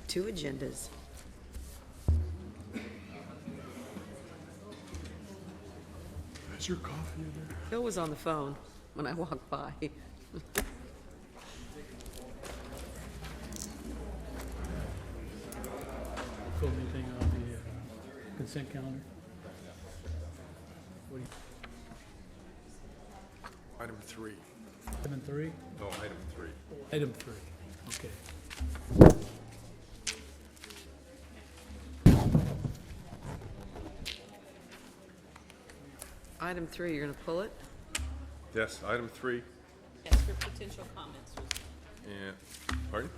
2 agendas. Is your coffee in there? Bill was on the phone when I walked by. Pull anything off the consent calendar? What do you, Item 3. item 3? No, item 3. Item 3, okay. Item 3, you're gonna pull it? Yes, item 3. Yes, for potential comments. And, pardon?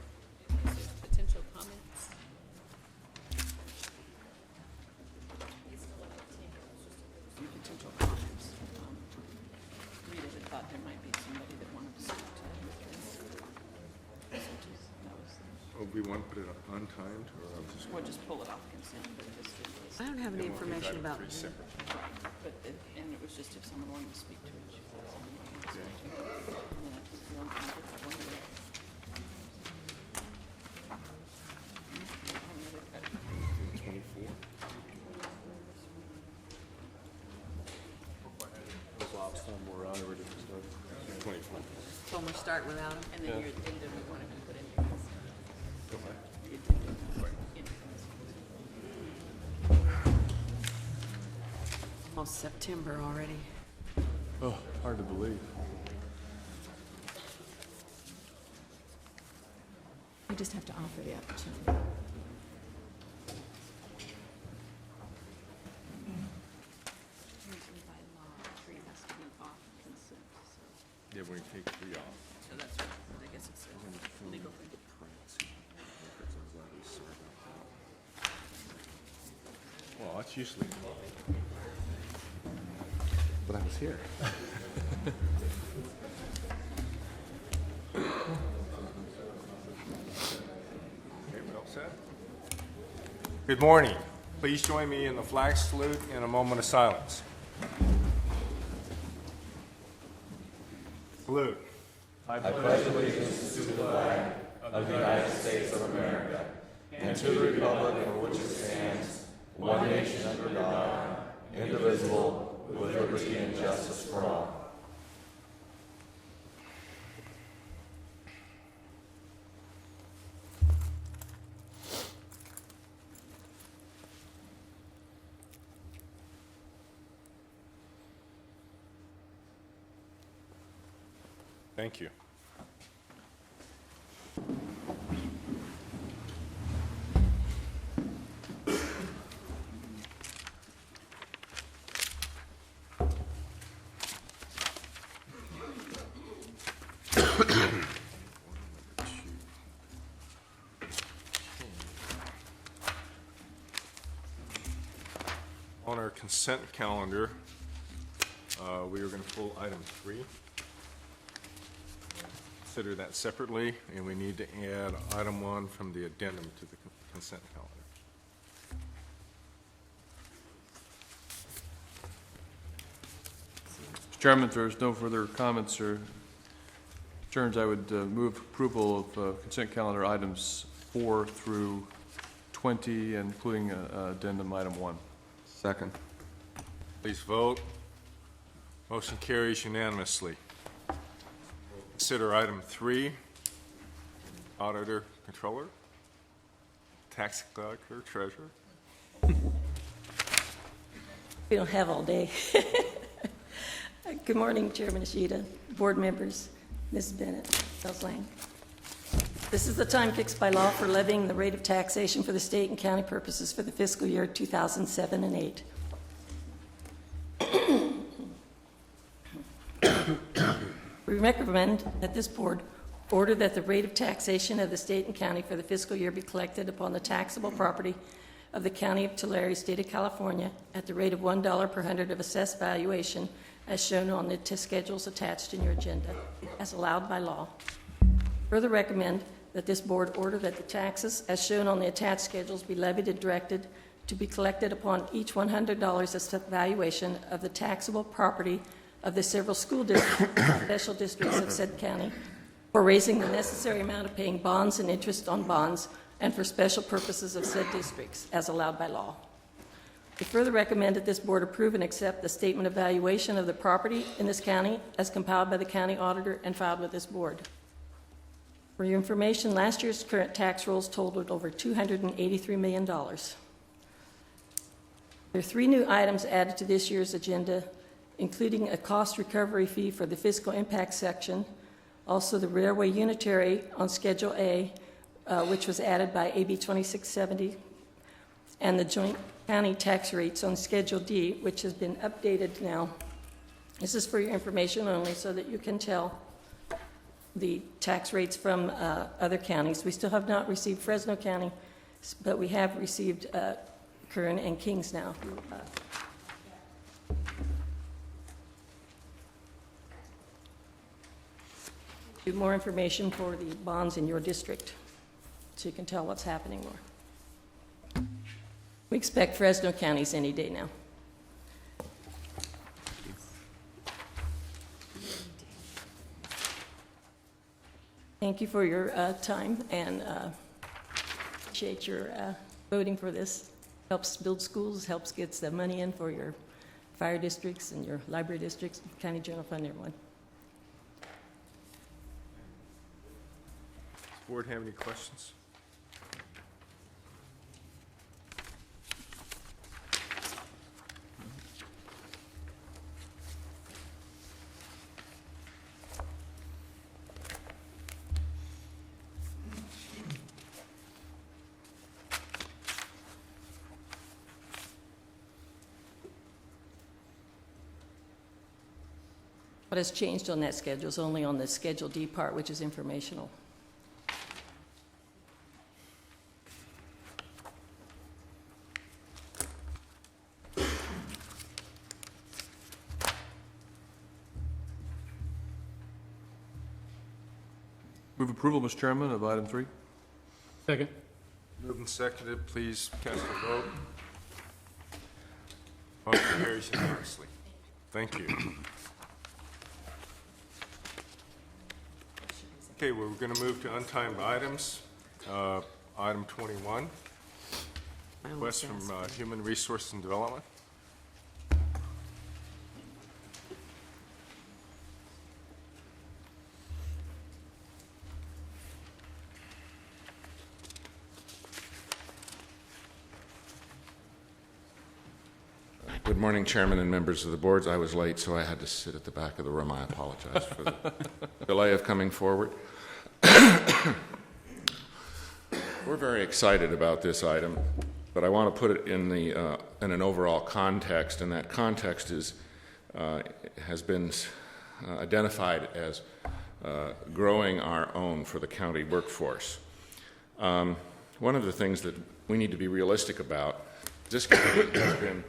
Potential comments. Potential comments. Rita had thought there might be somebody that wanted to speak to it. Oh, we want to put it untimed, or just? Or just pull it off consent, but just in case. I don't have any we want to leave information item about 3 separate. But, and it was just if someone wanted to speak to it. she thought someone wanted to speak to it. And then I took the one comment, I wanted to- Another cut. 24. So we're starting without him? And then your addendum, we wanted to put in your consent. Your addendum in consent. Almost September already. Oh, hard to believe. We just have to offer the opportunity. Usually by law, 3 has to be off consent, so. Yeah, we're going to take 3 off. So that's right, but I guess it's a legal thing. Well, that's usually. But I was here. Okay, we all set? Good morning. Please join me in the flag salute and a moment of silence. Salute. Thank you. On our consent calendar, we are going to pull item 3. Consider that separately, and we need to add item 1 from the addendum to the consent calendar. Mr. Chairman, if there's no further comments or concerns, I would move approval of consent calendar items 4 through 20, including addendum item 1. Second. Please vote. Motion carries unanimously. Consider item 3, auditor, controller, tax collector, treasurer. We don't have all day. Good morning, Chairman Ishida, board members, Ms. Bennett, Ms. Lang. This is the time fixed by law for levying the rate of taxation for the state and county purposes for the fiscal year 2007 and 8. We recommend that this board order that the rate of taxation of the state and county for the fiscal year be collected upon the taxable property of the County of Tulare, State of California, at the rate of $1 per hundred of assessed valuation, as shown on the schedules attached in your agenda, as allowed by law. Further recommend that this board order that the taxes, as shown on the attached schedules, be levied and directed to be collected upon each $100 assessed valuation of the taxable property of the several school districts, special districts of said county, for raising the necessary amount of paying bonds and interest on bonds and for special purposes of said districts, as allowed by law. We further recommend that this board approve and accept the statement of valuation of the property in this county as compiled by the county auditor and filed with this board. For your information, last year's current tax rolls totaled over $283 million. There are 3 new items added to this year's agenda, including a cost recovery fee for the fiscal impact section, also the railway unitary on Schedule A, which was added by AB 2670, and the joint county tax rates on Schedule D, which has been updated now. This is for your information only so that you can tell the tax rates from other counties. We still have not received Fresno County, but we have received Kern and Kings now. More information for the bonds in your district so you can tell what's happening more. We expect Fresno counties any day now. Thank you for your time, and appreciate your voting for this. Helps build schools, helps get the money in for your fire districts and your library districts, county general fund, everyone. Does the board have any questions? What has changed on that schedule is only on the Schedule D part, which is informational. Move approval, Mr. Chairman, of item 3. Second. Moved and seconded, please cast a vote. Motion carries unanimously. Thank you. Okay, we're going to move to untimed items. Item 21, I request almost from asked. Human Resources and Development. Good morning, Chairman and members of the boards. I was late, so I had to sit at the back of the room. I apologize for the delay of coming forward. We're very excited about this item, but I want to put it in an overall context, and that context has been identified as growing our own for the county workforce. One of the things that we need to be realistic about, this county has been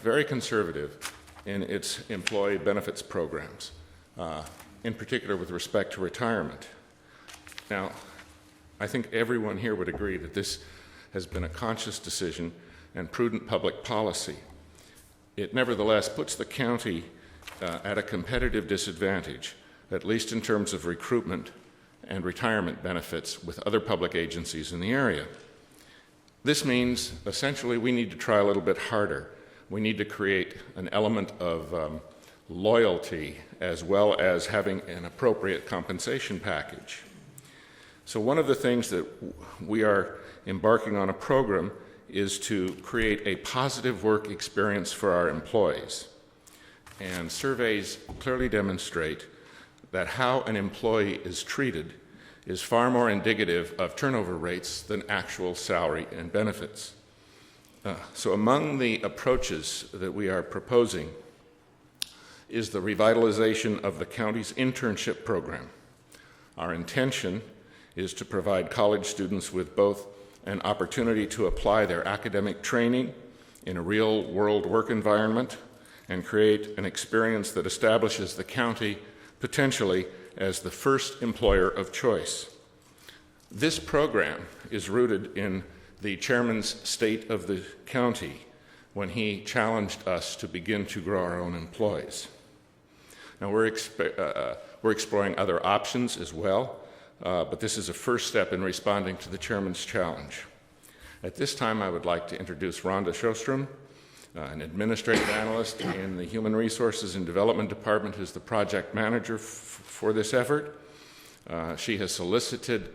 very conservative in its employee benefits programs, in particular with respect to retirement. Now, I think everyone here would agree that this has been a conscious decision and prudent public policy. It nevertheless puts the county at a competitive disadvantage, at least in terms of recruitment and retirement benefits with other public agencies in the area. This means, essentially, we need to try a little bit harder. We need to create an element of loyalty as well as having an appropriate compensation package. So one of the things that we are embarking on a program is to create a positive work experience for our employees. And surveys clearly demonstrate that how an employee is treated is far more indicative of turnover rates than actual salary and benefits. So among the approaches that we are proposing is the revitalization of the county's internship program. Our intention is to provide college students with both an opportunity to apply their academic training in a real-world work environment and create an experience that establishes the county potentially as the first employer of choice. This program is rooted in the chairman's state of the county when he challenged us to begin to grow our own employees. Now we're exploring other options as well. but this is a first step in responding to the chairman's challenge. At this time, I would like to introduce Rhonda Sjostrom, an administrative analyst in the Human Resources and Development Department, who's the project manager for this effort. She has solicited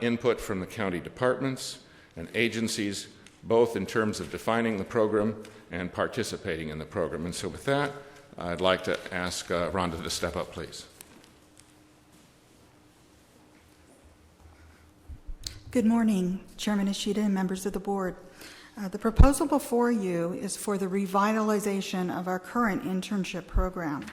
input from the county departments and agencies, both in terms of defining the program and participating in the program. And so with that, I'd like to ask Rhonda to step up, please. Good morning, Chairman Ishida and members of the board. The proposal before you is for the revitalization of our current internship program.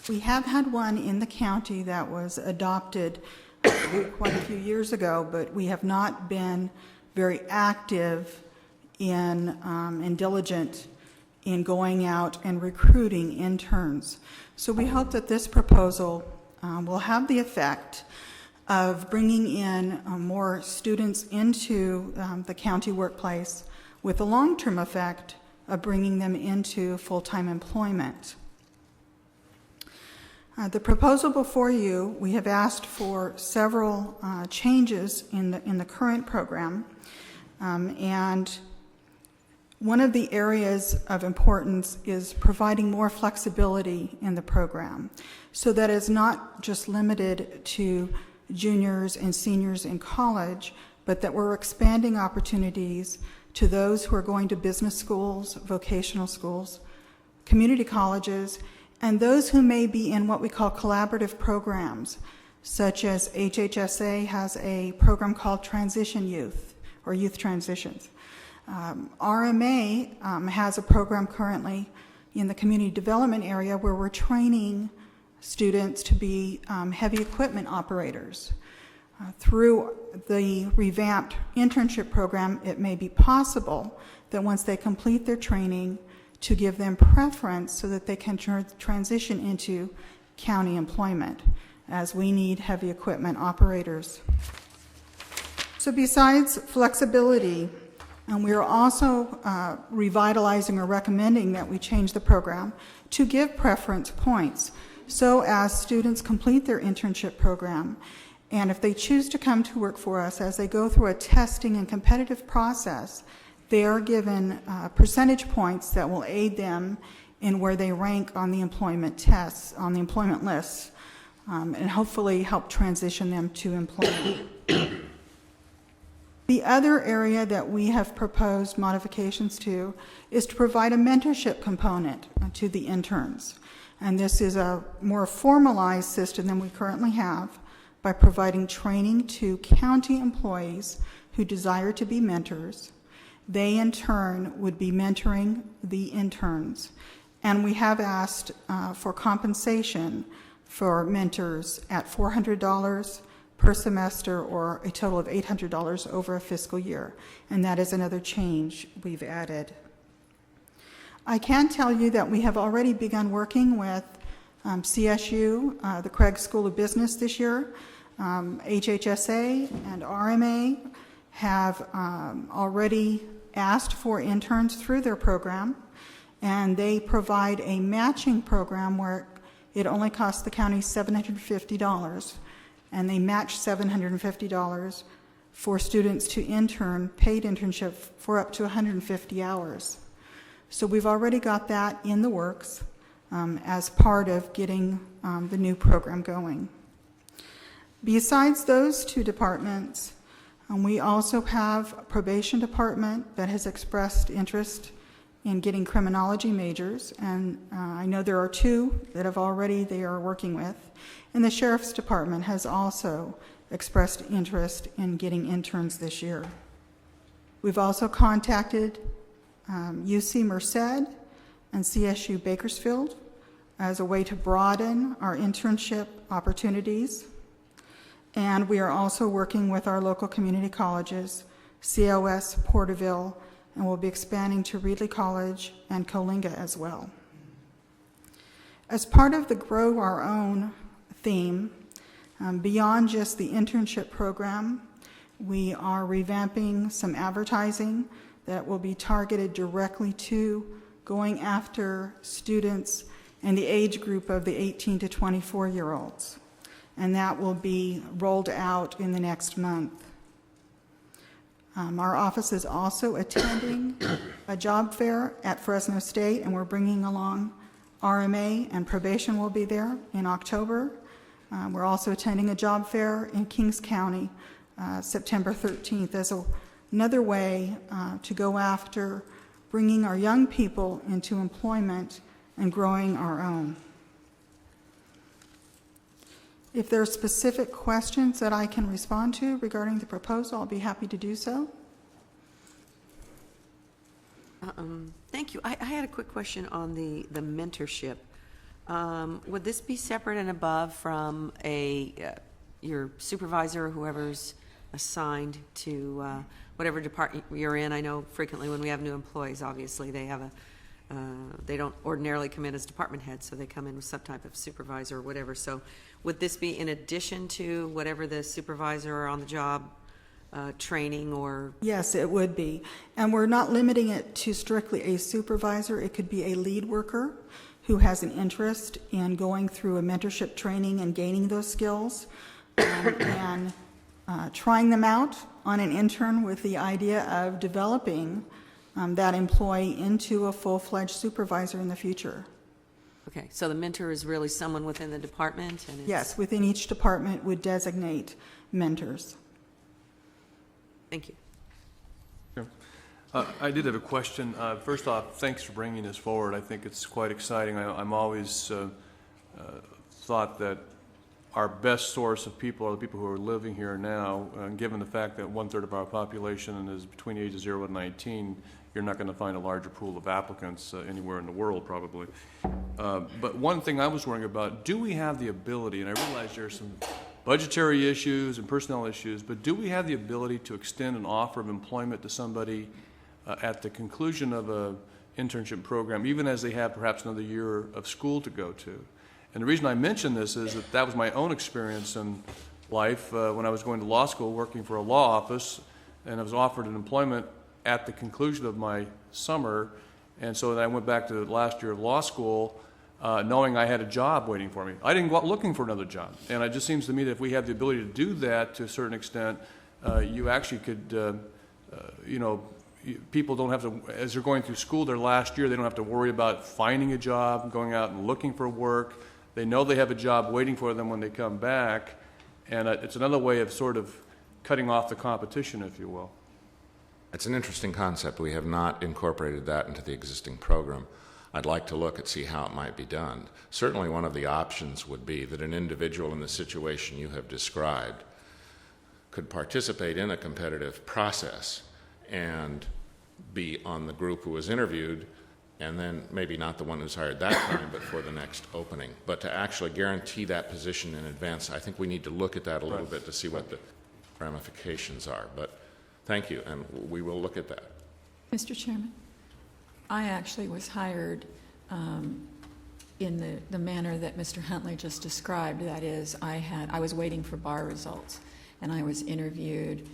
We have had one in the county that was adopted quite a few years ago, but we have not been very active in and diligent in going out and recruiting interns. So we hope that this proposal will have the effect of bringing in more students into the county workplace with the long-term effect of bringing them into full-time employment. The proposal before you, we have asked for several changes in the current program, and one of the areas of importance is providing more flexibility in the program so that it's not just limited to juniors and seniors in college, but that we're expanding opportunities to those who are going to business schools, vocational schools, community colleges, and those who may be in what we call collaborative programs, such as HHSA has a program called Transition Youth, or Youth Transitions. RMA has a program currently in the community development area where we're training students to be heavy equipment operators. Through the revamped internship program, it may be possible that once they complete their training, to give them preference so that they can transition into county employment, as we need heavy equipment operators. So besides flexibility, and we are also revitalizing or recommending that we change the program to give preference points so as students complete their internship program. And if they choose to come to work for us, as they go through a testing and competitive process, they are given percentage points that will aid them in where they rank on the employment tests, on the employment lists, and hopefully help transition them to employment. The other area that we have proposed modifications to is to provide a mentorship component to the interns. And this is a more formalized system than we currently have by providing training to county employees who desire to be mentors. They, in turn, would be mentoring the interns. And we have asked for compensation for mentors at $400 per semester, or a total of $800 over a fiscal year. And that is another change we've added. I can tell you that we have already begun working with CSU, the Craig School of Business this year. HHSA and RMA have already asked for interns through their program, and they provide a matching program where it only costs the county $750, and they match $750 for students to intern, paid internship for up to 150 hours. So we've already got that in the works as part of getting the new program going. Besides those two departments, we also have a probation department that has expressed interest in getting criminology majors, and I know there are two that they are working with, and the Sheriff's Department has also expressed interest in getting interns this year. We've also contacted UC Merced and CSU Bakersfield as a way to broaden our internship opportunities. And we are also working with our local community colleges, COS, Porterville, and we'll be expanding to Reedley College and Coalinga as well. As part of the Grow Our Own theme, beyond just the internship program, we are revamping some advertising that will be targeted directly to going after students in the age group of the 18 to 24-year-olds. and that will be rolled out in the next month. Our office is also attending a job fair at Fresno State, and we're bringing along RMA, and probation will be there in October. We're also attending a job fair in Kings County, September 13th, as another way to go after bringing our young people into employment and growing our own. If there are specific questions that I can respond to regarding the proposal, I'll be happy to do so. Thank you. I had a quick question on the mentorship. Would this be separate and above from your supervisor or whoever's assigned to whatever department you're in? I know frequently when we have new employees, obviously they don't ordinarily come in as department heads, so they come in with some type of supervisor or whatever. So would this be in addition to whatever the supervisor or on the job training or? Yes, it would be. And we're not limiting it to strictly a supervisor. It could be a lead worker who has an interest in going through a mentorship training and gaining those skills, and trying them out on an intern with the idea of developing that employee into a full-fledged supervisor in the future. Okay, so the mentor is really someone within the department? And it's, Yes, within each department would designate mentors. Thank you. I did have a question. First off, thanks for bringing this forward. I think it's quite exciting. I'm always thought that our best source of people are the people who are living here now. Given the fact that 1/3 of our population is between the ages of 0 and 19, you're not going to find a larger pool of applicants anywhere in the world, probably. But one thing I was worrying about, do we have the ability, and I realize there are some budgetary issues and personnel issues, but do we have the ability to extend an offer of employment to somebody at the conclusion of a internship program, even as they have perhaps another year of school to go to? And the reason I mention this is that that was my own experience in life when I was going to law school, working for a law office, and I was offered an employment at the conclusion of my summer, and so then I went back to the last year of law school knowing I had a job waiting for me. I didn't go out looking for another job, and it just seems to me that if we have the ability to do that to a certain extent, you actually could, people don't have to, as they're going through school their last year, they don't have to worry about finding a job, going out and looking for work. They know they have a job waiting for them when they come back, and it's another way of sort of cutting off the competition, if you will. It's an interesting concept. We have not incorporated that into the existing program. I'd like to look and see how it might be done. Certainly one of the options would be that an individual in the situation you have described could participate in a competitive process and be on the group who was interviewed, and then maybe not the one who's hired that time, but for the next opening. But to actually guarantee that position in advance, I think we need to look at that a little bit to see what the ramifications are. But thank you, and we will look at that. Mr. Chairman, I actually was hired in the manner that Mr. Huntley just described. That is, I was waiting for bar results, and I was interviewed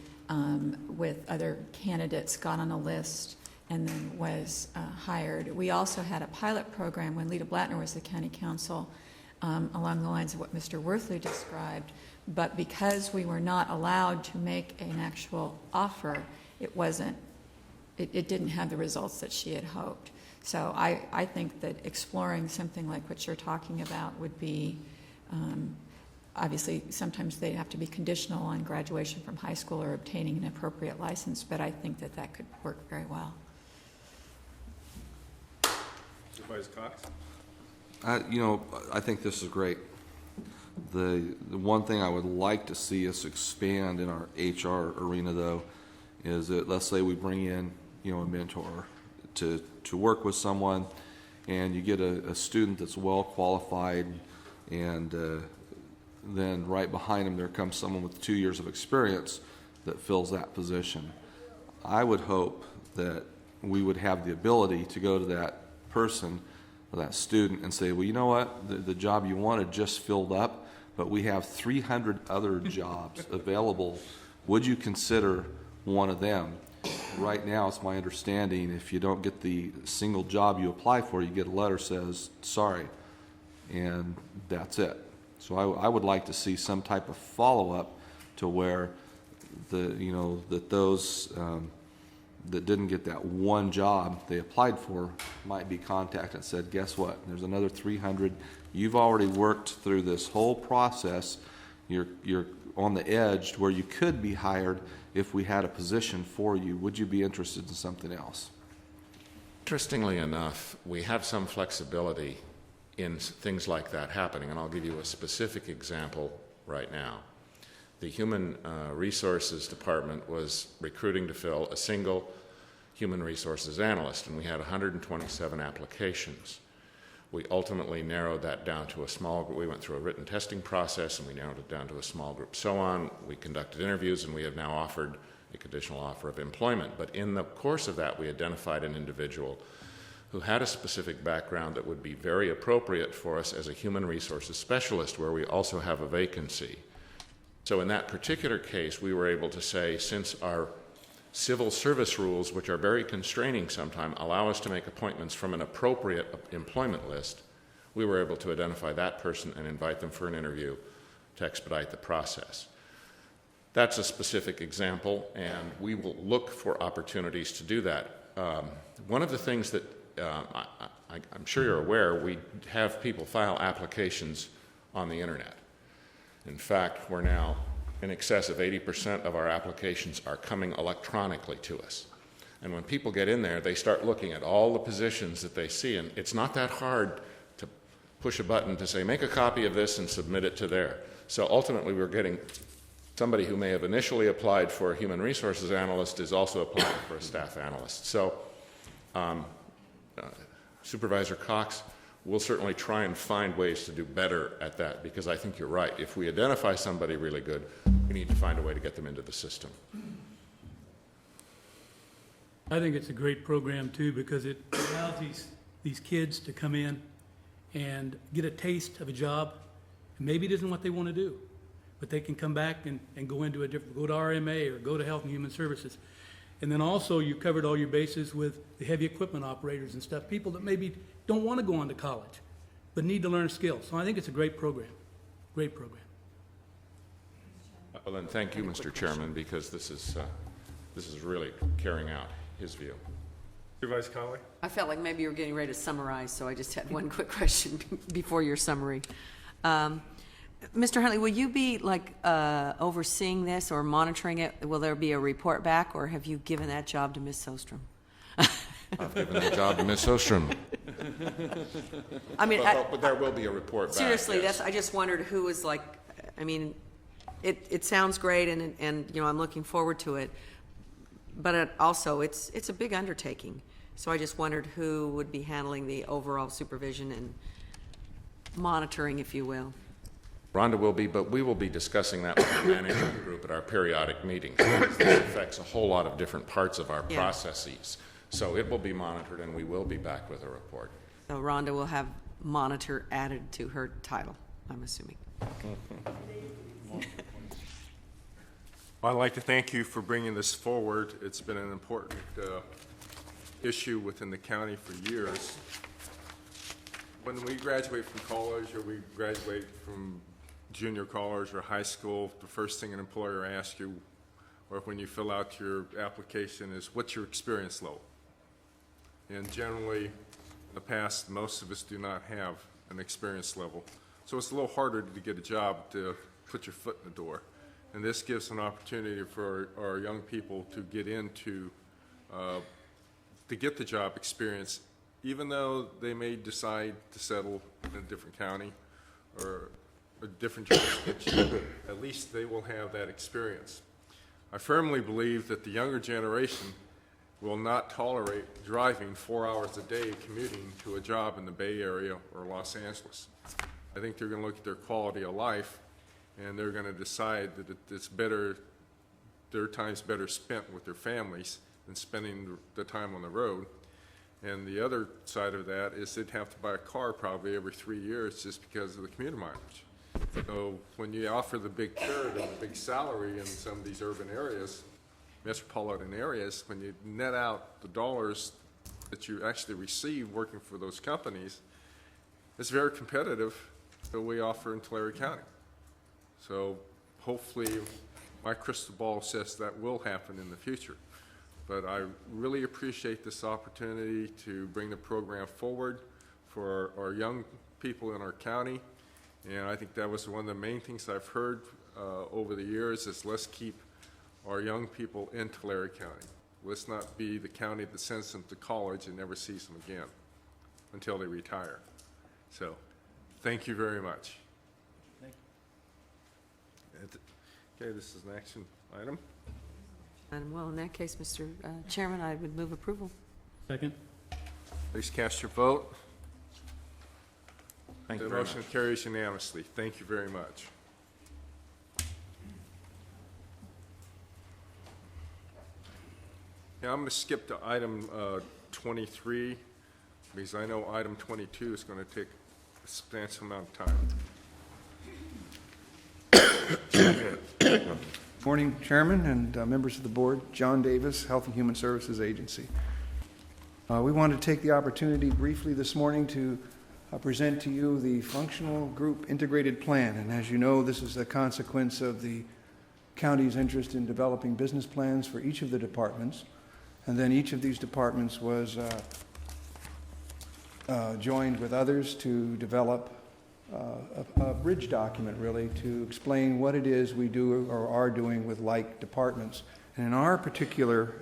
with other candidates, got on a list, and then was hired. We also had a pilot program when Lita Blattner was the county counsel, along the lines of what Mr. Worthley described, but because we were not allowed to make an actual offer, it didn't have the results that she had hoped. So I think that exploring something like what you're talking about would be, obviously sometimes they have to be conditional on graduation from high school or obtaining an appropriate license, but I think that that could work very well. Supervisor Cox? I think this is great. The one thing I would like to see us expand in our HR arena, though, is that let's say we bring in, a mentor to work with someone, and you get a student that's well qualified, and then right behind him there comes someone with 2 years of experience that fills that position. I would hope that we would have the ability to go to that person, or that student, and say, well, you know what, the job you wanted just filled up, but we have 300 other jobs available. Would you consider one of them? Right now, it's my understanding, if you don't get the single job you apply for, you get a letter that says, sorry, and that's it. So I would like to see some type of follow-up to where that those that didn't get that one job they applied for might be contacted and said, guess what? There's another 300. You've already worked through this whole process. You're on the edge where you could be hired if we had a position for you. Would you be interested in something else? Interestingly enough, we have some flexibility in things like that happening, and I'll give you a specific example right now. The Human Resources Department was recruiting to fill a single human resources analyst, and we had 127 applications. We ultimately narrowed that down to a small group. We went through a written testing process, and we narrowed it down to a small group. So on, we conducted interviews, and we have now offered a conditional offer of employment. But in the course of that, we identified an individual who had a specific background that would be very appropriate for us as a human resources specialist, where we also have a vacancy. So in that particular case, we were able to say, since our civil service rules, which are very constraining sometimes, allow us to make appointments from an appropriate employment list, we were able to identify that person and invite them for an interview to expedite the process. That's a specific example, and we will look for opportunities to do that. One of the things that I'm sure you're aware, we have people file applications on the internet. In fact, we're now in excess of 80% of our applications are coming electronically to us. And when people get in there, they start looking at all the positions that they see, and it's not that hard to push a button to say, make a copy of this and submit it to there. So ultimately, we're getting somebody who may have initially applied for a human resources analyst is also applying for a staff analyst. So Supervisor Cox, we'll certainly try and find ways to do better at that, because I think you're right. If we identify somebody really good, we need to find a way to get them into the system. I think it's a great program too, because it allows these kids to come in and get a taste of a job. And maybe it isn't what they want to do, but they can come back and go into go to RMA or go to Health and Human Services. And then also you covered all your bases with the heavy equipment operators and stuff, people that maybe don't want to go on to college, but need to learn skills. So I think it's a great program, great program. Well, then thank you, Mr. Chairman, because this is really carrying out his view. Supervisor Conley? I felt like maybe you were getting ready to summarize, so I just had one quick question before your summary. Mr. Huntley, will you be overseeing this or monitoring it? Will there be a report back, or have you given that job to Ms. Sostrom? I've given the job to Ms. Ostrom. I mean, but there will be a report back. seriously, yes. I just wondered who was I mean, it sounds great, and I'm looking forward to it. But also, it's a big undertaking. So I just wondered who would be handling the overall supervision and monitoring, if you will. Rhonda will be, but we will be discussing that with the management group at our periodic meetings. This affects a whole lot of different parts of our processes. So it will be monitored, and we will be back with a report. So Rhonda will have monitor added to her title, I'm assuming. I'd like to thank you for bringing this forward. It's been an important issue within the county for years. When we graduate from college, or we graduate from junior college or high school, the first thing an employer asks you, or when you fill out your application, is what's your experience level? And generally, in the past, most of us do not have an experience level. So it's a little harder to get a job, to put your foot in the door. And this gives an opportunity for our young people to get into, to get the job experience, even though they may decide to settle in a different county or a different jurisdiction. At least they will have that experience. I firmly believe that the younger generation will not tolerate driving 4 hours a day commuting to a job in the Bay Area or Los Angeles. I think they're going to look at their quality of life, and they're going to decide that it's better, their time's better spent with their families than spending the time on the road. And the other side of that is they'd have to buy a car probably every 3 years just because of the commuter mileage. So when you offer the big carrot and the big salary in some of these urban areas, metropolitan areas, when you net out the dollars that you actually receive working for those companies, it's very competitive that we offer in Tulare County. So hopefully, my crystal ball says that will happen in the future. But I really appreciate this opportunity to bring the program forward for our young people in our county. And I think that was one of the main things I've heard over the years is let's keep our young people in Tulare County. Let's not be the county that sends them to college and never sees them again until they retire. So, thank you very much. Okay, this is an action item. And well, in that case, Mr. Chairman, I would move approval. Second? Please cast your vote. Thank you The very motion much. carries unanimously. Thank you very much. Now, I'm going to skip to item 23, because I know item 22 is going to take a substantial amount of time. Morning, Chairman and members of the board. John Davis, Health and Human Services Agency. We wanted to take the opportunity briefly this morning to present to you the Functional Group Integrated Plan. And as you know, this is a consequence of the county's interest in developing business plans for each of the departments. And then each of these departments was joined with others to develop a bridge document, really, to explain what it is we do or are doing with like departments. And in our particular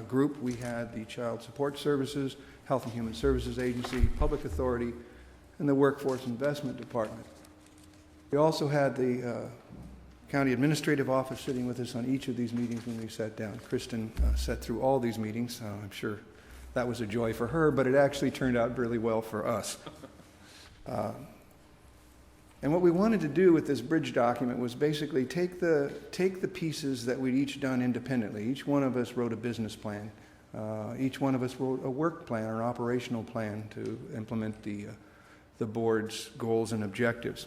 group, we had the Child Support Services, Health and Human Services Agency, Public Authority, and the Workforce Investment Department. We also had the County Administrative Office sitting with us on each of these meetings when we sat down. Kristen sat through all these meetings. I'm sure that was a joy for her, but it actually turned out really well for us. And what we wanted to do with this bridge document was basically take the pieces that we'd each done independently. Each one of us wrote a business plan. Each one of us wrote a work plan or an operational plan to implement the board's goals and objectives.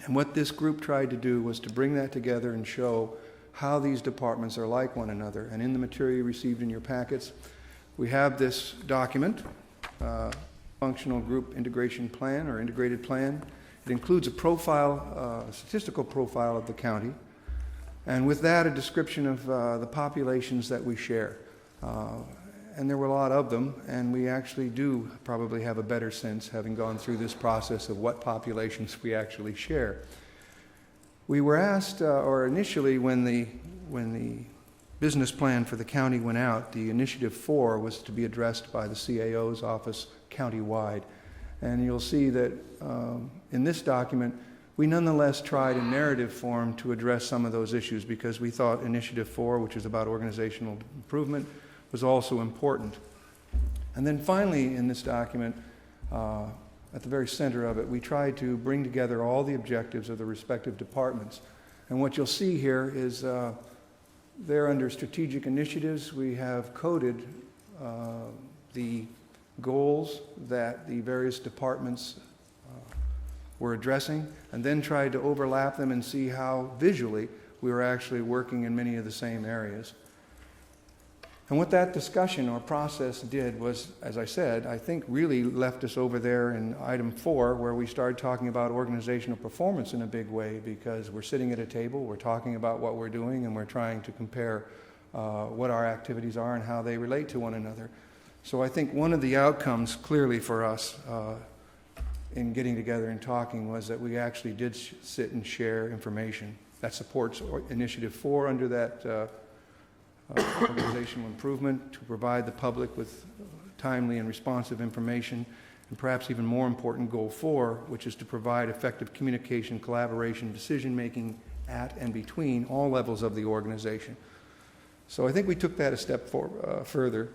And what this group tried to do was to bring that together and show how these departments are like one another. And in the material you received in your packets, we have this document, Functional Group Integration Plan or Integrated Plan. It includes a profile, a statistical profile of the county, and with that a description of the populations that we share. And there were a lot of them, and we actually do probably have a better sense, having gone through this process, of what populations we actually share. We were asked, or initially when the business plan for the county went out, the Initiative 4 was to be addressed by the CAO's office countywide. And you'll see that in this document, we nonetheless tried in narrative form to address some of those issues because we thought Initiative 4, which is about organizational improvement, was also important. And then finally in this document, at the very center of it, we tried to bring together all the objectives of the respective departments. And what you'll see here is there under strategic initiatives, we have coded the goals that the various departments were addressing, and then tried to overlap them and see how visually we were actually working in many of the same areas. And what that discussion or process did was, as I said, I think really left us over there in item 4, where we started talking about organizational performance in a big way, because we're sitting at a table, we're talking about what we're doing, and we're trying to compare what our activities are and how they relate to one another. So I think one of the outcomes clearly for us in getting together and talking was that we actually did sit and share information that supports Initiative 4 under that organizational improvement, to provide the public with timely and responsive information, and perhaps even more important, Goal 4, which is to provide effective communication, collaboration, decision-making at and between all levels of the organization. So I think we took that a step further.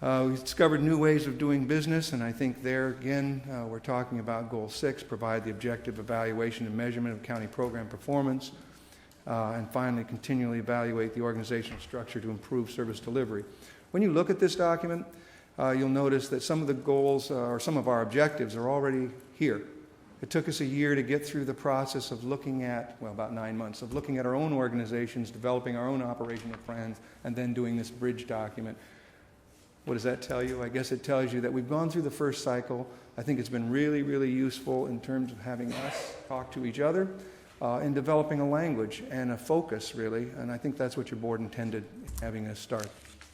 We discovered new ways of doing business, and I think there, again, we're talking about Goal 6, provide the objective evaluation and measurement of county program performance, and finally, continually evaluate the organizational structure to improve service delivery. When you look at this document, you'll notice that some of the goals or some of our objectives are already here. It took us a year to get through the process of looking at, well, about 9 months, of looking at our own organizations, developing our own operational plans, and then doing this bridge document. What does that tell you? I guess it tells you that we've gone through the first cycle. I think it's been really, really useful in terms of having us talk to each other and developing a language and a focus, really. And I think that's what your board intended, having us start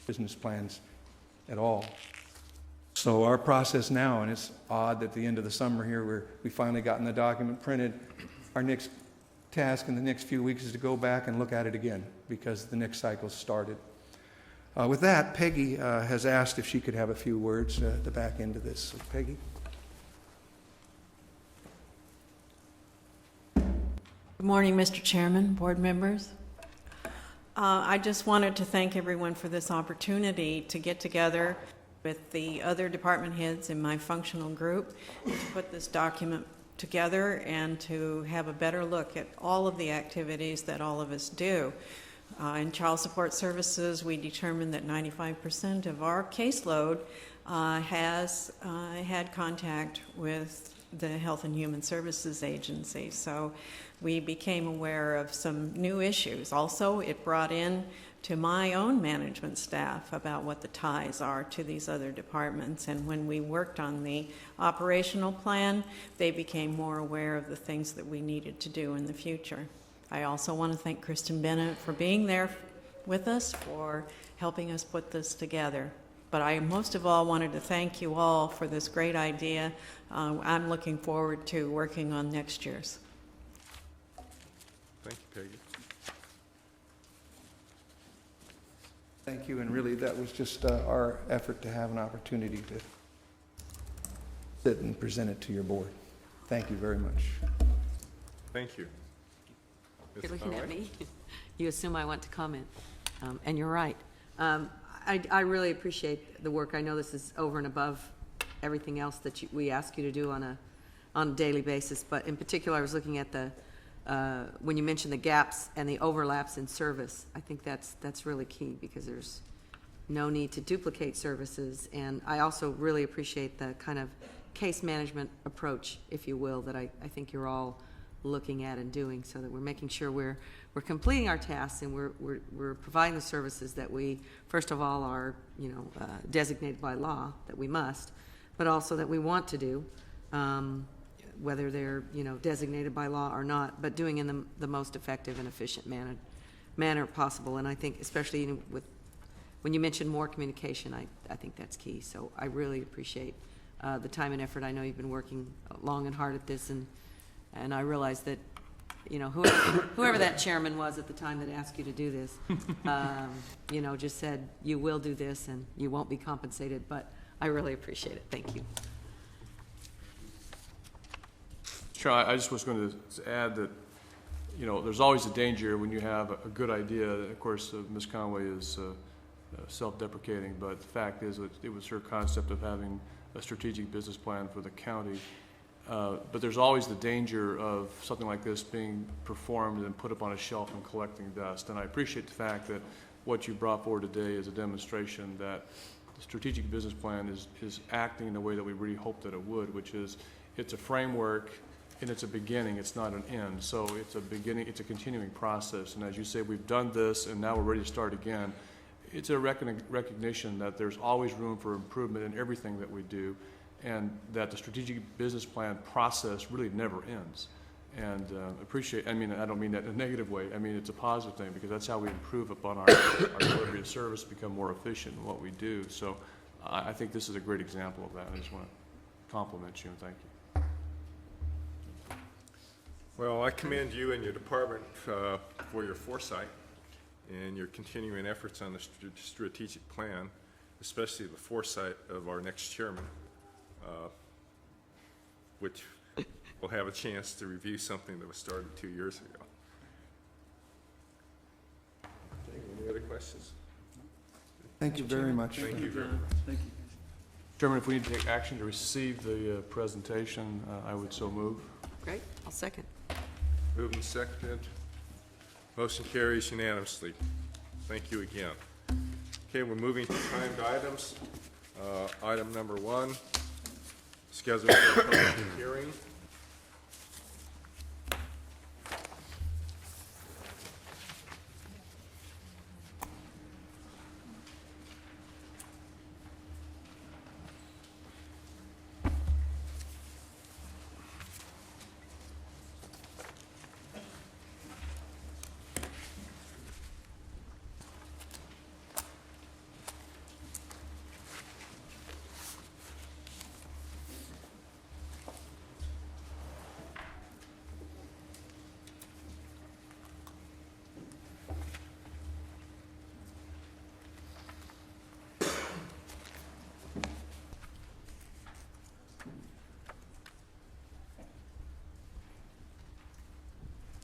business plans at all. So our process now, and it's odd that at the end of the summer here, we finally gotten the document printed. Our next task in the next few weeks is to go back and look at it again because the next cycle started. With that, Peggy has asked if she could have a few words at the back end of this. So, Peggy? Good morning, Mr. Chairman, board members. I just wanted to thank everyone for this opportunity to get together with the other department heads in my functional group to put this document together and to have a better look at all of the activities that all of us do. In Child Support Services, we determined that 95% of our caseload has had contact with the Health and Human Services Agency. So we became aware of some new issues. Also, it brought in to my own management staff about what the ties are to these other departments. And when we worked on the operational plan, they became more aware of the things that we needed to do in the future. I also want to thank Kristen Bennett for being there with us, for helping us put this together. But I most of all wanted to thank you all for this great idea. I'm looking forward to working on next year's. Thank you, Peggy. Thank you, and really that was just our effort to have an opportunity to sit and present it to your board. Thank you very much. Thank you. You're looking at me. You assume I want to comment, and you're right. I really appreciate the work. I know this is over and above everything else that we ask you to do on a daily basis, but in particular, I was looking at when you mentioned the gaps and the overlaps in service. I think that's really key because there's no need to duplicate services, and I also really appreciate the kind of case management approach, if you will, that I think you're all looking at and doing, so that we're making sure we're completing our tasks and we're providing the services that we, first of all, are designated by law that we must, but also that we want to do, whether they're designated by law or not, but doing in the most effective and efficient manner possible. And I think especially when you mention more communication, I think that's key. So I really appreciate the time and effort. I know you've been working long and hard at this, and I realize that, whoever that chairman was at the time that asked you to do this, just said, you will do this and you won't be compensated, but I really appreciate it. Thank you. Sure, I just was going to add that, there's always a danger when you have a good idea. Of course, Ms. Conway is self-deprecating, but the fact is it was her concept of having a strategic business plan for the county. But there's always the danger of something like this being performed and put up on a shelf and collecting dust. And I appreciate the fact that what you brought forward today is a demonstration that the strategic business plan is acting in the way that we really hoped that it would, which is it's a framework and it's a beginning, it's not an end. So it's a beginning, it's a continuing process. And as you say, we've done this and now we're ready to start again. It's a recognition that there's always room for improvement in everything that we do, and that the strategic business plan process really never ends. And I don't mean that in a negative way. I mean, it's a positive thing because that's how we improve upon our delivery of service, become more efficient in what we do. So I think this is a great example of that. I just want to compliment you and thank you. Well, I commend you and your department for your foresight and your continuing efforts on the strategic plan, especially the foresight of our next chairman, which will have a chance to review something that was started 2 years ago. Okay, any other questions? Thank you very much. Thank you very much. Thank you. Chairman, if we need to take action to receive the presentation, I would so move. Great, I'll second. Moved and seconded. Motion carries unanimously. Thank you again. Okay, we're moving to timed items. Item number 1, scheduled for a public hearing.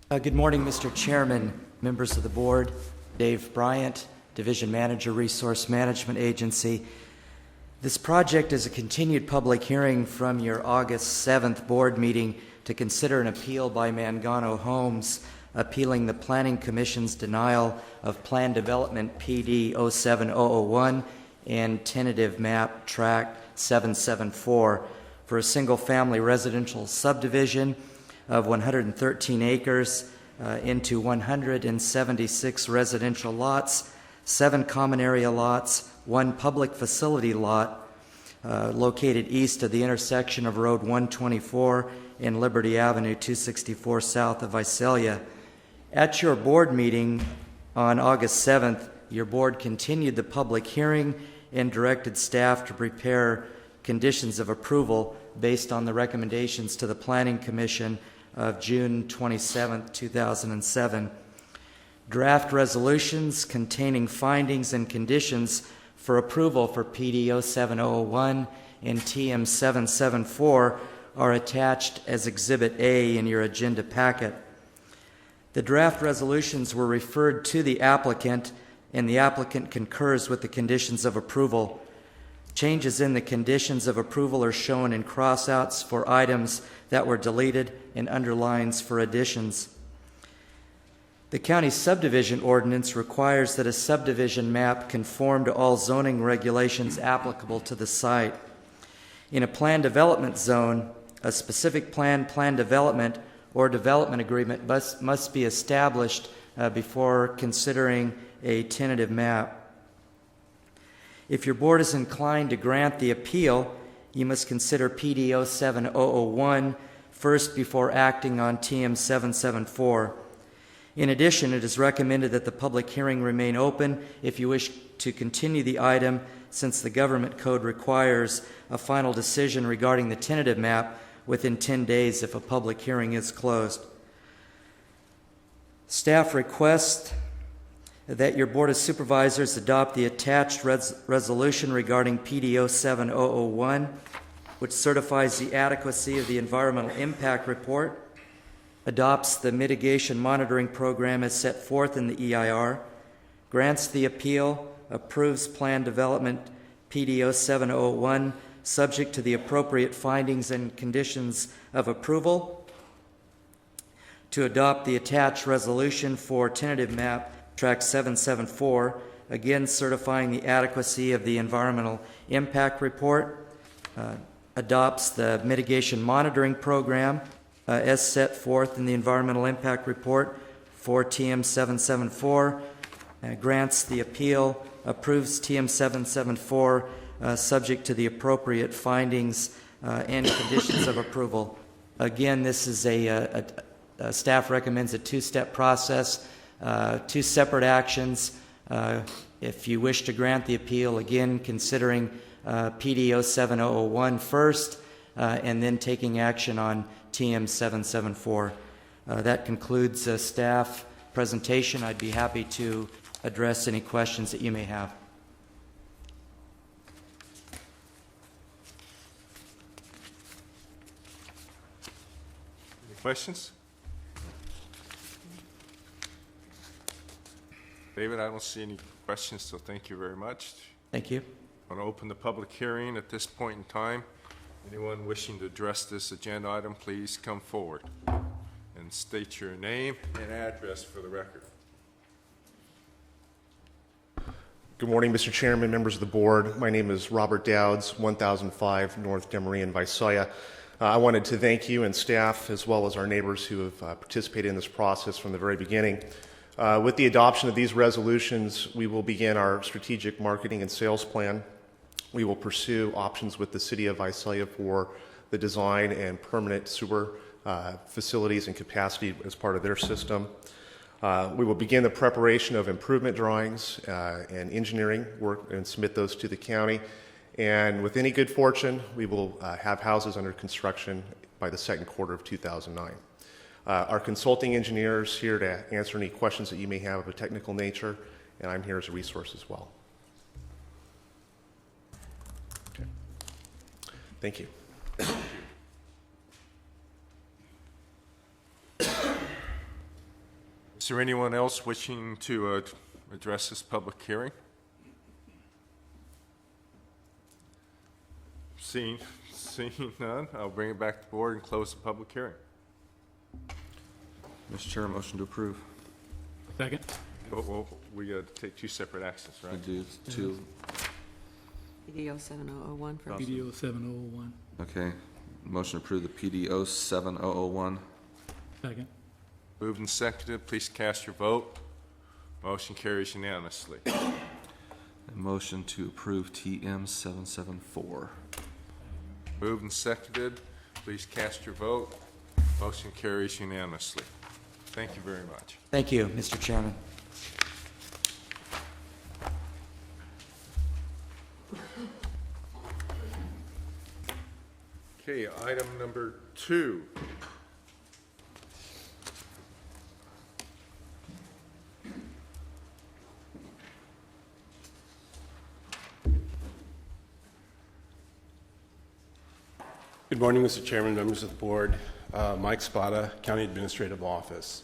Good morning, Mr. Chairman, members of the board. Dave Bryant, Division Manager, Resource Management Agency. This project is a continued public hearing from your August 7th board meeting to consider an appeal by Mangano Homes appealing the Planning Commission's denial of Plan Development PD 07001 and tentative map tract 774 for a single-family residential subdivision of 113 acres into 176 residential lots, 7 common area lots, 1 public facility lot located east of the intersection of Road 124 and Liberty Avenue 264 south of Visalia. At your board meeting on August 7th, your board continued the public hearing and directed staff to prepare conditions of approval based on the recommendations to the Planning Commission of June 27, 2007. Draft resolutions containing findings and conditions for approval for PD 07001 and TM 774 are attached as Exhibit A in your agenda packet. The draft resolutions were referred to the applicant, and the applicant concurs with the conditions of approval. Changes in the conditions of approval are shown in crossouts for items that were deleted and underlines for additions. The county subdivision ordinance requires that a subdivision map conform to all zoning regulations applicable to the site. In a plan development zone, a specific plan development, or development agreement must be established before considering a tentative map. If your board is inclined to grant the appeal, you must consider PD 07001 first before acting on TM 774. In addition, it is recommended that the public hearing remain open if you wish to continue the item, since the government code requires a final decision regarding the tentative map within 10 days if a public hearing is closed. Staff requests that your Board of Supervisors adopt the attached resolution regarding PD 07001, which certifies the adequacy of the environmental impact report, adopts the mitigation monitoring program as set forth in the EIR, grants the appeal, approves plan development PD 07001, subject to the appropriate findings and conditions of approval, to adopt the attached resolution for tentative map tract 774, again certifying the adequacy of the environmental impact report, adopts the mitigation monitoring program as set forth in the environmental impact report for TM 774, grants the appeal, approves TM 774, subject to the appropriate findings and conditions of approval. Again, this is staff recommends a 2-step process, 2 separate actions. If you wish to grant the appeal, again, considering PD 07001 first, and then taking action on TM 774. That concludes staff presentation. I'd be happy to address any questions that you may have. Any questions? David, I don't see any questions, so thank you very much. Thank you. I want to open the public hearing at this point in time. Anyone wishing to address this agenda item, please come forward and state your name and address for the record. Good morning, Mr. Chairman, members of the board. My name is Robert Dowds, 1005 North Demery in Visalia. I wanted to thank you and staff, as well as our neighbors who have participated in this process from the very beginning. With the adoption of these resolutions, we will begin our strategic marketing and sales plan. We will pursue options with the City of Visalia for the design and permanent sewer facilities and capacity as part of their system. We will begin the preparation of improvement drawings and engineering work and submit those to the county. And with any good fortune, we will have houses under construction by the second quarter of 2009. Our consulting engineers here to answer any questions that you may have of a technical nature, and I'm here as a resource as well. Okay. Thank you. there anyone else wishing to address this public hearing? Seeing none, I'll bring it back to the board and close the public hearing. Mr. Chair, motion to approve. Second. Well, we got to take two separate actions, We right? do two. PDO 7001 first. PDO 7001. Okay. Motion to approve the PDO 7001. Second. Moved and seconded, please cast your vote. Motion carries unanimously. And motion to approve TM 774. Moved and seconded, please cast your vote. Motion carries unanimously. Thank you very much. Thank you, Mr. Chairman. Okay, item number 2. Good morning, Mr. Chairman, members of the board. Mike Spada, County Administrative Office.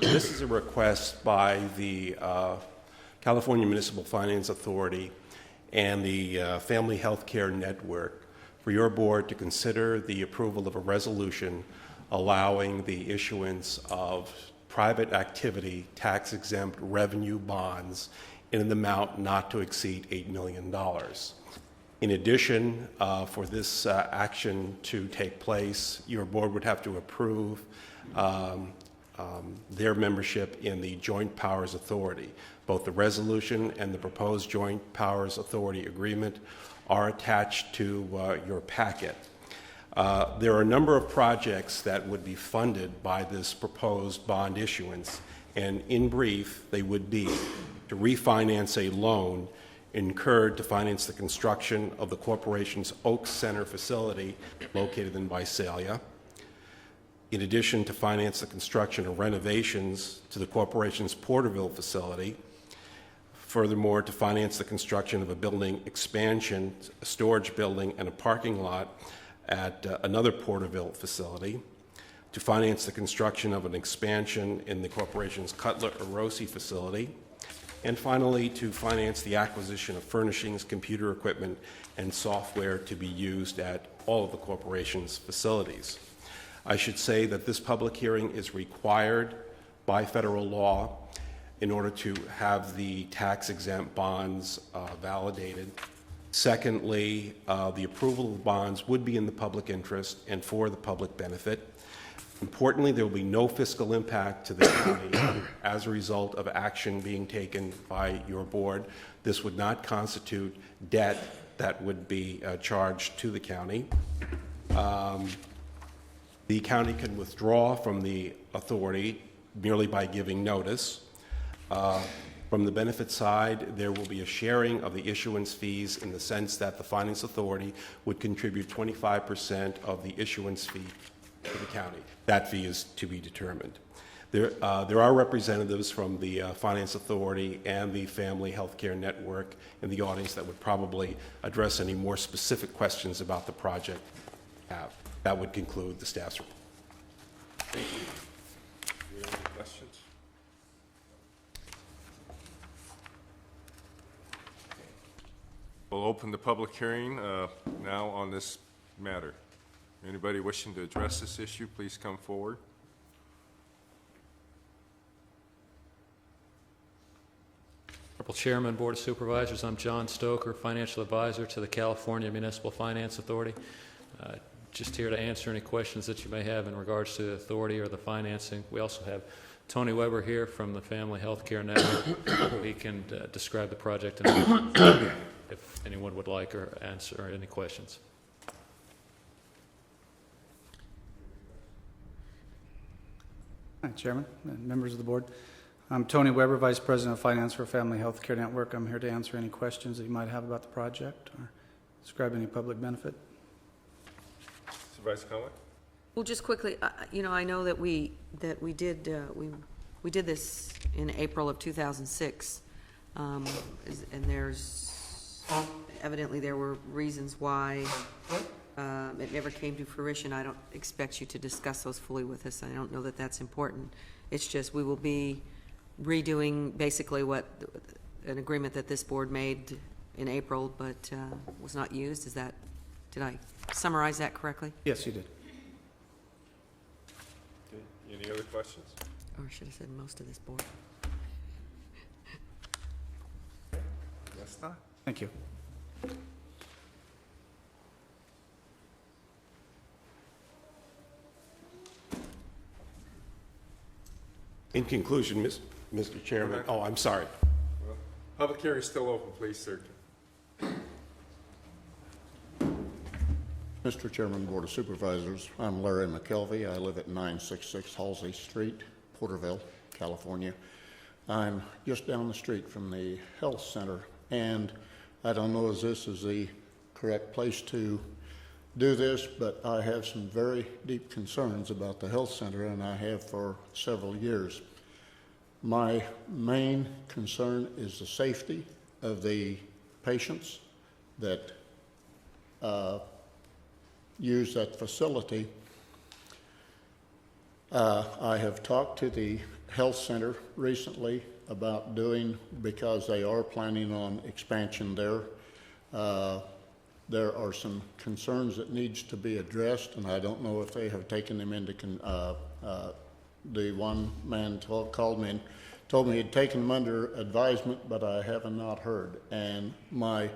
This is a request by the California Municipal Finance Authority and the Family Health Care Network for your board to consider the approval of a resolution allowing the issuance of private activity tax-exempt revenue bonds in an amount not to exceed $8 million. In addition, for this action to take place, your board would have to approve their membership in the Joint Powers Authority. Both the resolution and the proposed Joint Powers Authority agreement are attached to your packet. There are a number of projects that would be funded by this proposed bond issuance, and in brief, they would be to refinance a loan incurred to finance the construction of the corporation's Oak Center facility located in Visalia. In addition, to finance the construction of renovations to the corporation's Porterville facility. Furthermore, to finance the construction of a building expansion, a storage building, and a parking lot at another Porterville facility. To finance the construction of an expansion in the corporation's Cutler-Orosi facility. And finally, to finance the acquisition of furnishings, computer equipment, and software to be used at all of the corporation's facilities. I should say that this public hearing is required by federal law in order to have the tax-exempt bonds validated. Secondly, the approval of the bonds would be in the public interest and for the public benefit. Importantly, there will be no fiscal impact to the county as a result of action being taken by your board. This would not constitute debt that would be charged to the county. The county can withdraw from the authority merely by giving notice. From the benefit side, there will be a sharing of the issuance fees in the sense that the Finance Authority would contribute 25% of the issuance fee to the county. That fee is to be determined. There are representatives from the Finance Authority and the Family Healthcare Network in the audience that would probably address any more specific questions about the project you have. That would conclude the staff's report. Thank you. Do you have any questions? We'll open the public hearing now on this matter. Anybody wishing to address this issue, please come forward. Honorable Chairman, Board of Supervisors, I'm John Stoker, Financial Advisor to the California Municipal Finance Authority. Just here to answer any questions that you may have in regards to the authority or the financing. We also have Tony Weber here from the Family Healthcare Network. He can describe the project if anyone would like or answer any questions. Hi, Chairman and members of the board. I'm Tony Weber, Vice President of Finance for Family Healthcare Network. I'm here to answer any questions that you might have about the project or describe any public benefit. Supervisor Conway? Well, just quickly, you know, I know that we did this in April of 2006, and evidently there were reasons why it never came to fruition. I don't expect you to discuss those fully with us. I don't know that that's important It's just we will be redoing basically an agreement that this board made in April, but was not used. Did I summarize that correctly? Yes, you did. Okay. Any other questions? Or I should have said most of this board. Yes, not. Thank you. In conclusion, Mr. Chairman, oh, I'm sorry. Well, public hearing is still open, please, sir. Mr. Chairman, Board of Supervisors, I'm Larry McKelvey. I live at 966 Halsey Street, Porterville, California. I'm just down the street from the health center, and I don't know if this is the correct place to do this, but I have some very deep concerns about the health center, and I have for several years. My main concern is the safety of the patients that use that facility. I have talked to the health center recently about because they are planning on expansion there. There are some concerns that needs to be addressed, and I don't know if they have taken them into the one man called me and told me he'd taken them under advisement, but I have not heard. And my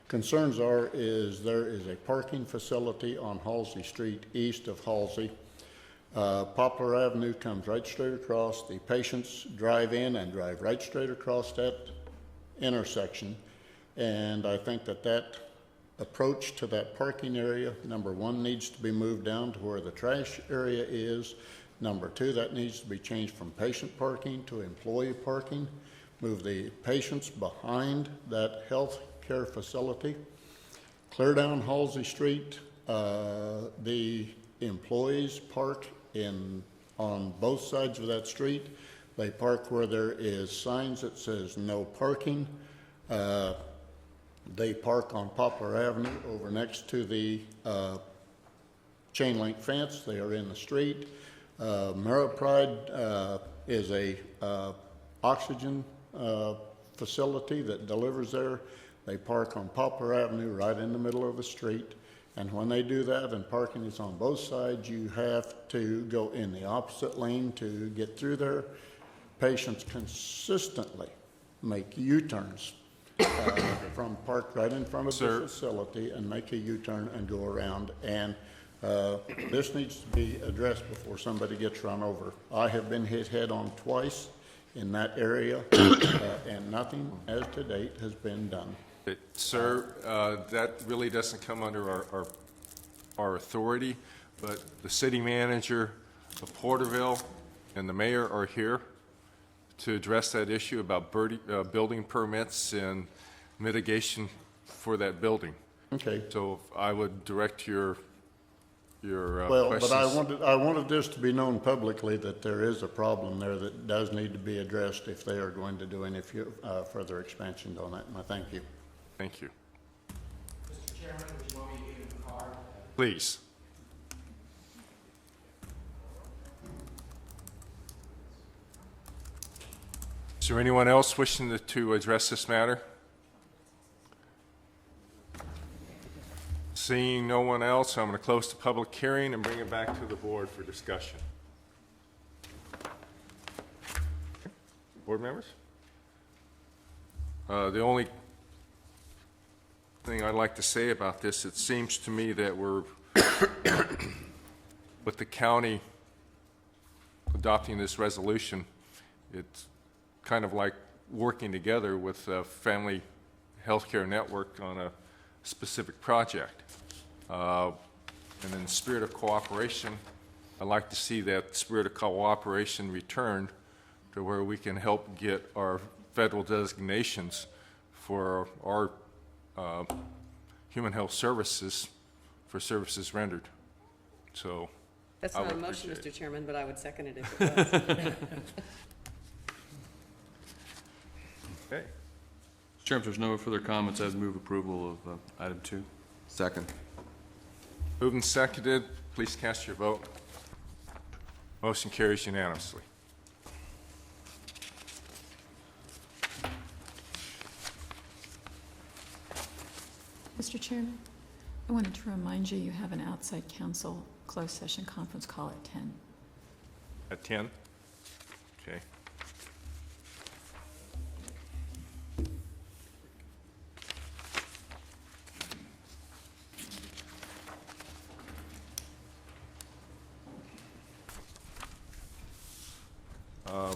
concerns is there is a parking facility on Halsey Street east of Halsey. Poplar Avenue comes right straight across. The patients drive in and drive right straight across that intersection. And I think that approach to that parking area, number one, needs to be moved down to where the trash area is. Number two, that needs to be changed from patient parking to employee parking. Move the patients behind that health care facility. Clear down Halsey Street. The employees park on both sides of that street. They park where there is signs that says no parking. They park on Poplar Avenue over next to the chain link fence. They are in the street. Maripride is a oxygen facility that delivers there. They park on Poplar Avenue right in the middle of the street. And when they do that and parking is on both sides, you have to go in the opposite lane to get through there. Patients consistently make U-turns from parked right in front of the facility and make a U-turn and go around. And this needs to be addressed before somebody gets run over. I have been hit head-on twice in that area, and nothing as to date has been done. Sir, that really doesn't come under our authority, but the city manager of Porterville and the mayor are here to address that issue about building permits and mitigation for that building. Okay. So I would direct your Well, questions. but I wanted this to be known publicly that there is a problem there that does need to be addressed if they are going to do any further expansion on that. And I thank you. Thank you. Mr. Chairman, would you want me to give him the card? Please. Is there anyone else wishing to address this matter? Seeing no one else, I'm going to close the public hearing and bring it back to the board for discussion. Board members? The only thing I'd like to say about this, it seems to me that we're, with the county adopting this resolution, it's kind of like working together with a family healthcare network on a specific project. And in the spirit of cooperation, I'd like to see that spirit of cooperation returned to where we can help get our federal designations for our human health services for services rendered. So That's I not a would motion, appreciate Mr. Chairman, but I would second it if it was. Okay. Chairman, if there's no further comments, I'd move approval of item 2. Second. Moved and seconded. Please cast your vote. Motion carries unanimously. Mr. Chairman, I wanted to remind you, you have an outside counsel closed session conference call at 10. At 10? Okay. How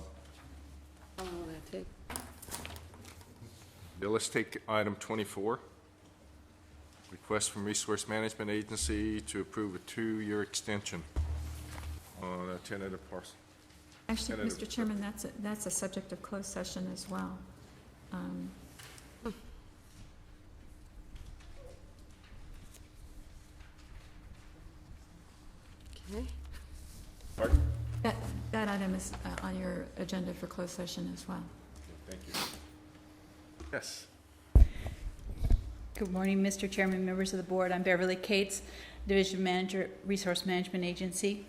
long will that take? Yeah, let's take item 24. Request from Resource Management Agency to approve a 2-year extension on a tentative parcel. Actually, Tentative. Mr. Chairman, that's a subject of closed session as well. Okay. Pardon? That item is on your agenda for closed session as well. Thank you. Yes. Good morning, Mr. Chairman, members of the board. I'm Beverly Cates, Division Manager, Resource Management Agency.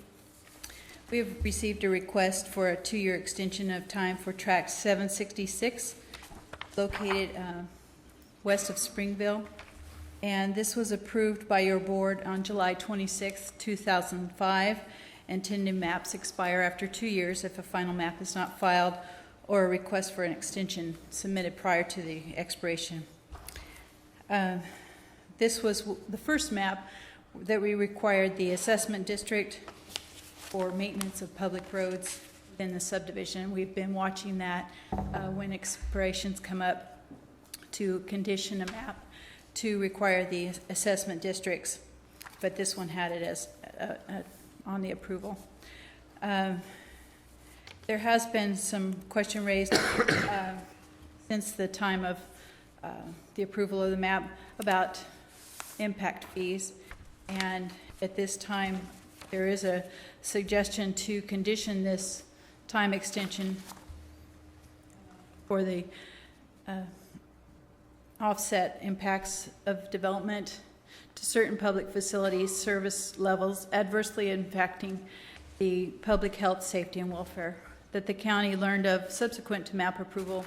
We have received a request for a 2-year extension of time for Track 766, located west of Springville. And this was approved by your board on July 26, 2005, and tentative maps expire after 2 years if a final map is not filed or a request for an extension submitted prior to the expiration. This was the first map that we required the assessment district for maintenance of public roads within the subdivision. We've been watching that when expirations come up to condition a map to require the assessment districts, but this one had it as on the approval. There has been some question raised since the time of the approval of the map about impact fees, and at this time there is a suggestion to condition this time extension for the offset impacts of development to certain public facilities, service levels adversely impacting the public health, safety, and welfare that the county learned of subsequent to map approval,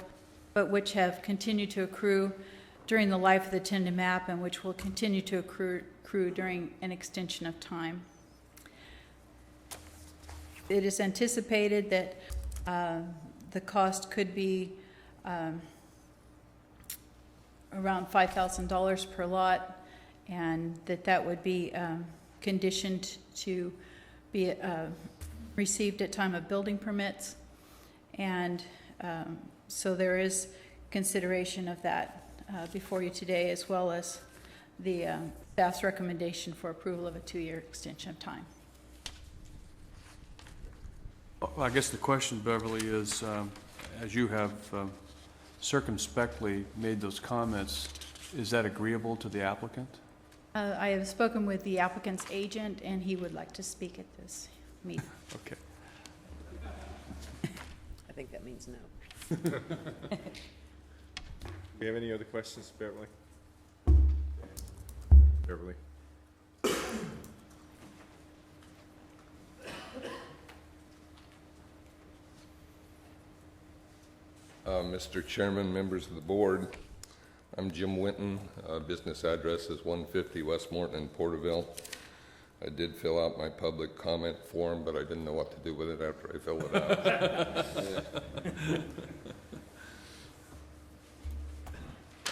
but which have continued to accrue during the life of the tentative map and which will continue to accrue during an extension of time. It is anticipated that the cost could be around $5,000 per lot, and that would be conditioned to be received at time of building permits. And so there is consideration of that before you today, as well as the staff's recommendation for approval of a 2-year extension of time. Well, I guess the question, Beverly, is as you have circumspectly made those comments, is that agreeable to the applicant? I have spoken with the applicant's agent, and he would like to speak at this meeting. Okay. I think that means no. Do you have any other questions, Beverly? Beverly? Mr. Chairman, members of the board, I'm Jim Winton. Business address is 150 West Morton in Porterville. I did fill out my public comment form, but I didn't know what to do with it after I filled it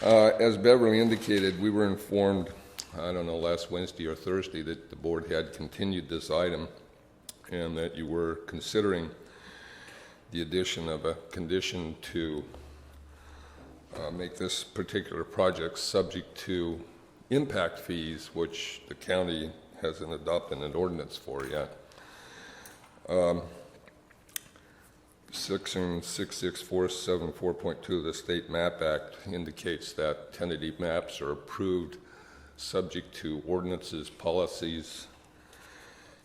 out. As Beverly indicated, we were informed, I don't know, last Wednesday or Thursday, that the board had continued this item and that you were considering the addition of a condition to make this particular project subject to impact fees, which the county hasn't adopted an ordinance for yet. Section 66474.2 of the State Map Act indicates that tentative maps are approved subject to ordinances, policies,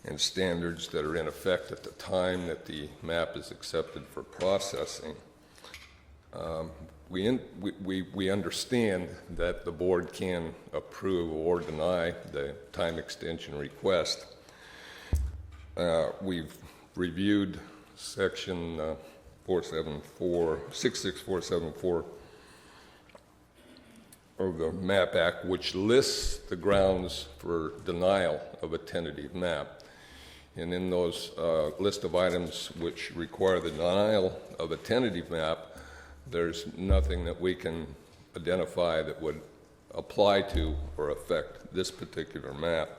and standards that are in effect at the time that the map is accepted for processing. We understand that the board can approve or deny the time extension request. We've reviewed section 66474 of the MAP Act, which lists the grounds for denial of a tentative map. And in those list of items which require the denial of a tentative map, there's nothing that we can identify that would apply to or affect this particular map.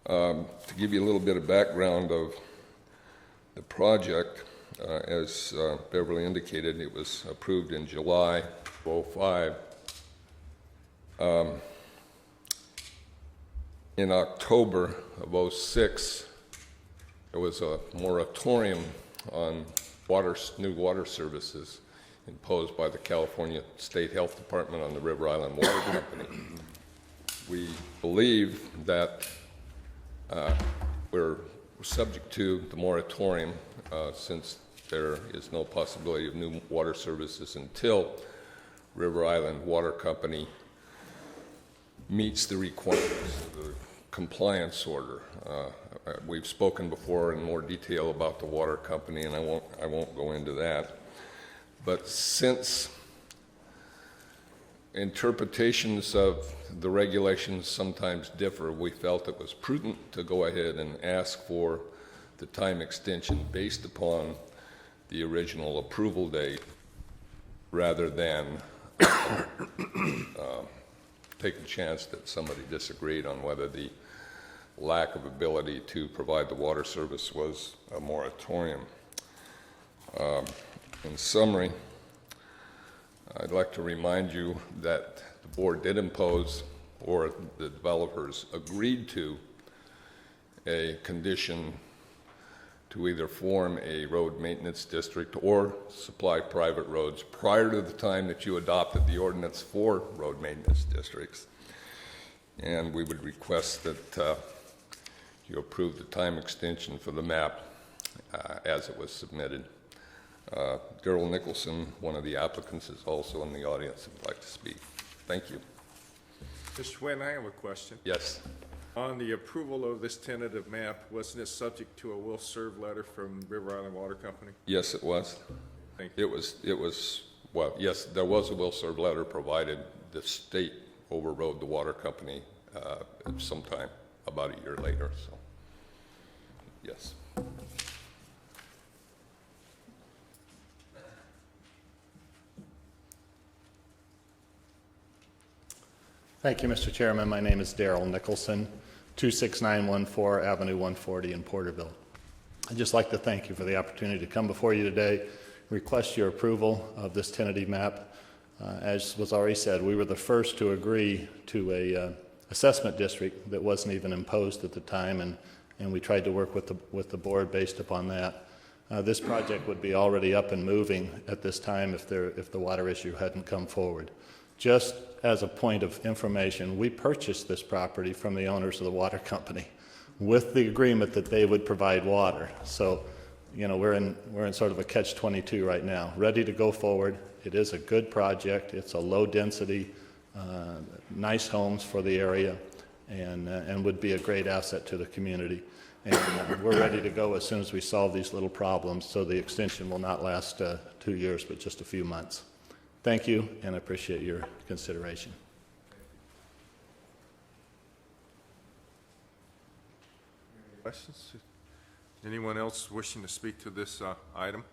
To give you a little bit of background of the project, as Beverly indicated, it was approved in July of 2005. In October of 2006, there was a moratorium on new water services imposed by the California State Health Department on the River Island Water Company. We believe that we're subject to the moratorium since there is no possibility of new water services until River Island Water Company meets the requirements of the compliance order. We've spoken before in more detail about the water company, and I won't go into that. But since interpretations of the regulations sometimes differ, we felt it was prudent to go ahead and ask for the time extension based upon the original approval date rather than take a chance that somebody disagreed on whether the lack of ability to provide the water service was a moratorium. In summary, I'd like to remind you that the board did impose, or the developers agreed to, a condition to either form a road maintenance district or supply private roads prior to the time that you adopted the ordinance for road maintenance districts. And we would request that you approve the time extension for the map as it was submitted. Daryl Nicholson, one of the applicants, is also in the audience and would like to speak. Thank you. Mr. Nguyen, I have a question. Yes. On the approval of this tentative map, wasn't it subject to a will serve letter from River Island Water Company? Yes, it was. Thank you. It was, well, yes, there was a will serve letter provided. The state overrode the water company sometime about a year later, so, yes. Thank you, Mr. Chairman. My name is Daryl Nicholson, 26914 Avenue 140 in Porterville. I'd just like to thank you for the opportunity to come before you today, request your approval of this tentative map. As was already said, we were the first to agree to a assessment district that wasn't even imposed at the time, and we tried to work with the board based upon that. This project would be already up and moving at this time if the water issue hadn't come forward. Just as a point of information, we purchased this property from the owners of the water company with the agreement that they would provide water. So, you know, we're in sort of a catch-22 right now, ready to go forward. It is a good project. It's a low density, nice homes for the area, and would be a great asset to the community. And we're ready to go as soon as we solve these little problems, so the extension will not last 2 years, but just a few months. Thank you, and I appreciate your consideration. Questions? Anyone else wishing to speak to this item?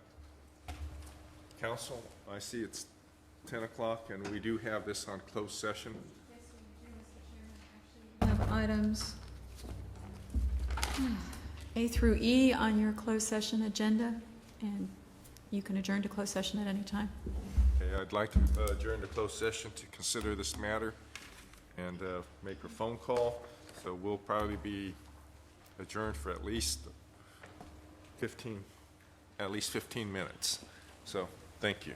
Council, I see it's 10 o'clock, and we do have this on closed session. Yes, we do, Mr. Chairman. Actually, we have items A through E on your closed session agenda, and you can adjourn to closed session at any time. Okay, I'd like to adjourn the closed session to consider this matter and make a phone call. So we'll probably be adjourned for at least 15 minutes. So thank you.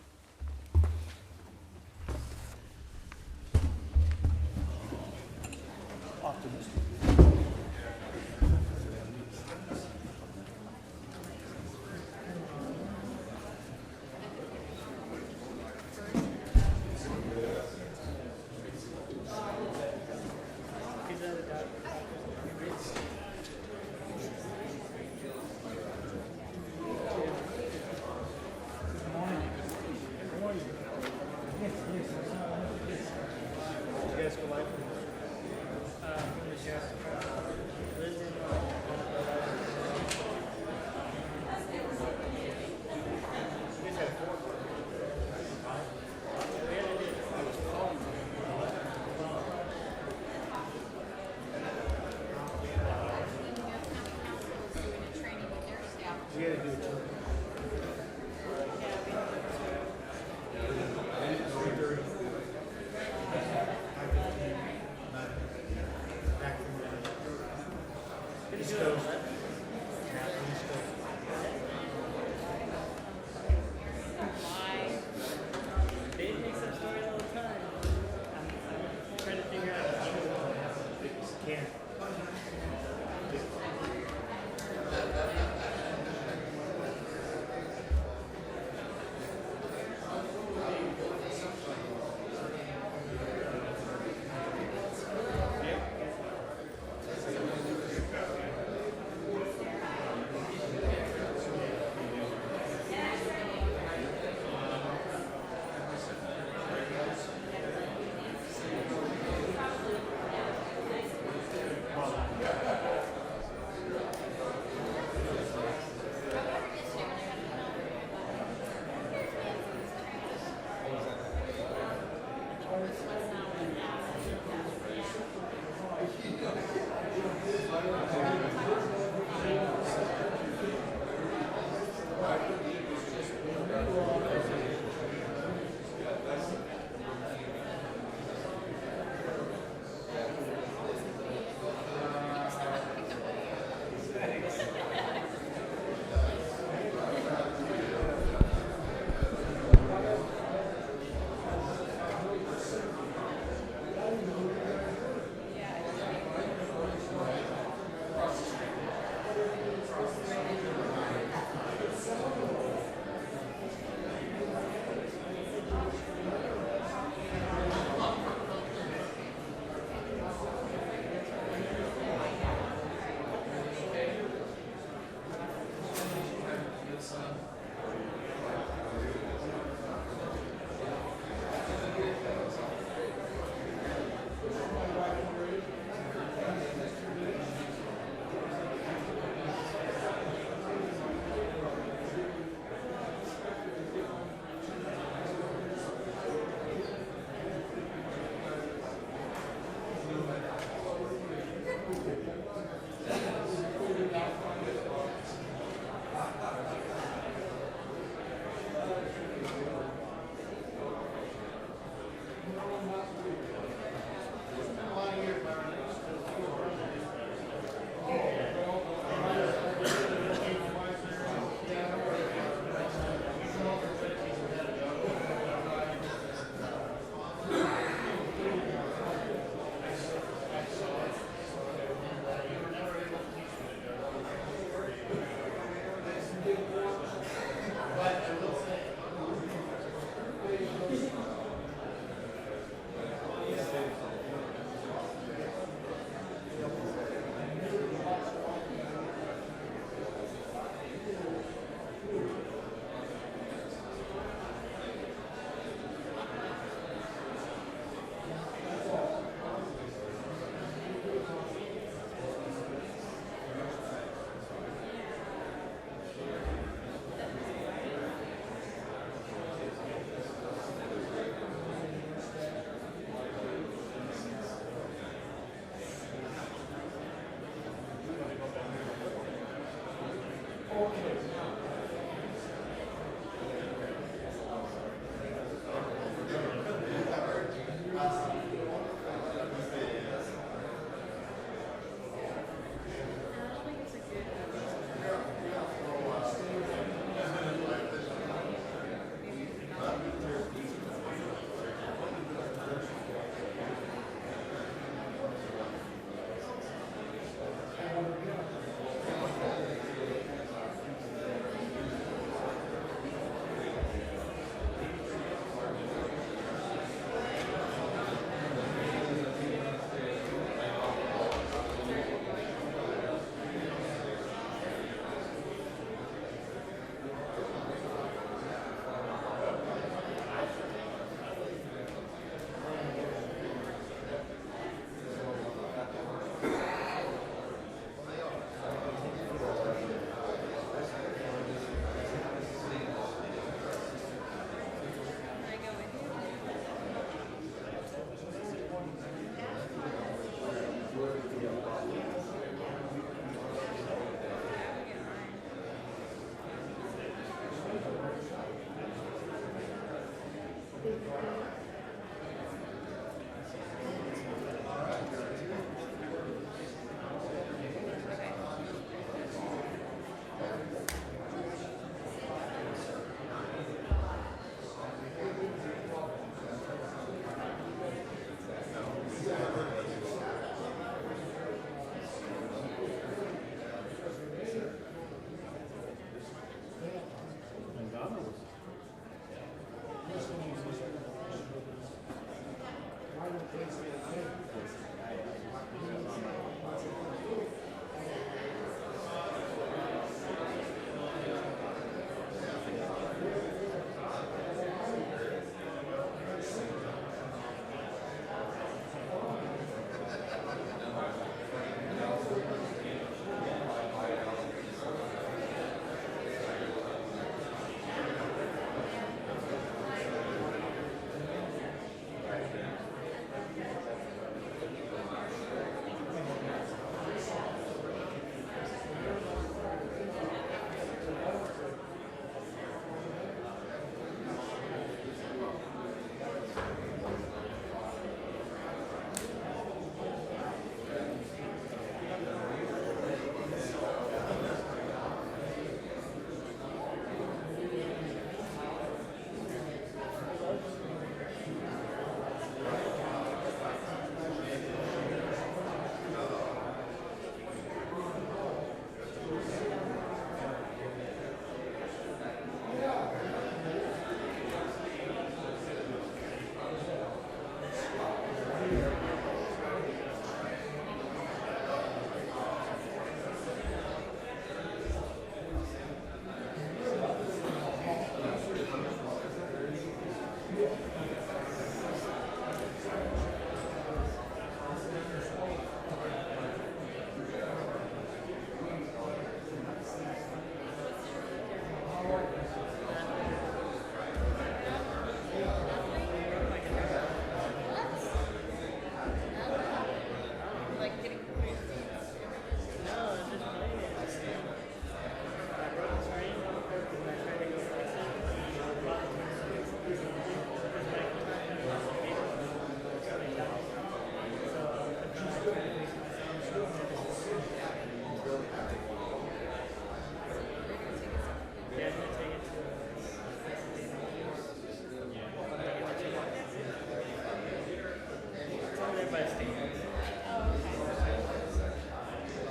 by standards.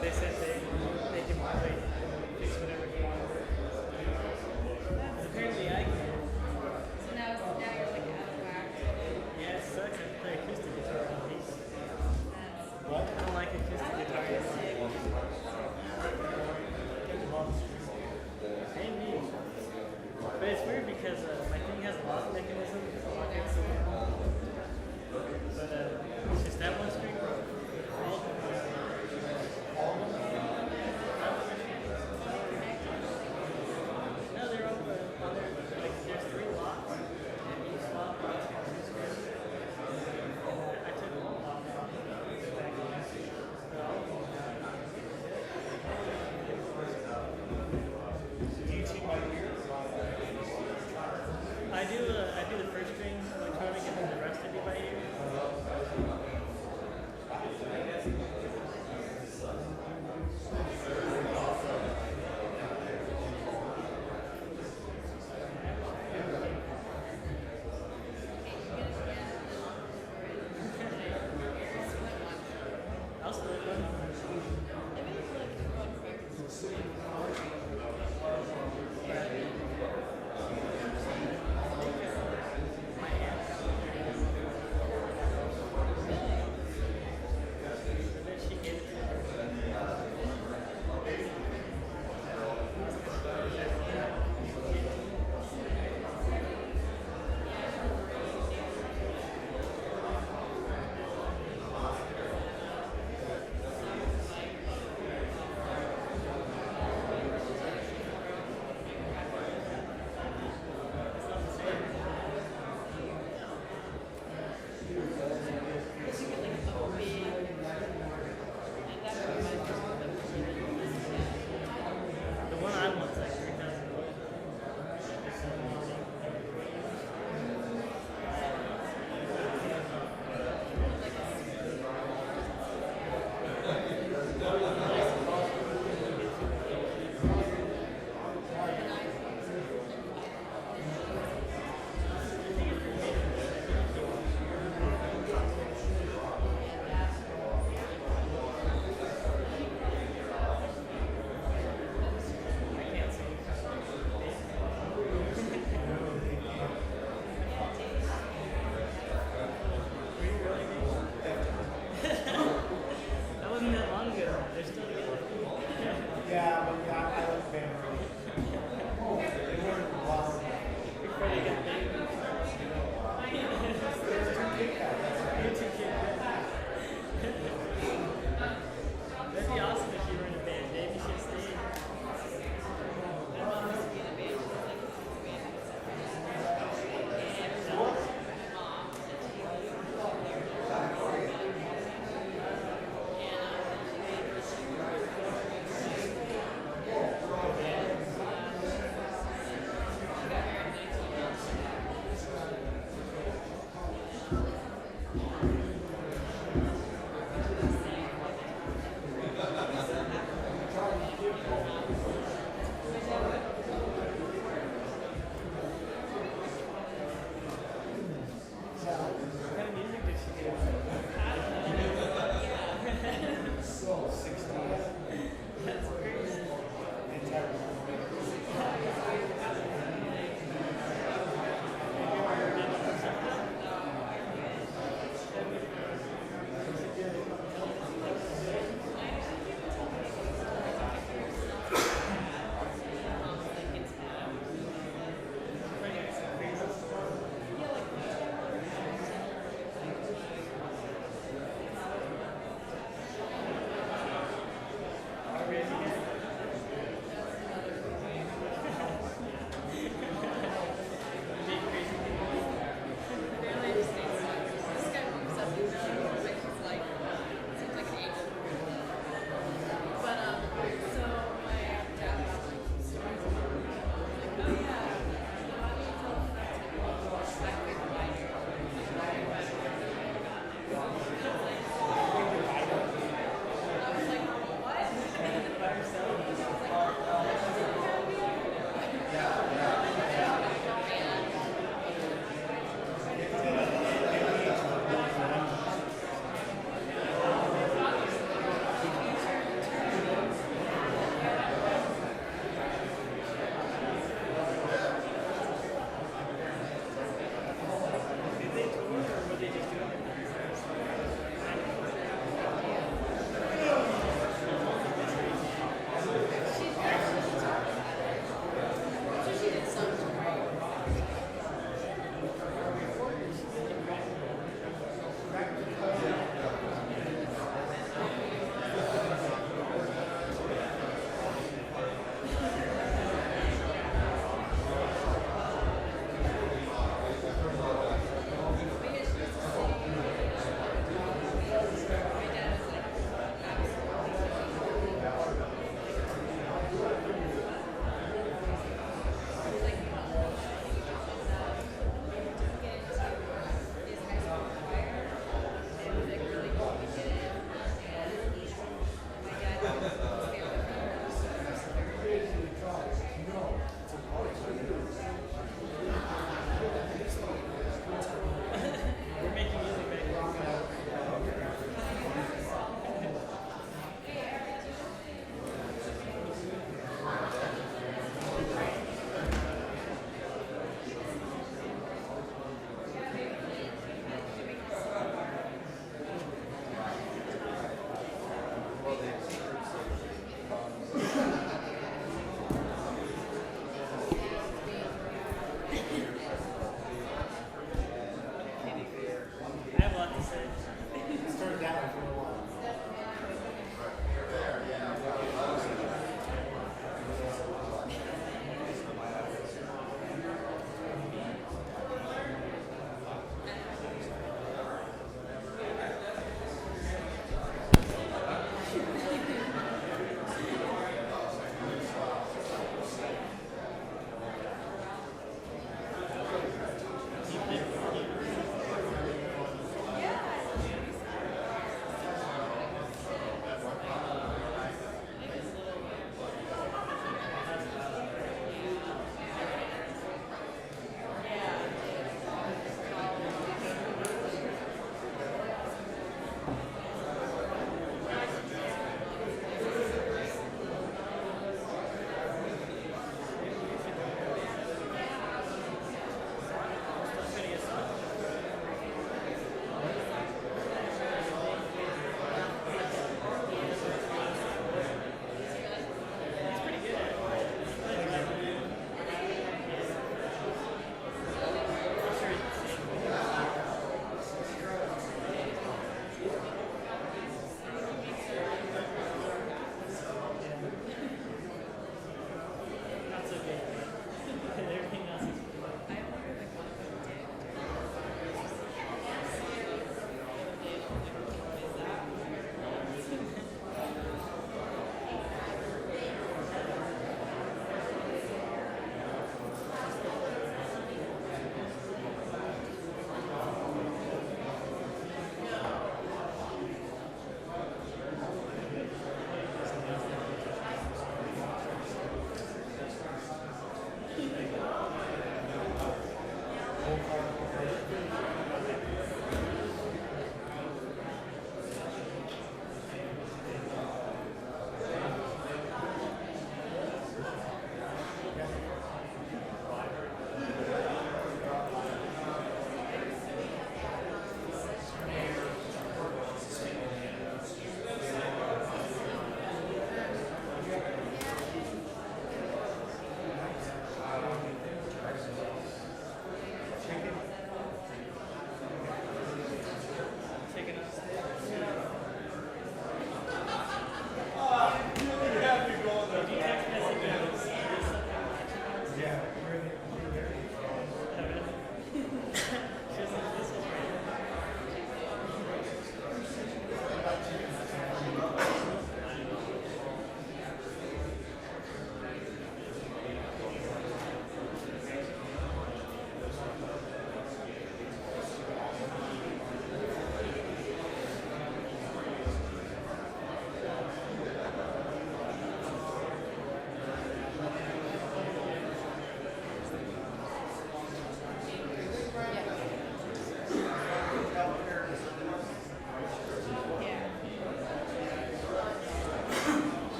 They said they can probably fix whatever you want. Apparently I can. So now you're like out of whack. Yeah, it sucks. I play acoustic guitar on these. I don't like acoustic guitar anymore. Hey, me. But it's weird because my thing has a lock mechanism. But it's just that one string.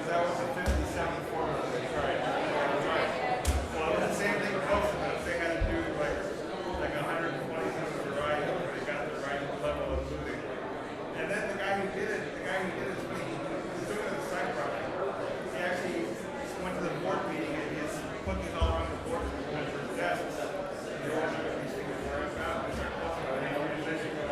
that was the 57 formula they tried. Well, it was the same thing close enough. They had to do like 120 something varieties where they got the right level of looting. And then the guy who did it, when he was doing it as a side project, he actually went to the board meeting and he put these all around the board for his desks. And they all knew these things were about. They started posting on the organization.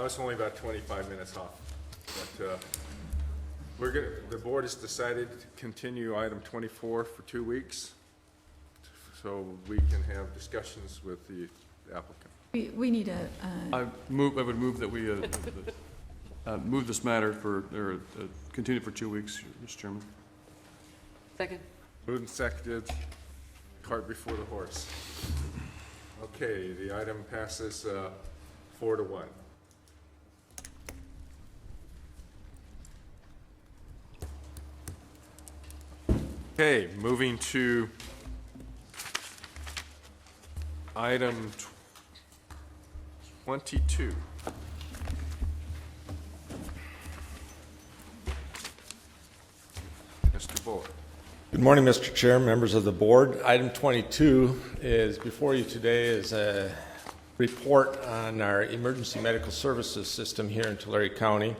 was only about 25 minutes off. But the board has decided to continue item 24 for 2 weeks, so we can have discussions with the applicant. We need a, I would move that we move this matter continue for 2 weeks, Mr. Chairman. Second. Moved and seconded, cart before the horse. Okay, the item passes 4-1. Okay, moving to item 22. Mr. Boyd. Good morning, Mr. Chair, members of the board. Item 22 is before you today is a report on our emergency medical services system here in Tulare County.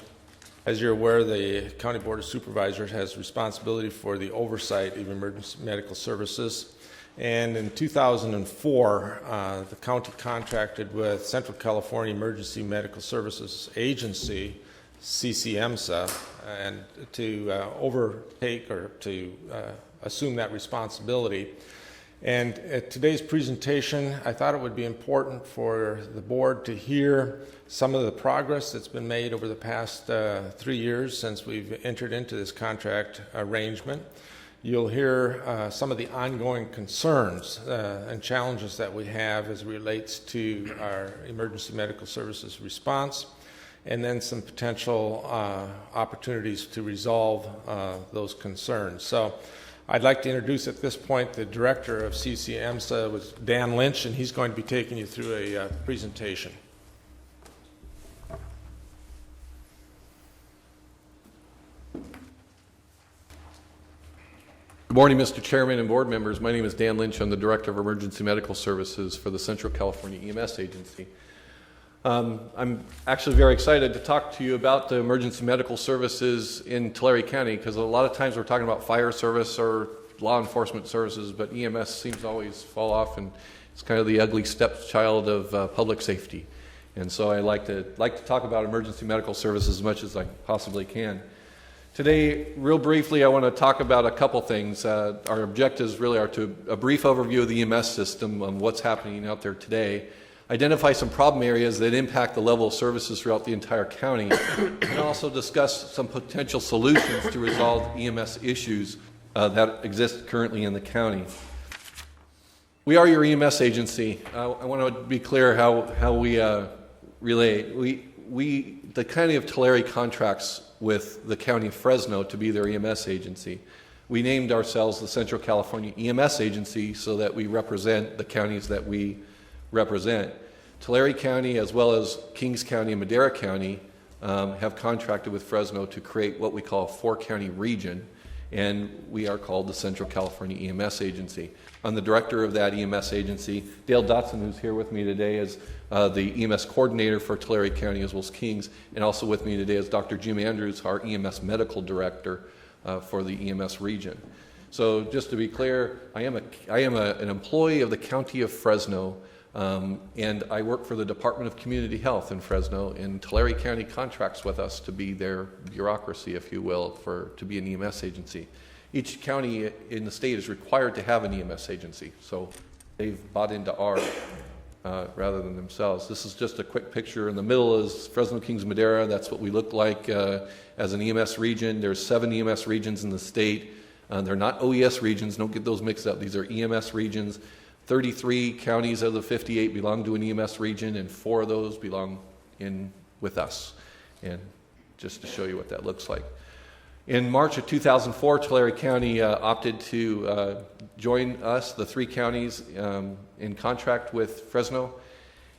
As you're aware, the County Board of Supervisors has responsibility for the oversight of emergency medical services. And in 2004, the county contracted with Central California Emergency Medical Services Agency, CCEMSA, and to overtake or to assume that responsibility. And at today's presentation, I thought it would be important for the board to hear some of the progress that's been made over the past 3 years since we've entered into this contract arrangement. You'll hear some of the ongoing concerns and challenges that we have as it relates to our emergency medical services response, and then some potential opportunities to resolve those concerns. So I'd like to introduce at this point the director of CCEMSA, was Dan Lynch, and he's going to be taking you through a presentation. Good morning, Mr. Chairman and board members. My name is Dan Lynch. I'm the Director of Emergency Medical Services for the Central California EMS Agency. I'm actually very excited to talk to you about the emergency medical services in Tulare County, because a lot of times we're talking about fire service or law enforcement services, but EMS seems to always fall off, and it's kind of the ugly stepchild of public safety. And so I like to talk about emergency medical services as much as I possibly can. Today, real briefly, I want to talk about a couple things. Our objectives really are to a brief overview of the EMS system on what's happening out there today, identify some problem areas that impact the level of services throughout the entire county, and also discuss some potential solutions to resolve EMS issues that exist currently in the county. We are your EMS agency. I want to be clear how we relate. The County of Tulare contracts with the County of Fresno to be their EMS agency. We named ourselves the Central California EMS Agency so that we represent the counties that we represent. Tulare County, as well as Kings County and Madera County, have contracted with Fresno to create what we call a 4-county region, and we are called the Central California EMS Agency. I'm the director of that EMS agency. Dale Dotson, who's here with me today, is the EMS coordinator for Tulare County as well as Kings, and also with me today is Dr. Jim Andrews, our EMS medical director for the EMS region. So just to be clear, I am an employee of the County of Fresno, and I work for the Department of Community Health in Fresno, and Tulare County contracts with us to be their bureaucracy, if you will, to be an EMS agency. Each county in the state is required to have an EMS agency, so they've bought into ours rather than themselves. This is just a quick picture. In the middle is Fresno Kings Madera. That's what we look like as an EMS region. There's 7 EMS regions in the state. They're not OES regions. Don't get those mixed up. These are EMS regions. 33 counties of the 58 belong to an EMS region, and 4 of those belong in with us. And just to show you what that looks like. In March of 2004, Tulare County opted to join us, the 3 counties, in contract with Fresno.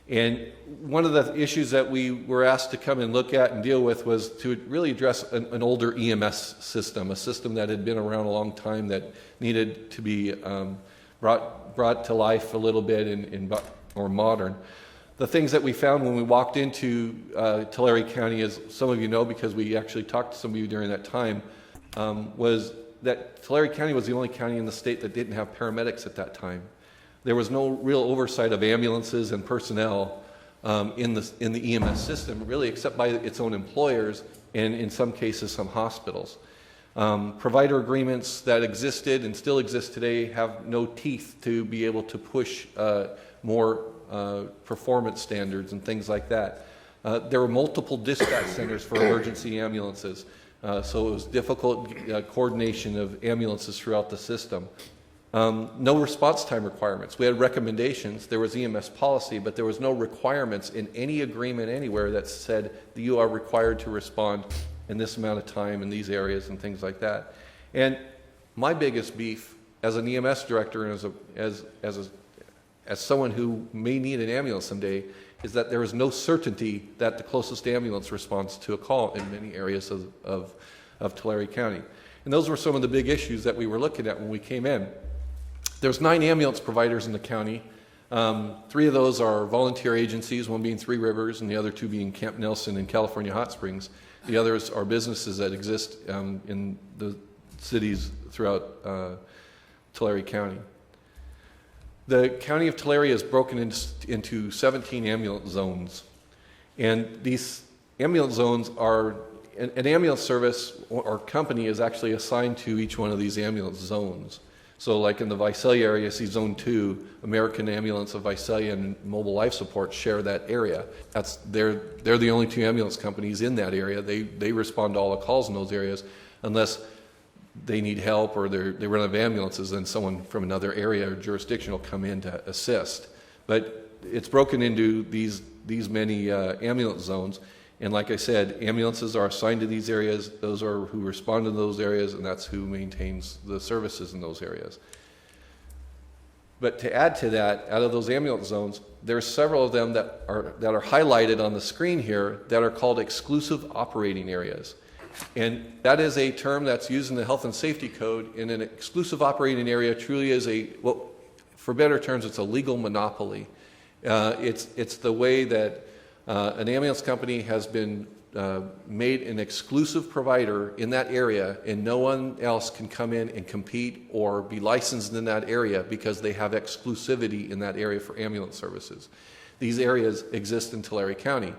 And one of the issues that we were asked to come and look at and deal with was to really address an older EMS system, a system that had been around a long time that needed to be brought to life a little bit and more modern. The things that we found when we walked into Tulare County, as some of you know because we actually talked to some of you during that time, was that Tulare County was the only county in the state that didn't have paramedics at that time. There was no real oversight of ambulances and personnel in the EMS system, really, except by its own employers and in some cases some hospitals. Provider agreements that existed and still exist today have no teeth to be able to push more performance standards and things like that. There were multiple dispatch centers for emergency ambulances, so it was difficult coordination of ambulances throughout the system. No response time requirements. We had recommendations. There was EMS policy, but there was no requirements in any agreement anywhere that said that you are required to respond in this amount of time in these areas and things like that. And my biggest beef as an EMS director and as someone who may need an ambulance someday is that there is no certainty that the closest ambulance responds to a call in many areas of Tulare County. And those were some of the big issues that we were looking at when we came in. There's 9 ambulance providers in the county. 3 of those are volunteer agencies, one being Three Rivers and the other 2 being Camp Nelson and California Hot Springs. The others are businesses that exist in the cities throughout Tulare County. The county of Tulare is broken into 17 ambulance zones. And these ambulance zones are, an ambulance service or company is actually assigned to each one of these ambulance zones. So like in the Visalia area, see Zone 2, American Ambulance of Visalia and Mobile Life Support share that area. They're the only 2 ambulance companies in that area. They respond to all the calls in those areas unless they need help or they run out of ambulances, then someone from another area or jurisdiction will come in to assist. But it's broken into these many ambulance zones. And like I said, ambulances are assigned to these areas. Those are who respond to those areas, and that's who maintains the services in those areas. But to add to that, out of those ambulance zones, there are several of them that are highlighted on the screen here that are called exclusive operating areas. And that is a term that's used in the Health and Safety Code. And an exclusive operating area truly is well, for better terms, it's a legal monopoly. It's the way that an ambulance company has been made an exclusive provider in that area, and no one else can come in and compete or be licensed in that area because they have exclusivity in that area for ambulance services. These areas exist in Tulare County.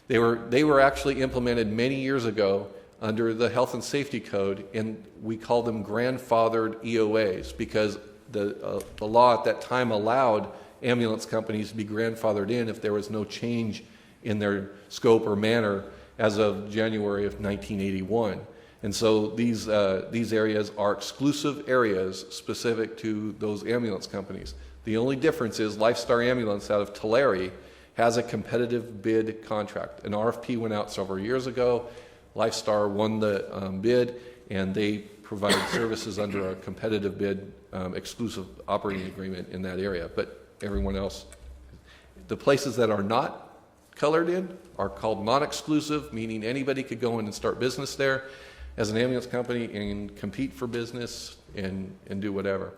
They were actually implemented many years ago under the Health and Safety Code, and we call them grandfathered EOAs because the law at that time allowed ambulance companies to be grandfathered in if there was no change in their scope or manner as of January of 1981. And so these areas are exclusive areas specific to those ambulance companies. The only difference is Lifestar Ambulance out of Tulare has a competitive bid contract. An RFP went out several years ago. Lifestar won the bid, and they provide services under a competitive bid exclusive operating agreement in that area. But everyone else, the places that are not colored in are called non-exclusive, meaning anybody could go in and start business there as an ambulance company and compete for business and do whatever.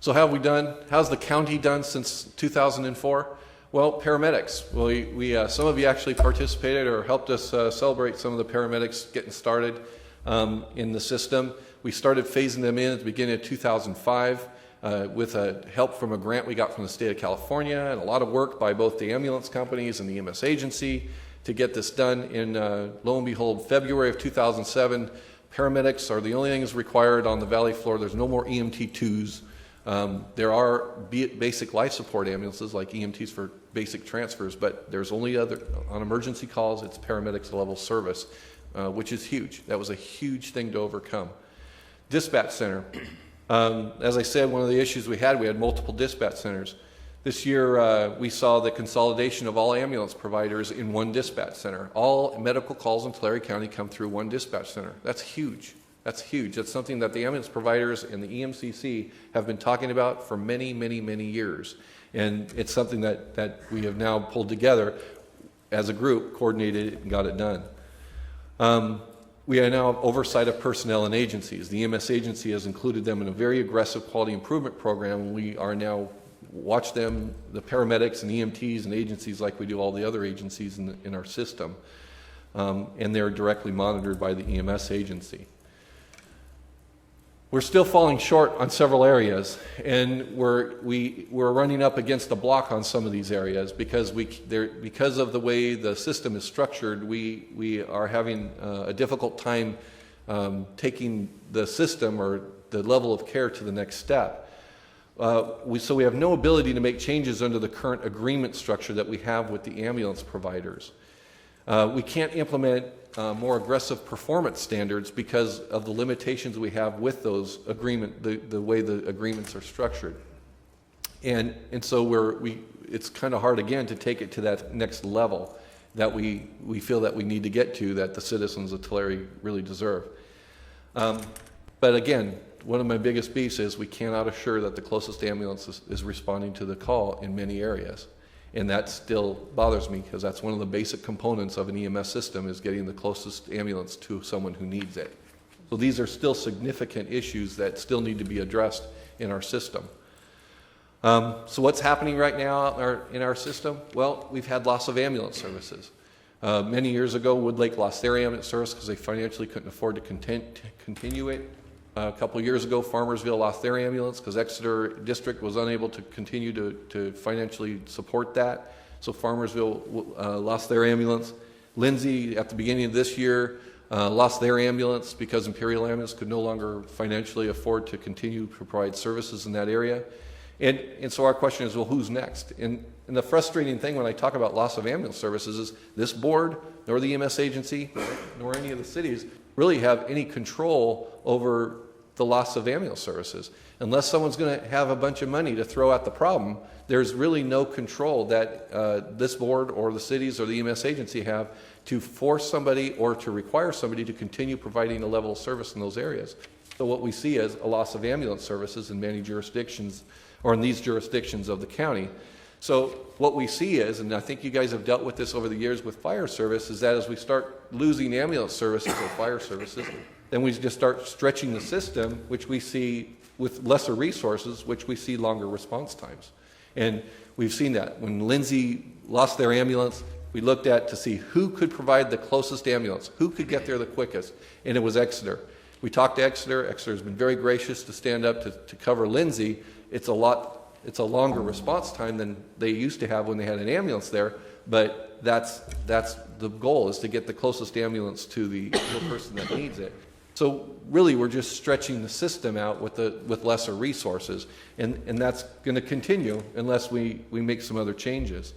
So how have we done? How's the county done since 2004? Well, paramedics. We some of you actually participated or helped us celebrate some of the paramedics getting started in the system. We started phasing them in at the beginning of 2005 with help from a grant we got from the state of California and a lot of work by both the ambulance companies and the EMS agency to get this done. In lo and behold, February of 2007, paramedics are the only things required on the valley floor. There's no more EMT2s. There are basic life support ambulances like EMTs for basic transfers, but there's only on emergency calls, it's paramedics level service, which is huge. That was a huge thing to overcome. Dispatch center. As I said, one of the issues we had multiple dispatch centers. This year, we saw the consolidation of all ambulance providers in one dispatch center. All medical calls in Tulare County come through one dispatch center. That's huge. That's huge. That's something that the ambulance providers and the EMCC have been talking about for many, many, many years. And it's something that we have now pulled together as a group, coordinated it, and got it done. We are now oversight of personnel and agencies. The EMS agency has included them in a very aggressive quality improvement program, and we are now watch them, the paramedics and EMTs and agencies like we do all the other agencies in our system. And they're directly monitored by the EMS agency. We're still falling short on several areas, and we're running up against a block on some of these areas because because of the way the system is structured. We are having a difficult time taking the system or the level of care to the next step. So we have no ability to make changes under the current agreement structure that we have with the ambulance providers. We can't implement more aggressive performance standards because of the limitations we have with those the way the agreements are structured. And so it's kind of hard again to take it to that next level that we feel that we need to get to, that the citizens of Tulare really deserve. But again, one of my biggest beefs is we cannot assure that the closest ambulance is responding to the call in many areas. And that still bothers me because that's one of the basic components of an EMS system, is getting the closest ambulance to someone who needs it. So these are still significant issues that still need to be addressed in our system. So what's happening right now in our system? Well, we've had loss of ambulance services. Many years ago, Woodlake lost their ambulance service because they financially couldn't afford to continue it. A couple of years ago, Farmersville lost their ambulance because Exeter District was unable to continue to financially support that. So Farmersville lost their ambulance. Lindsay, at the beginning of this year, lost their ambulance because Imperial Ambulance could no longer financially afford to continue to provide services in that area. And so our question is, well, who's next? And the frustrating thing when I talk about loss of ambulance services is this board, nor the EMS agency, nor any of the cities really have any control over the loss of ambulance services. Unless someone's going to have a bunch of money to throw at the problem, there's really no control that this board or the cities or the EMS agency have to force somebody or to require somebody to continue providing a level of service in those areas. So what we see is a loss of ambulance services in many jurisdictions, or in these jurisdictions of the county. So what we see is, and I think you guys have dealt with this over the years with fire service, is that as we start losing ambulance services or fire services, then we just start stretching the system, which we see with lesser resources, which we see longer response times. And we've seen that. When Lindsay lost their ambulance, we looked at to see who could provide the closest ambulance, who could get there the quickest, and it was Exeter. We talked to Exeter. Exeter has been very gracious to stand up to cover Lindsay. It's a longer response time than they used to have when they had an ambulance there, but that's the goal, is to get the closest ambulance to the person that needs it. So really, we're just stretching the system out with lesser resources, and that's going to continue unless we make some other changes.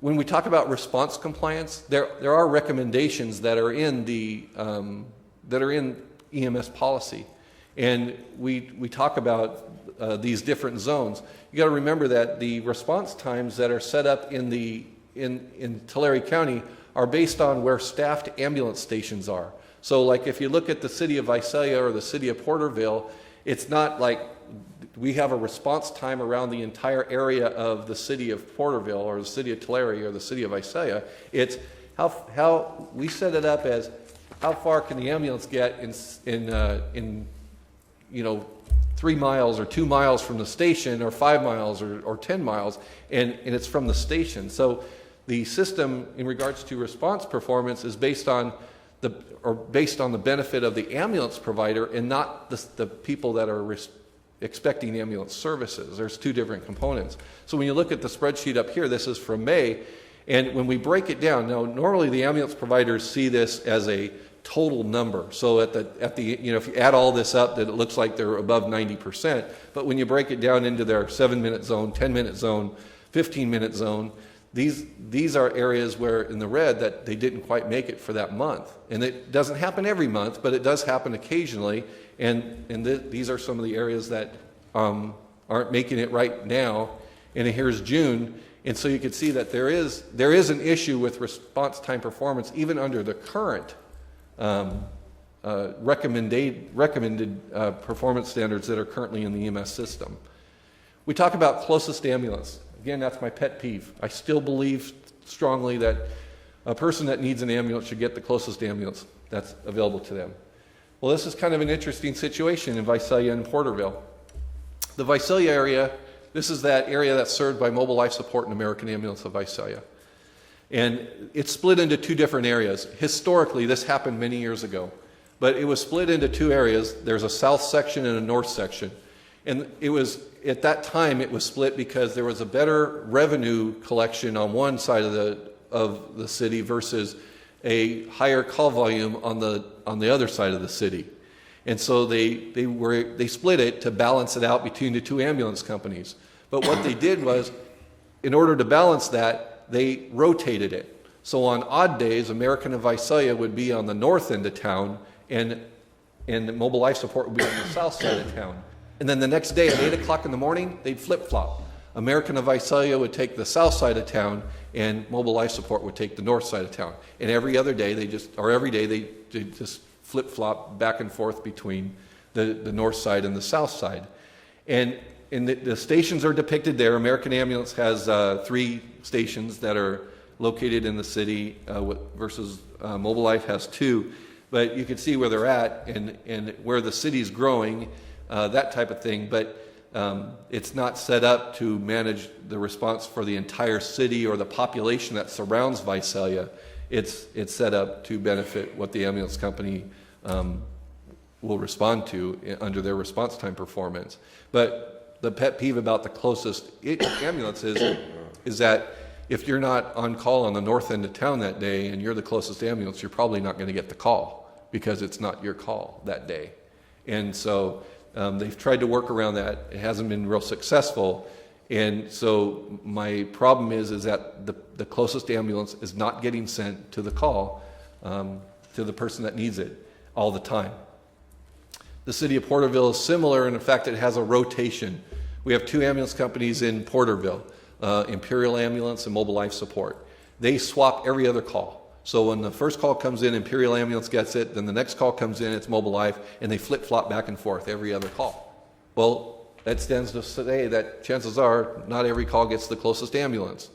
When we talk about response compliance, there are recommendations that are in EMS policy, and we talk about these different zones. You got to remember that the response times that are set up in Tulare County are based on where staffed ambulance stations are. So like if you look at the city of Visalia or the city of Porterville, it's not like we have a response time around the entire area of the city of Porterville or the city of Tulare or the city of Visalia. It's how we set it up as how far can the ambulance get in 3 miles or 2 miles from the station, or 5 miles or 10 miles, and it's from the station. So the system in regards to response performance is based on the benefit of the ambulance provider and not the people that are expecting ambulance services. There's two different components. So when you look at the spreadsheet up here, this is from May, and when we break it down, now normally the ambulance providers see this as a total number. So at the if you add all this up, that it looks like they're above 90%. But when you break it down into their 7-minute zone, 10-minute zone, 15-minute zone, these are areas where in the red that they didn't quite make it for that month. And it doesn't happen every month, but it does happen occasionally. And these are some of the areas that aren't making it right now. And here's June. And so you can see that there is an issue with response time performance even under the current recommended performance standards that are currently in the EMS system. We talk about closest ambulance. Again, that's my pet peeve. I still believe strongly that a person that needs an ambulance should get the closest ambulance that's available to them. Well, this is kind of an interesting situation in Visalia and Porterville. The Visalia area, this is that area that's served by Mobile Life Support and American Ambulance of Visalia. And it's split into two different areas. Historically, this happened many years ago. but it was split into two areas. There's a south section and a north section. And it was, at that time, it was split because there was a better revenue collection on one side of the city versus a higher call volume on the other side of the city. And so they split it to balance it out between the two ambulance companies. But what they did was, in order to balance that, they rotated it. So on odd days, American and Visalia would be on the north end of town, and Mobile Life Support would be on the south side of town. And then the next day at 8 o'clock in the morning, they'd flip-flop. American and Visalia would take the south side of town, and Mobile Life Support would take the north side of town. And every day they just flip-flop back and forth between the north side and the south side. And the stations are depicted there. American Ambulance has 3 stations that are located in the city versus Mobile Life has 2. But you can see where they're at and where the city's growing, that type of thing. But it's not set up to manage the response for the entire city or the population that surrounds Visalia. It's set up to benefit what the ambulance company will respond to under their response time performance. But the pet peeve about the closest ambulances is that if you're not on call on the north end of town that day and you're the closest ambulance, you're probably not going to get the call because it's not your call that day. And so they've tried to work around that. It hasn't been real successful. And so my problem is that the closest ambulance is not getting sent to the call to the person that needs it all the time. The city of Porterville is similar in the fact that it has a rotation. We have 2 ambulance companies in Porterville, Imperial Ambulance and Mobile Life Support. They swap every other call. So when the first call comes in, Imperial Ambulance gets it, then the next call comes in, it's Mobile Life, and they flip-flop back and forth every other call. Well, that stands to say that chances are not every call gets the closest ambulance.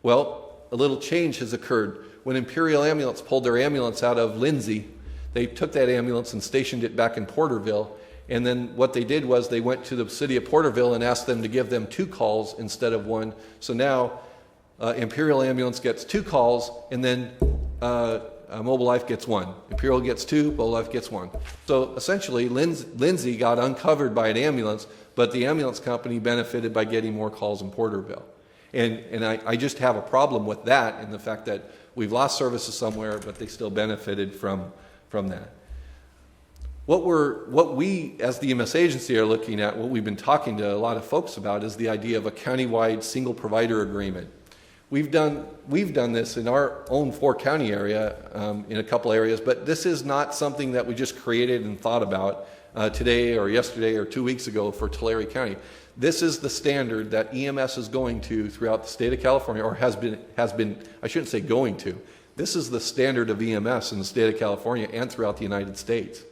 Well, a little change has occurred. When Imperial Ambulance pulled their ambulance out of Lindsay, they took that ambulance and stationed it back in Porterville. And then what they did was they went to the city of Porterville and asked them to give them 2 calls instead of 1. So now Imperial Ambulance gets 2 calls, and then Mobile Life gets 1. Imperial gets 2, Mobile Life gets 1. So essentially, Lindsay got uncovered by an ambulance, but the ambulance company benefited by getting more calls in Porterville. And I just have a problem with that, and the fact that we've lost services somewhere, but they still benefited from that. What we as the EMS agency are looking at, what we've been talking to a lot of folks about, is the idea of a countywide single provider agreement. We've done this in our own 4-county area, in a couple areas, but this is not something that we just created and thought about today or yesterday or 2 weeks ago for Tulare County. This is the standard that EMS is going to throughout the state of California, or has been, I shouldn't say going to. This is the standard of EMS in the state of California and throughout the United States.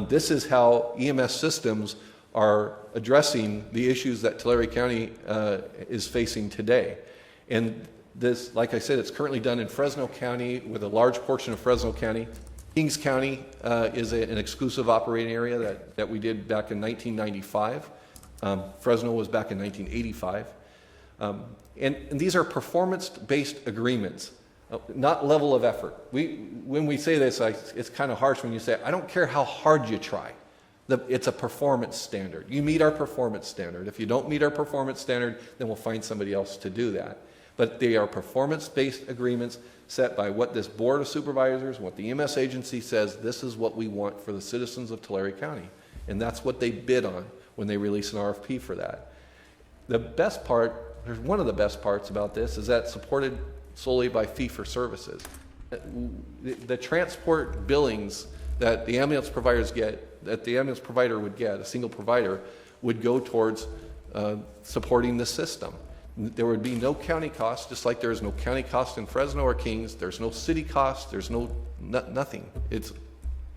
This is how EMS systems are addressing the issues that Tulare County is facing today. And this, like I said, it's currently done in Fresno County with a large portion of Fresno County. Kings County is an exclusive operating area that we did back in 1995. Fresno was back in 1985. And these are performance-based agreements, not level of effort. When we say this, it's kind of harsh when you say, I don't care how hard you try. It's a performance standard. You meet our performance standard. If you don't meet our performance standard, then we'll find somebody else to do that. But they are performance-based agreements set by what this Board of Supervisors, what the EMS agency says, this is what we want for the citizens of Tulare County. And that's what they bid on when they release an RFP for that. The best part, one of the best parts about this is that it's supported solely by fee-for-services. The transport billings that the ambulance providers get, that the ambulance provider would get, a single provider, would go towards supporting the system. There would be no county cost, just like there is no county cost in Fresno or Kings. There's no city cost. There's nothing. It's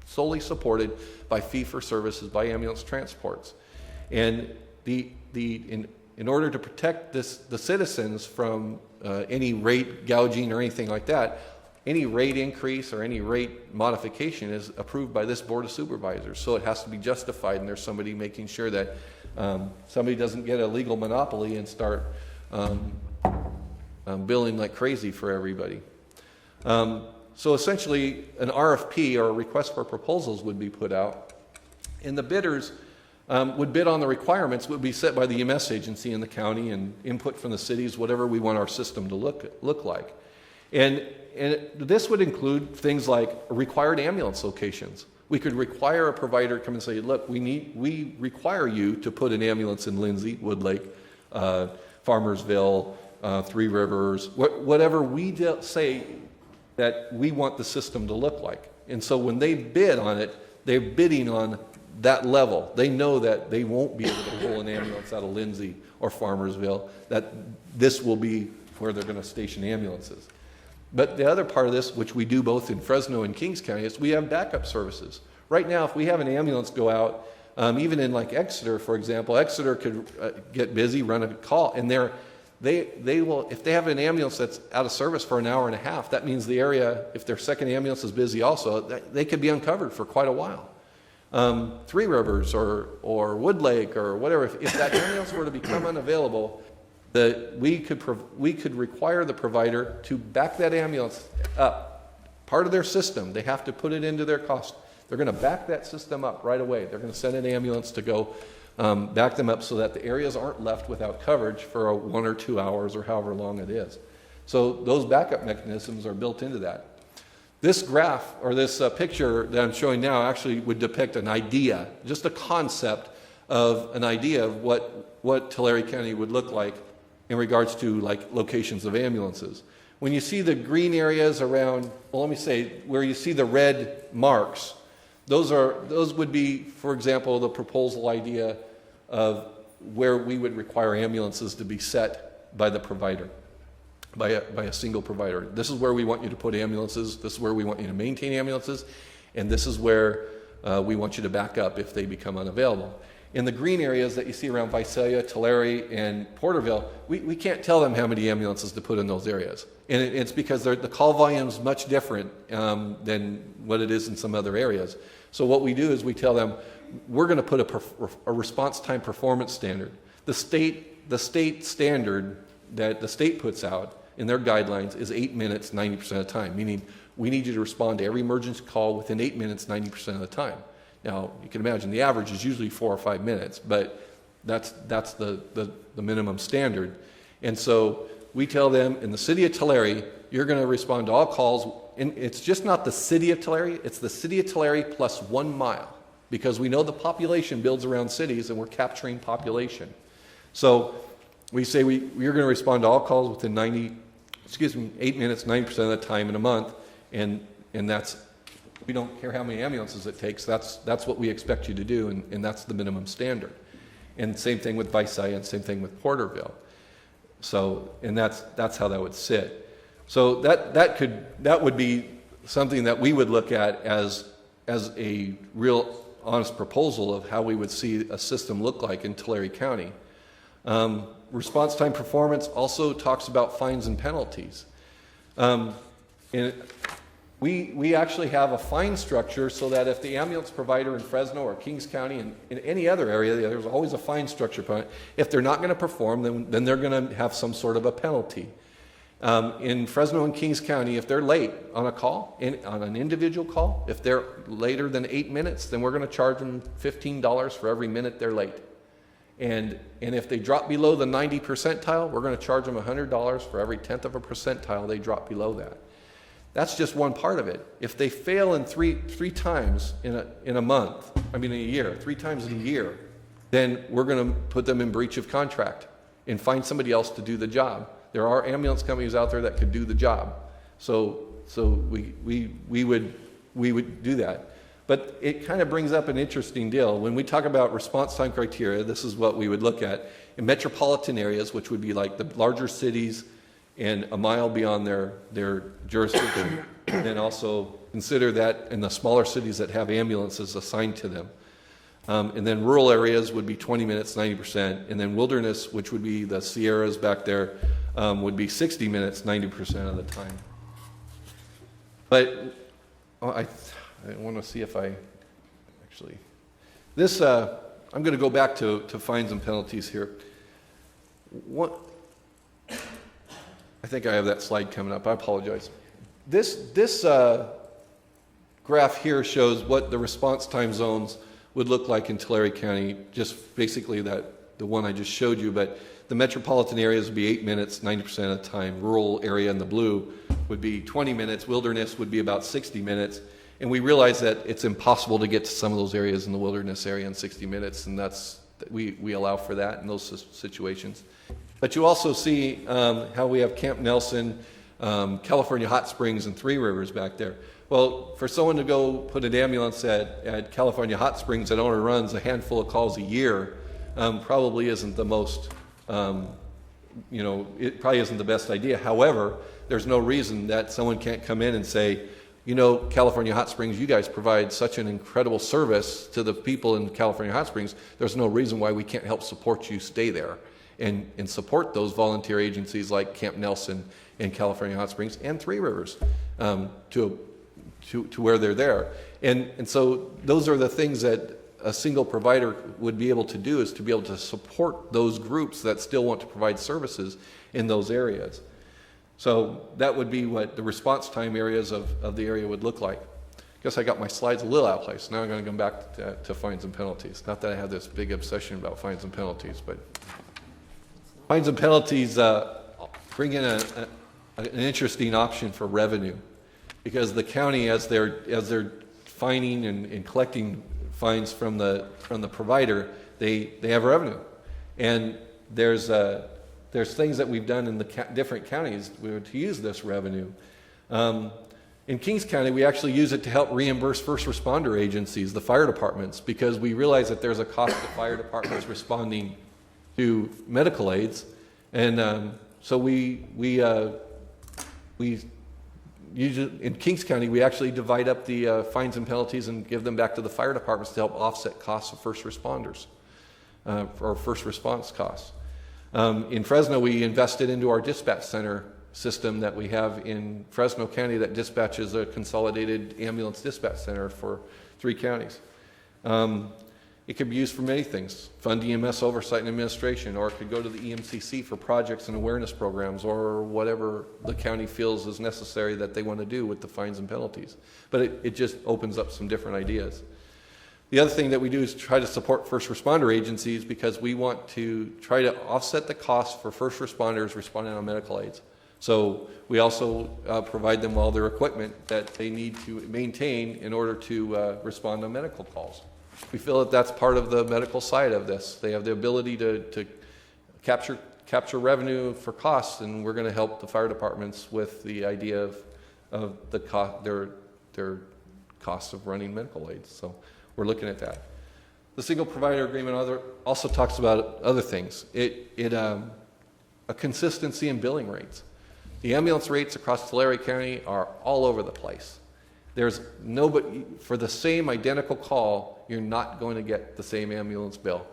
solely supported by fee-for-services, by ambulance transports. And in order to protect the citizens from any rate gouging or anything like that, any rate increase or any rate modification is approved by this Board of Supervisors. So it has to be justified, and there's somebody making sure that somebody doesn't get a legal monopoly and start billing like crazy for everybody. So essentially, an RFP, or a request for proposals, would be put out, and the bidders would bid on the requirements would be set by the EMS agency in the county and input from the cities, whatever we want our system to look like. And this would include things like required ambulance locations. We could require a provider to come and say, look, we require you to put an ambulance in Lindsay, Woodlake, Farmersville, Three Rivers, whatever we say that we want the system to look like. And so when they bid on it, they're bidding on that level. They know that they won't be able to pull an ambulance out of Lindsay or Farmersville, that this will be where they're going to station ambulances. But the other part of this, which we do both in Fresno and Kings County, is we have backup services. Right now, if we have an ambulance go out, even in like Exeter, for example, Exeter could get busy, run a call, and they will, if they have an ambulance that's out of service for an hour and a half, that means the area, if their second ambulance is busy also, they could be uncovered for quite a while. Three Rivers or Woodlake or whatever, if that ambulance were to become unavailable, we could require the provider to back that ambulance up. Part of their system, they have to put it into their cost. They're going to back that system up right away. They're going to send an ambulance to go back them up so that the areas aren't left without coverage for 1 or 2 hours or however long it is. So those backup mechanisms are built into that. This graph, or this picture that I'm showing now, actually would depict an idea, just a concept of an idea of what Tulare County would look like in regards to like locations of ambulances. When you see the green areas around, well, let me say, where you see the red marks, those would be, for example, the proposal idea of where we would require ambulances to be set by the provider, by a single provider. This is where we want you to put ambulances, this is where we want you to maintain ambulances, and this is where we want you to back up if they become unavailable. In the green areas that you see around Visalia, Tulare, and Porterville, we can't tell them how many ambulances to put in those areas. And it's because the call volume is much different than what it is in some other areas. So what we do is we tell them, we're going to put a response time performance standard. The state standard that the state puts out in their guidelines is 8 minutes 90% of the time, meaning we need you to respond to every emergency call within 8 minutes 90% of the time. Now, you can imagine the average is usually 4 or 5 minutes, but that's the minimum standard. And so we tell them, in the city of Tulare, you're going to respond to all calls, and it's just not the city of Tulare, it's the city of Tulare plus 1 mile, because we know the population builds around cities and we're capturing population. So we say we're going to respond to all calls within 8 minutes, 90% of the time in a month, and that's, we don't care how many ambulances it takes, that's what we expect you to do, and that's the minimum standard. And same thing with Visalia, and same thing with Porterville. So, and that's how that would sit. So that would be something that we would look at as a real honest proposal of how we would see a system look like in Tulare County. Response time performance also talks about fines and penalties. And we actually have a fine structure so that if the ambulance provider in Fresno or Kings County and in any other area, there's always a fine structure. If they're not going to perform, then they're going to have some sort of a penalty. In Fresno and Kings County, if they're late on a call, on an individual call, if they're later than 8 minutes, then we're going to charge them $15 for every minute they're late. And if they drop below the 90 percentile, we're going to charge them $100 for every 1/10 of a percentile they drop below that. That's just one part of it. If they fail in three times in a month, in a year, 3 times in a year, then we're going to put them in breach of contract and find somebody else to do the job. There are ambulance companies out there that could do the job. So we would do that. But it kind of brings up an interesting deal. When we talk about response time criteria, this is what we would look at. In metropolitan areas, which would be like the larger cities and a mile beyond their jurisdiction, and then also consider that in the smaller cities that have ambulances assigned to them. And then rural areas would be 20 minutes, 90%. And then wilderness, which would be the Sierras back there, would be 60 minutes, 90% of the time. But I want to see if I actually... This, I'm going to go back to fines and penalties here. I think I have that slide coming up. I apologize. This graph here shows what the response time zones would look like in Tulare County, just basically the one I just showed you, but the metropolitan areas would be 8 minutes 90% of the time. Rural area in the blue would be 20 minutes. Wilderness would be about 60 minutes. And we realize that it's impossible to get to some of those areas in the wilderness area in 60 minutes, and we allow for that in those situations. But you also see how we have Camp Nelson, California Hot Springs, and Three Rivers back there. Well, for someone to go put an ambulance at California Hot Springs that only runs a handful of calls a year probably isn't the most, it probably isn't the best idea. However, there's no reason that someone can't come in and say, California Hot Springs, you guys provide such an incredible service to the people in California Hot Springs. There's no reason why we can't help support you stay there and support those volunteer agencies like Camp Nelson and California Hot Springs and Three Rivers to where they're there. And so those are the things that a single provider would be able to do, is to be able to support those groups that still want to provide services in those areas. So that would be what the response time areas of the area would look like. I guess I got my slides a little out of place. Now I'm going to come back to fines and penalties. Not that I have this big obsession about fines and penalties, but fines and penalties bring in an interesting option for revenue, because the county, as they're fining and collecting fines from the provider, they have revenue, and there's things that we've done in the different counties to use this revenue. In Kings County, we actually use it to help reimburse first responder agencies, the fire departments, because we realize that there's a cost to fire departments responding to medical aids, and so we usually in Kings County, we actually divide up the fines and penalties and give them back to the fire departments to help offset costs of first responders or first response costs. In Fresno, we invested into our dispatch center system that we have in Fresno County that dispatches a consolidated ambulance dispatch center for 3 counties. It could be used for many things: fund EMS oversight and administration, or it could go to the EMCC for projects and awareness programs, or whatever the county feels is necessary that they want to do with the fines and penalties. But it just opens up some different ideas. The other thing that we do is try to support first responder agencies, because we want to try to offset the cost for first responders responding on medical aids. So we also provide them all their equipment that they need to maintain in order to respond on medical calls. We feel that that's part of the medical side of this. They have the ability to capture revenue for costs, and we're going to help the fire departments with the idea of their costs of running medical aids. So we're looking at that. The single provider agreement also talks about other things. A consistency in billing rates. The ambulance rates across Tulare County are all over the place. There's nobody, for the same identical call, you're not going to get the same ambulance bill.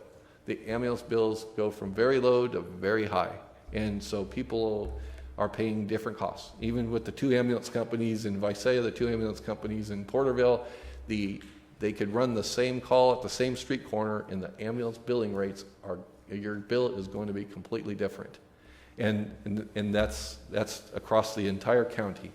The ambulance bills go from very low to very high. And so people are paying different costs. Even with the 2 ambulance companies in Visalia, the 2 ambulance companies in Porterville, they could run the same call at the same street corner, and the ambulance billing rates your bill is going to be completely different. And that's across the entire county.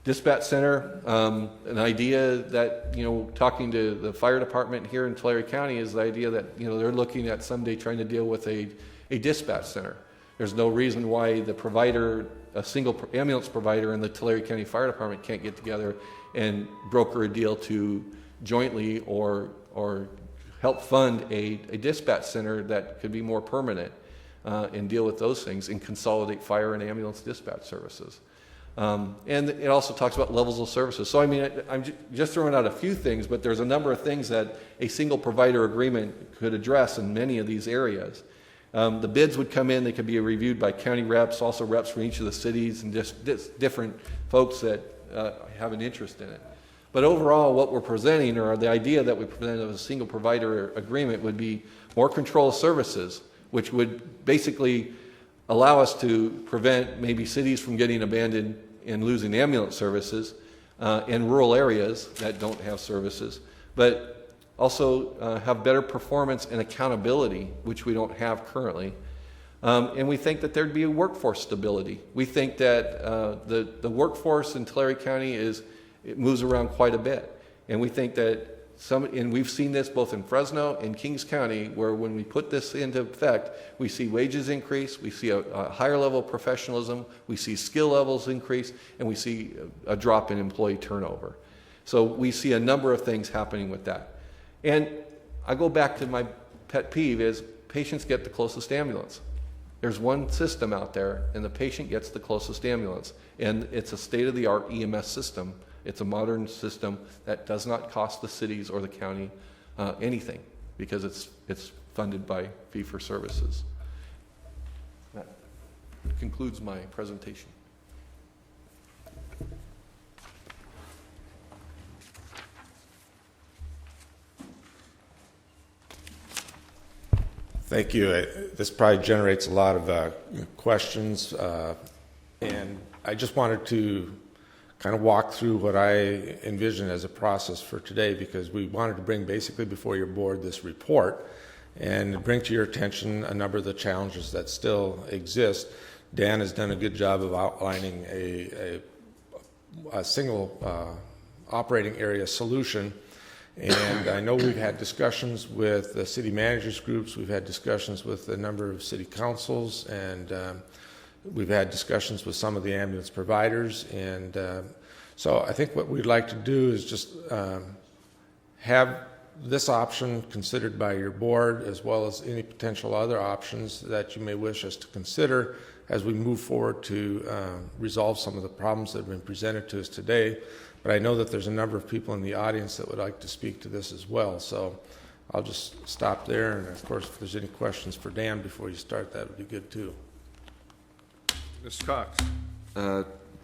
Dispatch center, an idea that, talking to the fire department here in Tulare County, is the idea that, they're looking at someday trying to deal with a dispatch center. There's no reason why the provider, a single ambulance provider, and the Tulare County Fire Department can't get together and broker a deal to jointly or help fund a dispatch center that could be more permanent and deal with those things and consolidate fire and ambulance dispatch services. And it also talks about levels of services. So, I'm just throwing out a few things, but there's a number of things that a single provider agreement could address in many of these areas. The bids would come in, they could be reviewed by county reps, also reps from each of the cities, and just different folks that have an interest in it. But overall, what we're presenting, or the idea that we present of a single provider agreement, would be more control of services, which would basically allow us to prevent maybe cities from getting abandoned and losing ambulance services in rural areas that don't have services, but also have better performance and accountability, which we don't have currently. And we think that there'd be a workforce stability. We think that the workforce in Tulare County it moves around quite a bit. And we think that and we've seen this both in Fresno and Kings County, where when we put this into effect, we see wages increase, we see a higher level of professionalism, we see skill levels increase, and we see a drop in employee turnover. So we see a number of things happening with that. And I go back to my pet peeve is patients get the closest ambulance. There's one system out there, and the patient gets the closest ambulance. And it's a state-of-the-art EMS system. It's a modern system that does not cost the cities or the county anything, because it's funded by fee-for-services. That concludes my presentation. Thank you. This probably generates a lot of questions, and I just wanted to kind of walk through what I envision as a process for today, because we wanted to bring basically before your board this report and bring to your attention a number of the challenges that still exist. Dan has done a good job of outlining a single operating area solution. And I know we've had discussions with the city managers groups, we've had discussions with a number of city councils, and we've had discussions with some of the ambulance providers. And so I think what we'd like to do is just have this option considered by your board, as well as any potential other options that you may wish us to consider as we move forward to resolve some of the problems that have been presented to us today. But I know that there's a number of people in the audience that would like to speak to this as well. So I'll just stop there. And of course, if there's any questions for Dan before you start, that would be good too. Mr. Cox.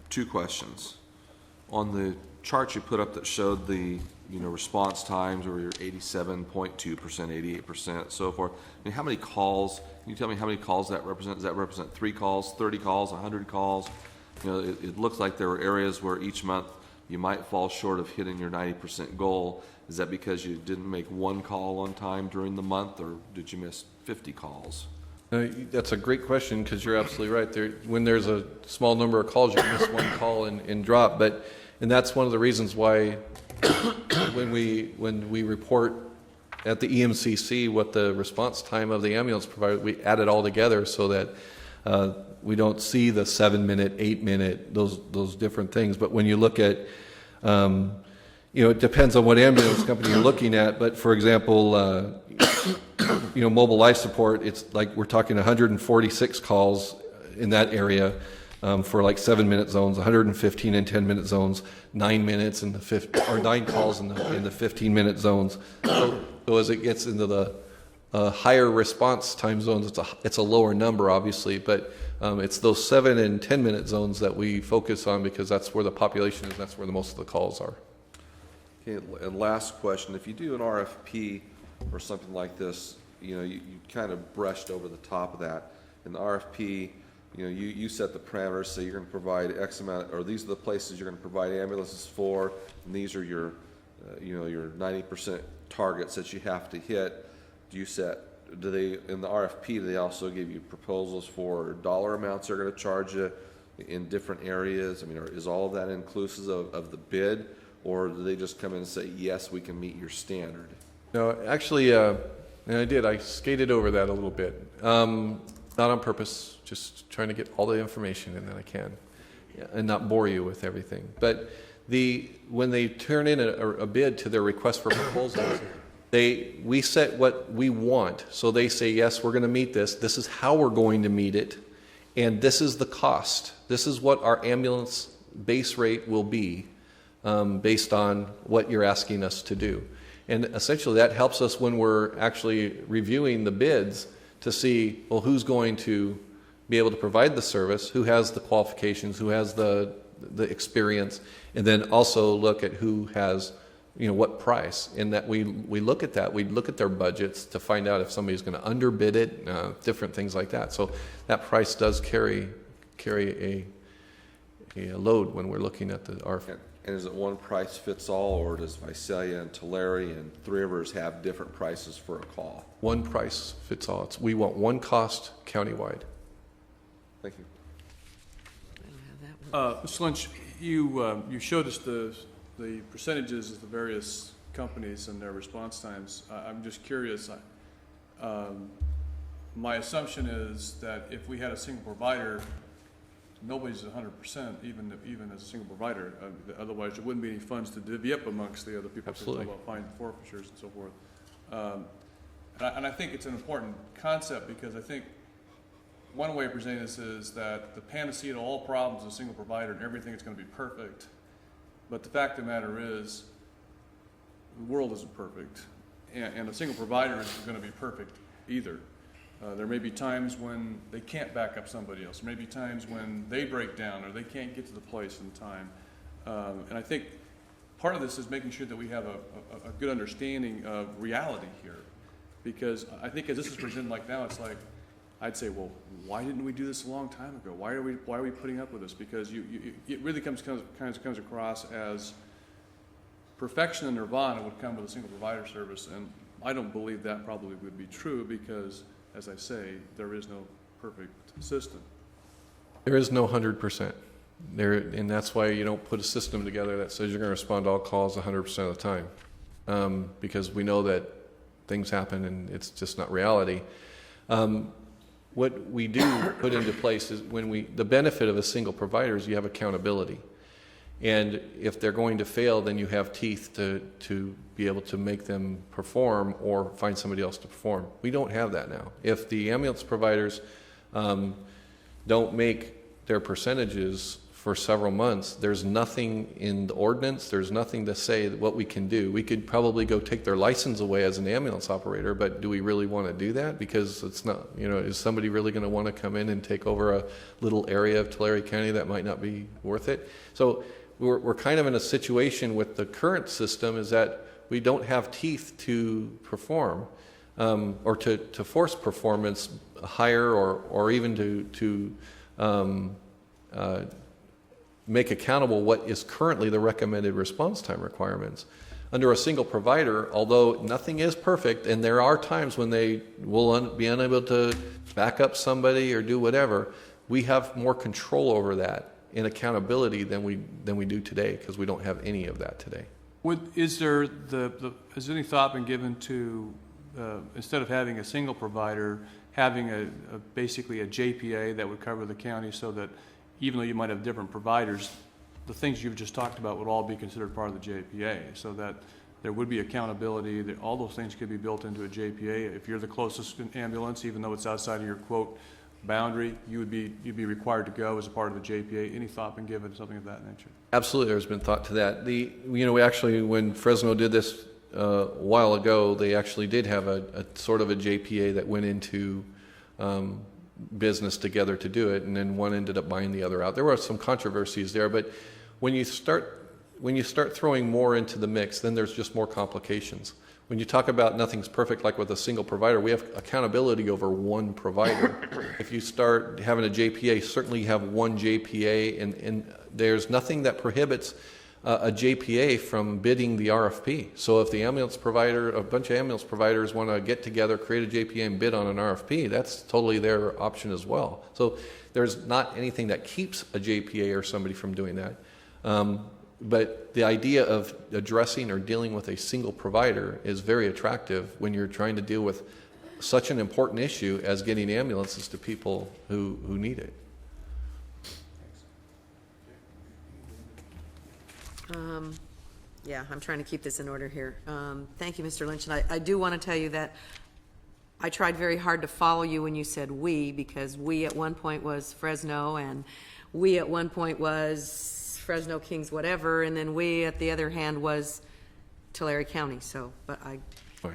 2 questions. On the chart you put up that showed the response times, where you're 87.2%, 88%, so forth. I mean, how many calls? Can you tell me how many calls that represents? Does that represent 3 calls, 30 calls, 100 calls? It looks like there were areas where each month you might fall short of hitting your 90% goal. Is that because you didn't make 1 call on time during the month, or did you miss 50 calls? That's a great question, because you're absolutely right. When there's a small number of calls, you can miss 1 call and drop. And that's one of the reasons why when we report at the EMCC what the response time of the ambulance provider, we add it all together so that we don't see the 7-minute, 8-minute, those different things. But when you look at, it depends on what ambulance company you're looking at. But for example, mobile life support, it's like we're talking 146 calls in that area for like 7-minute zones, 115 and 10-minute zones, 9 minutes in the 9 calls in the 15-minute zones. So as it gets into the higher response time zones, it's a lower number, obviously, but it's those 7 and 10-minute zones that we focus on, because that's where the population is, that's where the most of the calls are. Okay, and last question. If you do an RFP or something like this, you kind of brushed over the top of that. In the RFP, you set the parameters, so you're going to provide X amount, or these are the places you're going to provide ambulances for, and these are your, your 90% targets that you have to hit. Do they, in the RFP, do they also give you proposals for dollar amounts they're going to charge you in different areas? I mean, is all of that inclusive of the bid, or do they just come in and say, yes, we can meet your standard? No, actually, and I did. I skated over that a little bit. Not on purpose, just trying to get all the information in that I can, and not bore you with everything. But when they turn in a bid to their request for proposals, we set what we want. So they say, yes, we're going to meet this. This is how we're going to meet it, and this is the cost. This is what our ambulance base rate will be based on what you're asking us to do. And essentially that helps us when we're actually reviewing the bids to see, well, who's going to be able to provide the service, who has the qualifications, who has the experience, and then also look at who has, what price. And that we look at that. We look at their budgets to find out if somebody's going to underbid it, different things like that. So that price does carry a load when we're looking at the RFP. And is it one price fits all, or does Visalia and Tulare and Three Rivers have different prices for a call? One price fits all. We want one cost countywide. Thank you. Mr. Lynch, you showed us the percentages of the various companies and their response times. I'm just curious. My assumption is that if we had a single provider, nobody's 100%, even as a single provider. Otherwise, there wouldn't be any funds to divvy up amongst the other people. Absolutely. About fine forfeitures and so forth. And I think it's an important concept, because I think one way of presenting this is that the panacea to all problems is a single provider and everything is going to be perfect. But the fact of the matter is, the world isn't perfect, and a single provider isn't going to be perfect either. There may be times when they can't back up somebody else. There may be times when they break down or they can't get to the place in time. And I think part of this is making sure that we have a good understanding of reality here. Because I think as this is presented like now, it's like, I'd say, well, why didn't we do this a long time ago? Why are we putting up with this? Because it really comes across as perfection and nirvana would come with a single provider service, and I don't believe that probably would be true, because, as I say, there is no perfect system. There is no 100%. And that's why you don't put a system together that says you're going to respond to all calls 100% of the time, because we know that things happen and it's just not reality. What we do put into place is the benefit of a single provider is you have accountability. And if they're going to fail, then you have teeth to be able to make them perform or find somebody else to perform. We don't have that now. If the ambulance providers don't make their percentages for several months, there's nothing in the ordinance, there's nothing to say what we can do. We could probably go take their license away as an ambulance operator, but do we really want to do that? Because it's not, is somebody really going to want to come in and take over a little area of Tulare County that might not be worth it? So we're kind of in a situation with the current system is that we don't have teeth to perform, or to force performance higher, or even to make accountable what is currently the recommended response time requirements. Under a single provider, although nothing is perfect, and there are times when they will be unable to back up somebody or do whatever, we have more control over that in accountability than we do today, because we don't have any of that today. Has there any thought been given to, instead of having a single provider, having basically a JPA that would cover the county, so that even though you might have different providers, the things you've just talked about would all be considered part of the JPA, so that there would be accountability, that all those things could be built into a JPA. If you're the closest ambulance, even though it's outside of your quote boundary, you'd be required to go as a part of the JPA. Any thought been given to something of that nature? Absolutely, there's been thought to that. We actually, when Fresno did this a while ago, they actually did have a sort of a JPA that went into business together to do it, and then one ended up buying the other out. There were some controversies there, but when you start throwing more into the mix, then there's just more complications. When you talk about nothing's perfect, like with a single provider, we have accountability over one provider. If you start having a JPA, certainly you have one JPA, and there's nothing that prohibits a JPA from bidding the RFP. So if the ambulance provider, a bunch of ambulance providers want to get together, create a JPA and bid on an RFP, that's totally their option as well. So there's not anything that keeps a JPA or somebody from doing that. But the idea of addressing or dealing with a single provider is very attractive when you're trying to deal with such an important issue as getting ambulances to people who need it. Yeah, I'm trying to keep this in order here. Thank you, Mr. Lynch. And I do want to tell you that I tried very hard to follow you when you said we, because we at one point was Fresno, and we at one point was Fresno, Kings, whatever, and then we at the other hand was Tulare County. So, but I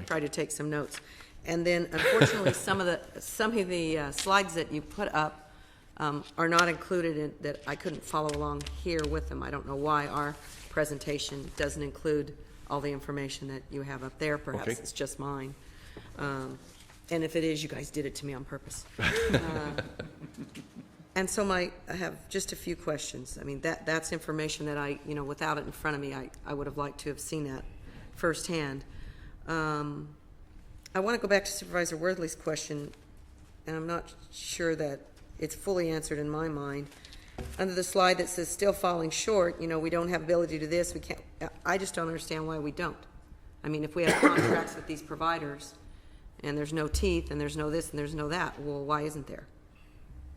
tried to take some notes. And then unfortunately some of the slides that you put up are not included in, that I couldn't follow along here with them. I don't know why our presentation doesn't include all the information that you have up there. Perhaps it's just mine. And if it is, you guys did it to me on purpose. And so I have just a few questions. I mean, that's information that I, without it in front of me, I would have liked to have seen that firsthand. I want to go back to Supervisor Worthley's question, and I'm not sure that it's fully answered in my mind. Under the slide that says still falling short, we don't have ability to do this, we can't, I just don't understand why we don't. I mean, if we have contracts with these providers, and there's no teeth, and there's no this, and there's no that, well, why isn't there?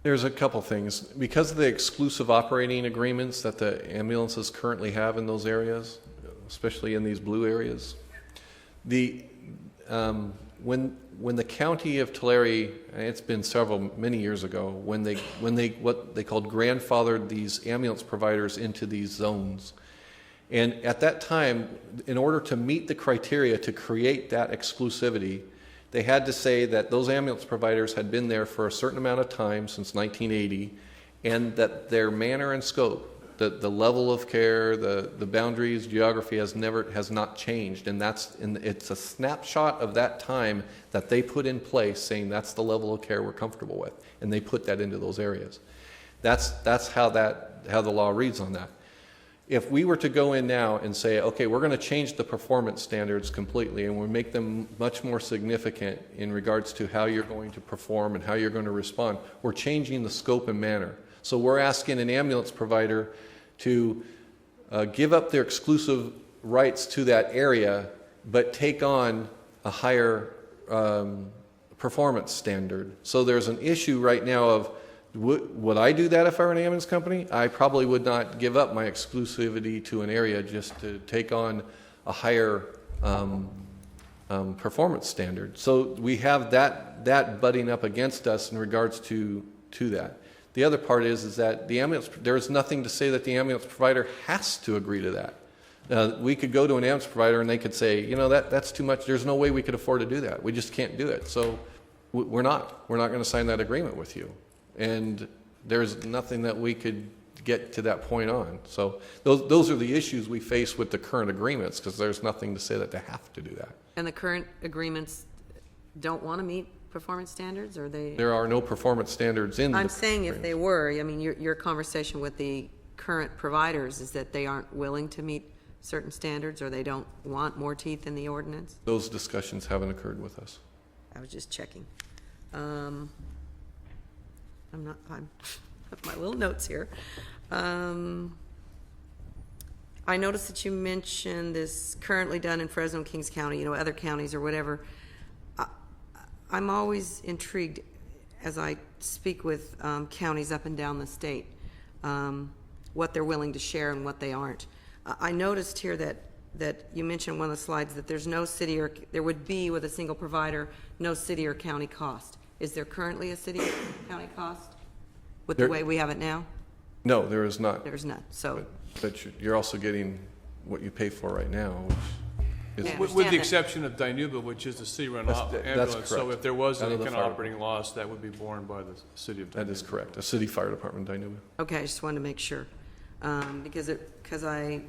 There's a couple things. Because of the exclusive operating agreements that the ambulances currently have in those areas, especially in these blue areas, when the county of Tulare, it's been many years ago, when they what they called grandfathered these ambulance providers into these zones. And at that time, in order to meet the criteria to create that exclusivity, they had to say that those ambulance providers had been there for a certain amount of time, since 1980, and that their manner and scope, the level of care, the boundaries, geography has not changed. And it's a snapshot of that time that they put in place, saying that's the level of care we're comfortable with. And they put that into those areas. That's how the law reads on that. If we were to go in now and say, okay, we're going to change the performance standards completely and we'll make them much more significant in regards to how you're going to perform and how you're going to respond, we're changing the scope and manner. So we're asking an ambulance provider to give up their exclusive rights to that area, but take on a higher performance standard. So there's an issue right now of, would I do that if I were an ambulance company? I probably would not give up my exclusivity to an area just to take on a higher performance standard. So we have that butting up against us in regards to that. The other part is that there is nothing to say that the ambulance provider has to agree to that. We could go to an ambulance provider and they could say, that's too much. There's no way we could afford to do that. We just can't do it. So we're not going to sign that agreement with you. And there's nothing that we could get to that point on. So those are the issues we face with the current agreements, because there's nothing to say that they have to do that. And the current agreements don't want to meet performance standards, or they? There are no performance standards in I'm saying if they were, I mean, your conversation with the current providers is that they aren't willing to meet certain standards, or they don't want more teeth in the ordinance? Those discussions haven't occurred with us. I was just checking. I'm have my little notes here. I noticed that you mentioned this currently done in Fresno and Kings County, other counties or whatever. I'm always intrigued as I speak with counties up and down the state, what they're willing to share and what they aren't. I noticed here that you mentioned one of the slides that there's no city or, there would be with a single provider, no city or county cost. Is there currently a city or county cost with the way we have it now? No, there is not. There's not, so. But you're also getting what you pay for right now, which is. Yeah. With the exception of Dinuba, which is a city-run ambulance. correct. So if there was Out any of the kind of fire operating loss, that would be borne by the city of Dinuba. That is correct. A city fire department, Dinuba. Okay, I just wanted to make sure. Because I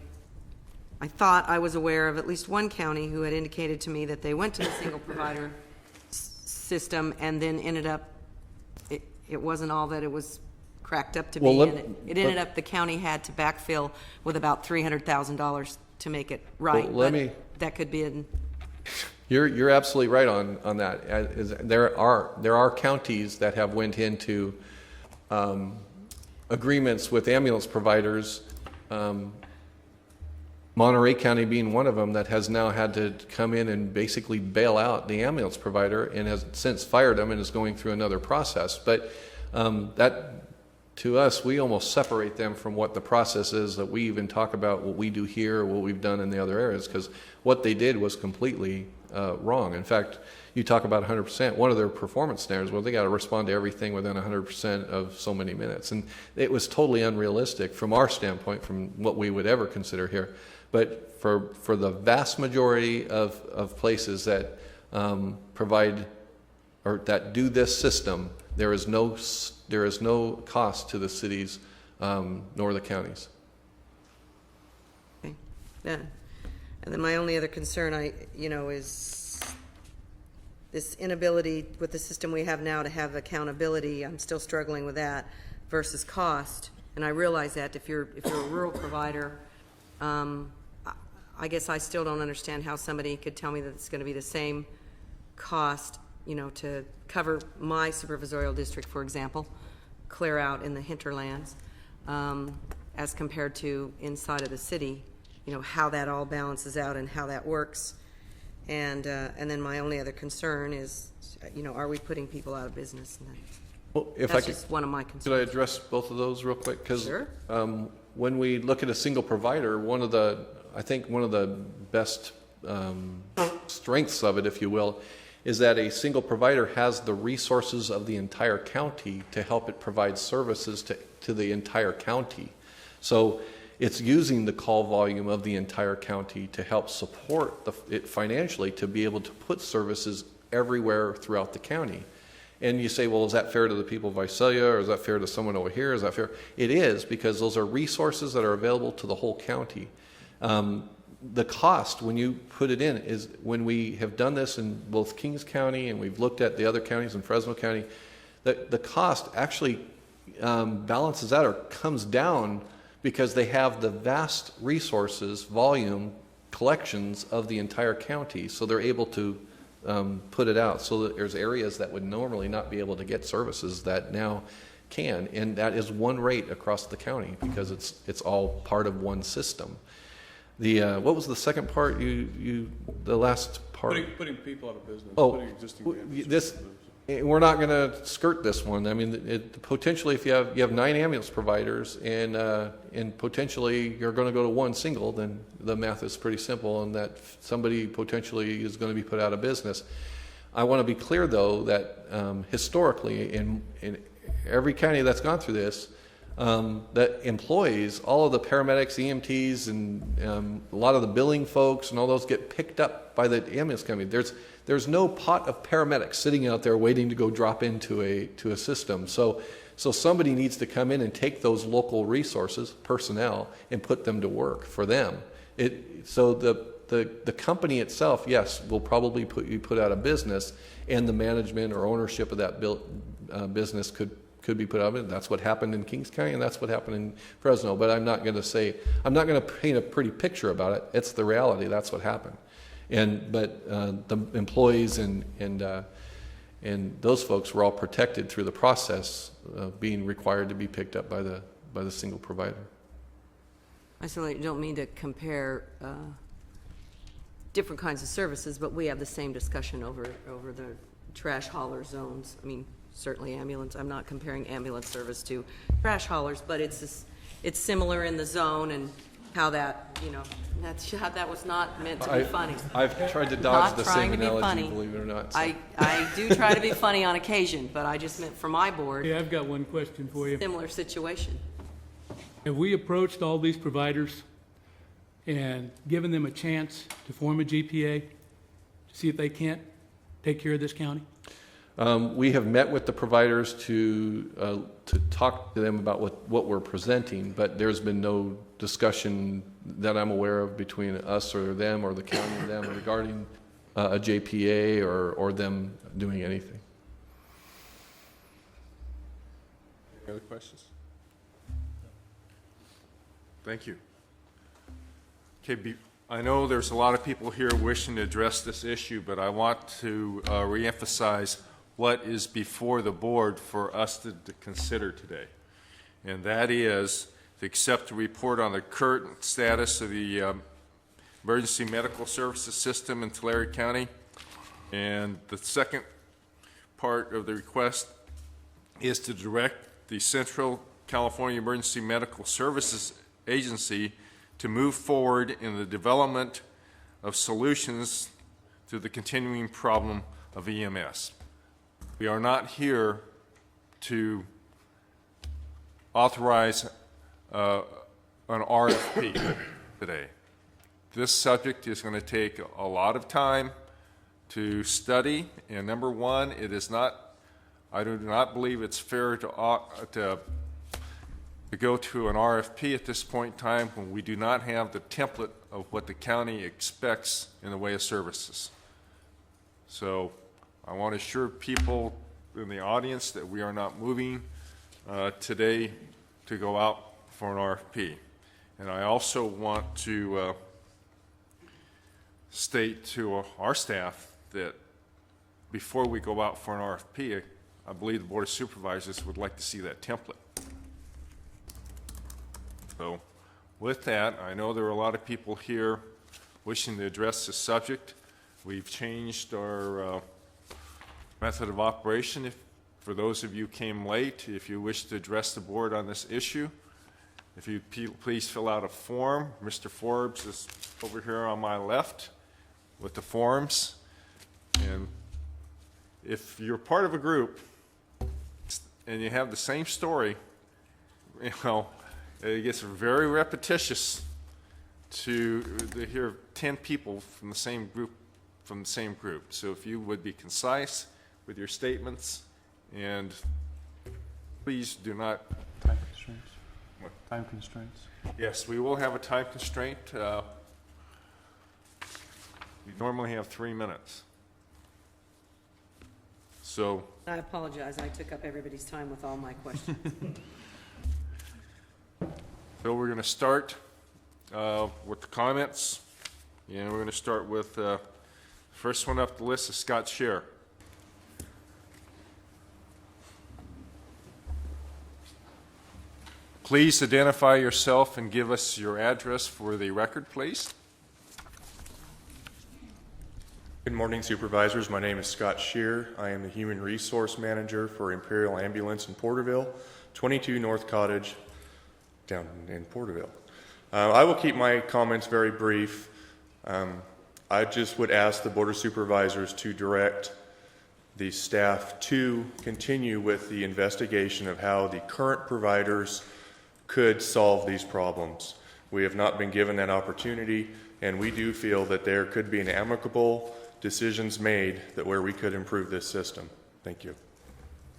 thought I was aware of at least one county who had indicated to me that they went to the single provider system and then ended up, it wasn't all that it was cracked up to be. And it ended up the county had to backfill with about $300,000 to make it right. Well, that could be in. You're absolutely right on that. There are counties that have went into agreements with ambulance providers, Monterey County being one of them, that has now had to come in and basically bail out the ambulance provider and has since fired them and is going through another process. But that, to us, we almost separate them from what the process is that we even talk about what we do here or what we've done in the other areas, because what they did was completely wrong. In fact, you talk about 100%. One of their performance standards, well, they got to respond to everything within 100% of so many minutes. And it was totally unrealistic from our standpoint, from what we would ever consider here. But for the vast majority of places that provide or that do this system, there is no cost to the cities nor the counties. Okay. Yeah. And then my only other concern, is this inability with the system we have now to have accountability. I'm still struggling with that versus cost, and I realize that if you're a rural provider, I guess I still don't understand how somebody could tell me that it's going to be the same cost, you know, to cover my supervisorial district, for example, clear out in the hinterlands, as compared to inside of the city, you know, how that all balances out and how that works. And then my only other concern is, you know, are we putting people out of business? And Well, if that's I could, just one of my concerns. could I address both of those real quick? Because Sure. when we look at a single provider, I think one of the best strengths of it, if you will, is that a single provider has the resources of the entire county to help it provide services to the entire county. So it's using the call volume of the entire county to help support it financially to be able to put services everywhere throughout the county. And you say, well, is that fair to the people of Visalia, or is that fair to someone over here? Is that fair? It is, because those are resources that are available to the whole county. The cost, when you put it in, is when we have done this in both Kings County and we've looked at the other counties in Fresno County, the cost actually balances out or comes down because they have the vast resources, volume, collections of the entire county. So they're able to put it out. So that there's areas that would normally not be able to get services that now can. And that is one rate across the county because it's all part of one system. What was the second part? The last part? Putting people out of business. Oh, putting existing we're not going to skirt this one. I mean, potentially, if you have 9 ambulance providers and potentially you're going to go to one single, then the math is pretty simple, and that somebody potentially is going to be put out of business. I want to be clear, though, that historically, in every county that's gone through this, that employees, all of the paramedics, EMTs, and a lot of the billing folks and all those get picked up by the ambulance company. There's no pot of paramedics sitting out there waiting to go drop into a system. So somebody needs to come in and take those local resources, personnel, and put them to work for them. So the company itself, yes, will probably put out of business, and the management or ownership of that business could be put out of it. That's what happened in Kings County, and that's what happened in Fresno. But I'm not going to paint a pretty picture about it. It's the reality. That's what happened. But the employees and those folks were all protected through the process of being required to be picked up by the single provider. I certainly don't mean to compare different kinds of services, but we have the same discussion over the trash hauler zones. I mean, certainly ambulance. I'm not comparing ambulance service to trash haulers, but it's similar in the zone and how that, you know, that was not meant to be funny. I've tried to dodge Not the trying same to be analogy, funny. believe it or not. So. I do try to be funny on occasion, but I just meant for my board, Yeah, I've got one question for you. similar situation. Have we approached all these providers and given them a chance to form a GPA to see if they can't take care of this county? We have met with the providers to talk to them about what we're presenting, but there's been no discussion that I'm aware of between us or them or the county and them regarding a JPA or them doing anything. Any other questions? Thank you. Okay, I know there's a lot of people here wishing to address this issue, but I want to reemphasize what is before the board for us to consider today. And that is to accept a report on the current status of the emergency medical services system in Tulare County. And the second part of the request is to direct the Central California Emergency Medical Services Agency to move forward in the development of solutions to the continuing problem of EMS. We are not here to authorize an RFP today. This subject is going to take a lot of time to study, and number one, I do not believe it's fair to go to an RFP at this point in time when we do not have the template of what the county expects in the way of services. So I want to assure people in the audience that we are not moving today to go out for an RFP. And I also want to state to our staff that before we go out for an RFP, I believe the Board of Supervisors would like to see that template. So with that, I know there are a lot of people here wishing to address this subject. We've changed our method of operation. For those of you who came late, if you wish to address the board on this issue, if you please fill out a form. Mr. Forbes is over here on my left with the forms. And if you're part of a group and you have the same story, you know, it gets very repetitious to hear 10 people from the same group. So if you would be concise with your statements, and please do not. Time constraints. What? Time constraints. Yes, we will have a time constraint. We normally have 3 minutes. So. I apologize, I took up everybody's time with all my questions. So we're going to start with the comments, and we're going to start with the first one up the list is Scott Scheer. Please identify yourself and give us your address for the record, please. Good morning, Supervisors. My name is Scott Scheer. I am the Human Resource Manager for Imperial Ambulance in Porterville, 22 North Cottage, down in Porterville. I will keep my comments very brief. I just would ask the Board of Supervisors to direct the staff to continue with the investigation of how the current providers could solve these problems. We have not been given that opportunity, and we do feel that there could be an amicable decisions made that where we could improve this system. Thank you.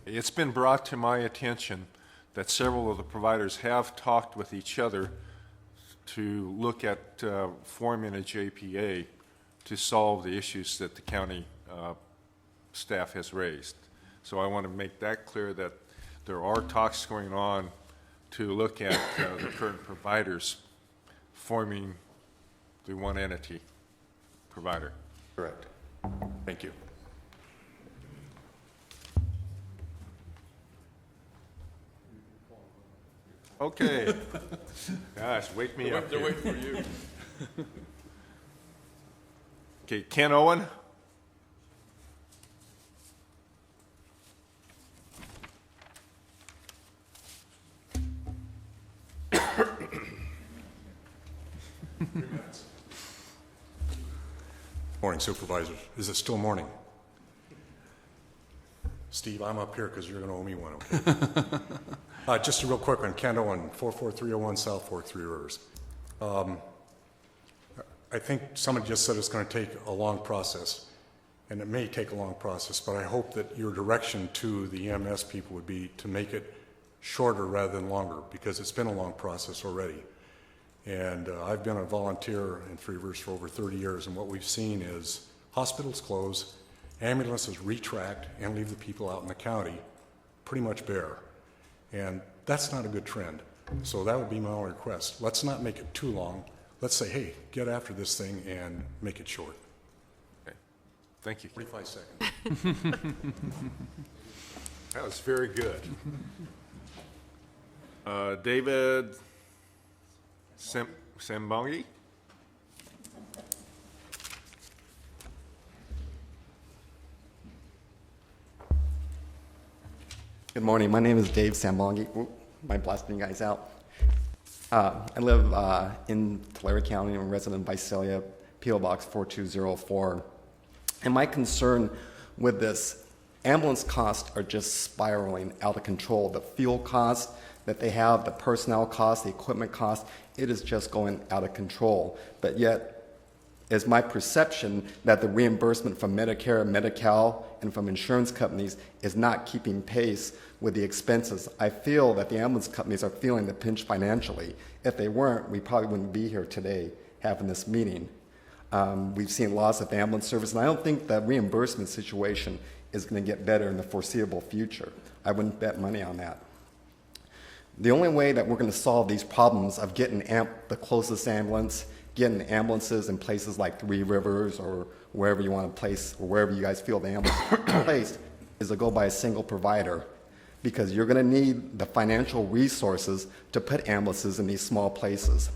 It's been brought to my attention that several of the providers have talked with each other to look at forming a JPA to solve the issues that the county staff has raised. So I want to make that clear that there are talks going on to look at the current providers forming the one entity provider. Correct. Thank you. Okay. Gosh, wake me up. They're here. waiting for you. Okay, Ken Owen. Morning, Supervisors. Is it still morning? Steve, I'm up here because you're going to owe me one, okay? Just a real quick one. Ken Owen, 44301 South Fork, Three Rivers. I think somebody just said it's going to take a long process, and it may take a long process, but I hope that your direction to the EMS people would be to make it shorter rather than longer, because it's been a long process already. And I've been a volunteer in Three Rivers for over 30 years, and what we've seen is hospitals close, ambulances retract, and leave the people out in the county pretty much bare. And that's not a good trend. So that would be my only request. Let's not make it too long. Let's say, hey, get after this thing and make it short. Okay. Thank you. 45 seconds. That was very good. David Sambongi. Good morning. My name is Dave Sambongi. Am I blasting you guys out? I live in Tulare County. I'm a resident of Visalia, P.O. Box 4204. And my concern with this, ambulance costs are just spiraling out of control. The fuel costs that they have, the personnel costs, the equipment costs, it is just going out of control. But yet, it's my perception that the reimbursement from Medicare, Medi-Cal, and from insurance companies is not keeping pace with the expenses. I feel that the ambulance companies are feeling the pinch financially. If they weren't, we probably wouldn't be here today having this meeting. We've seen loss of ambulance service, and I don't think the reimbursement situation is going to get better in the foreseeable future. I wouldn't bet money on that. The only way that we're going to solve these problems of getting the closest ambulance, getting ambulances in places like Three Rivers or wherever you want to place, or wherever you guys feel the ambulance is placed, is to go by a single provider, because you're going to need the financial resources to put ambulances in these small places.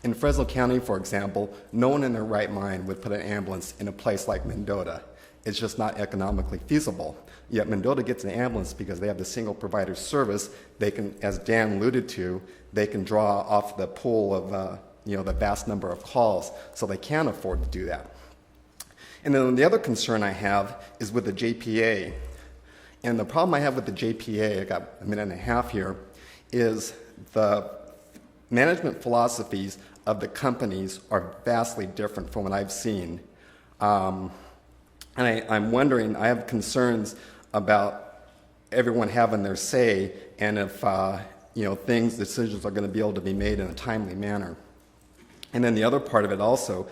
In Fresno County, for example, no one in their right mind would put an ambulance in a place like Mendota. It's just not economically feasible. Yet Mendota gets an ambulance because they have the single provider service. They can, as Dan alluded to, they can draw off the pool of the vast number of calls, so they can afford to do that. And then the other concern I have is with the JPA. And the problem I have with the JPA, I got a minute and a half here, is the management philosophies of the companies are vastly different from what I've seen. And I'm wondering, I have concerns about everyone having their say, and if decisions are going to be able to be made in a timely manner. And then the other part of it also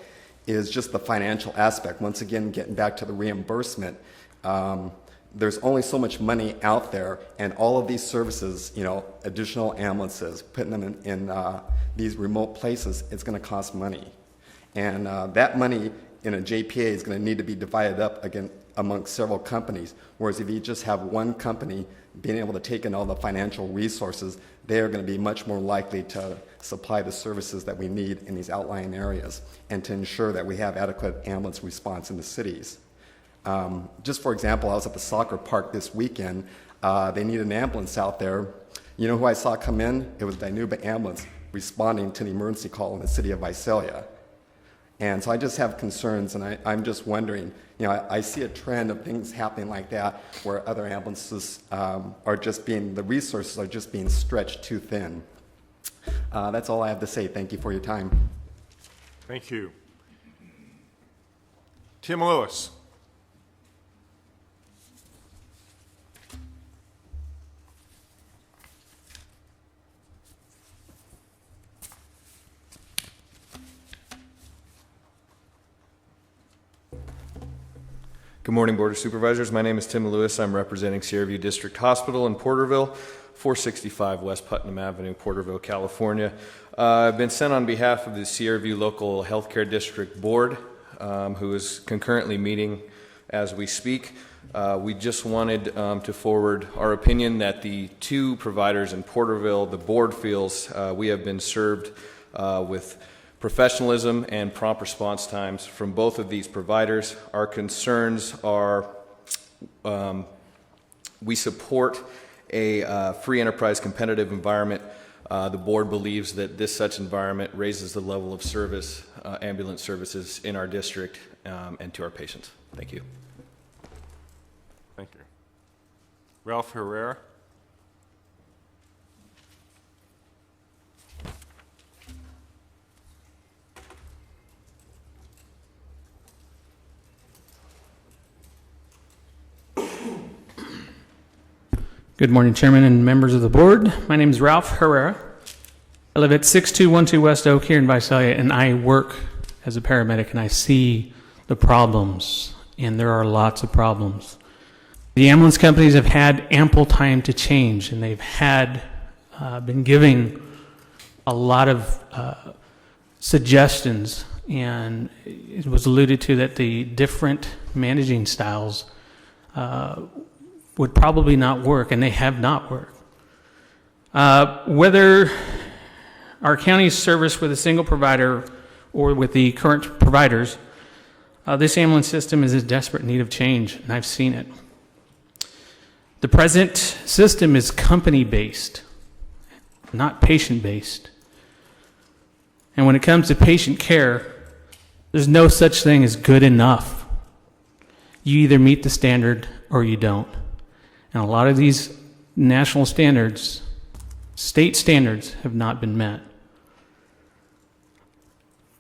is just the financial aspect. Once again, getting back to the reimbursement, there's only so much money out there, and all of these services, additional ambulances, putting them in these remote places, it's going to cost money. And that money in a JPA is going to need to be divided up again amongst several companies, whereas if you just have one company being able to take in all the financial resources, they are going to be much more likely to supply the services that we need in these outlying areas and to ensure that we have adequate ambulance response in the cities. Just for example, I was at the soccer park this weekend. They need an ambulance out there. You know who I saw come in? It was Dinuba Ambulance responding to the emergency call in the city of Visalia. And so I just have concerns, and I'm just wondering, I see a trend of things happening like that where other ambulances the resources are just being stretched too thin. That's all I have to say. Thank you for your time. Thank you. Tim Lewis. Good morning, Board of Supervisors. My name is Tim Lewis. I'm representing Sierra View District Hospital in Porterville, 465 West Putnam Avenue, Porterville, California. I've been sent on behalf of the Sierra View Local Healthcare District Board, who is concurrently meeting as we speak. We just wanted to forward our opinion that the two providers in Porterville, the board feels we have been served with professionalism and prompt response times from both of these providers. Our concerns are we support a free enterprise competitive environment. The board believes that this such environment raises the level of service, ambulance services in our district and to our patients. Thank you. Thank you. Ralph Herrera. Good morning, Chairman and members of the board. My name is Ralph Herrera. I live at 6212 West Oak here in Visalia, and I work as a paramedic, and I see the problems, and there are lots of problems. The ambulance companies have had ample time to change, and they've had been giving a lot of suggestions, and it was alluded to that the different managing styles would probably not work, and they have not worked. Whether our county's service with a single provider or with the current providers, this ambulance system is in desperate need of change, and I've seen it. The present system is company-based, not patient-based. And when it comes to patient care, there's no such thing as good enough. You either meet the standard or you don't. And a lot of these national standards, state standards, have not been met.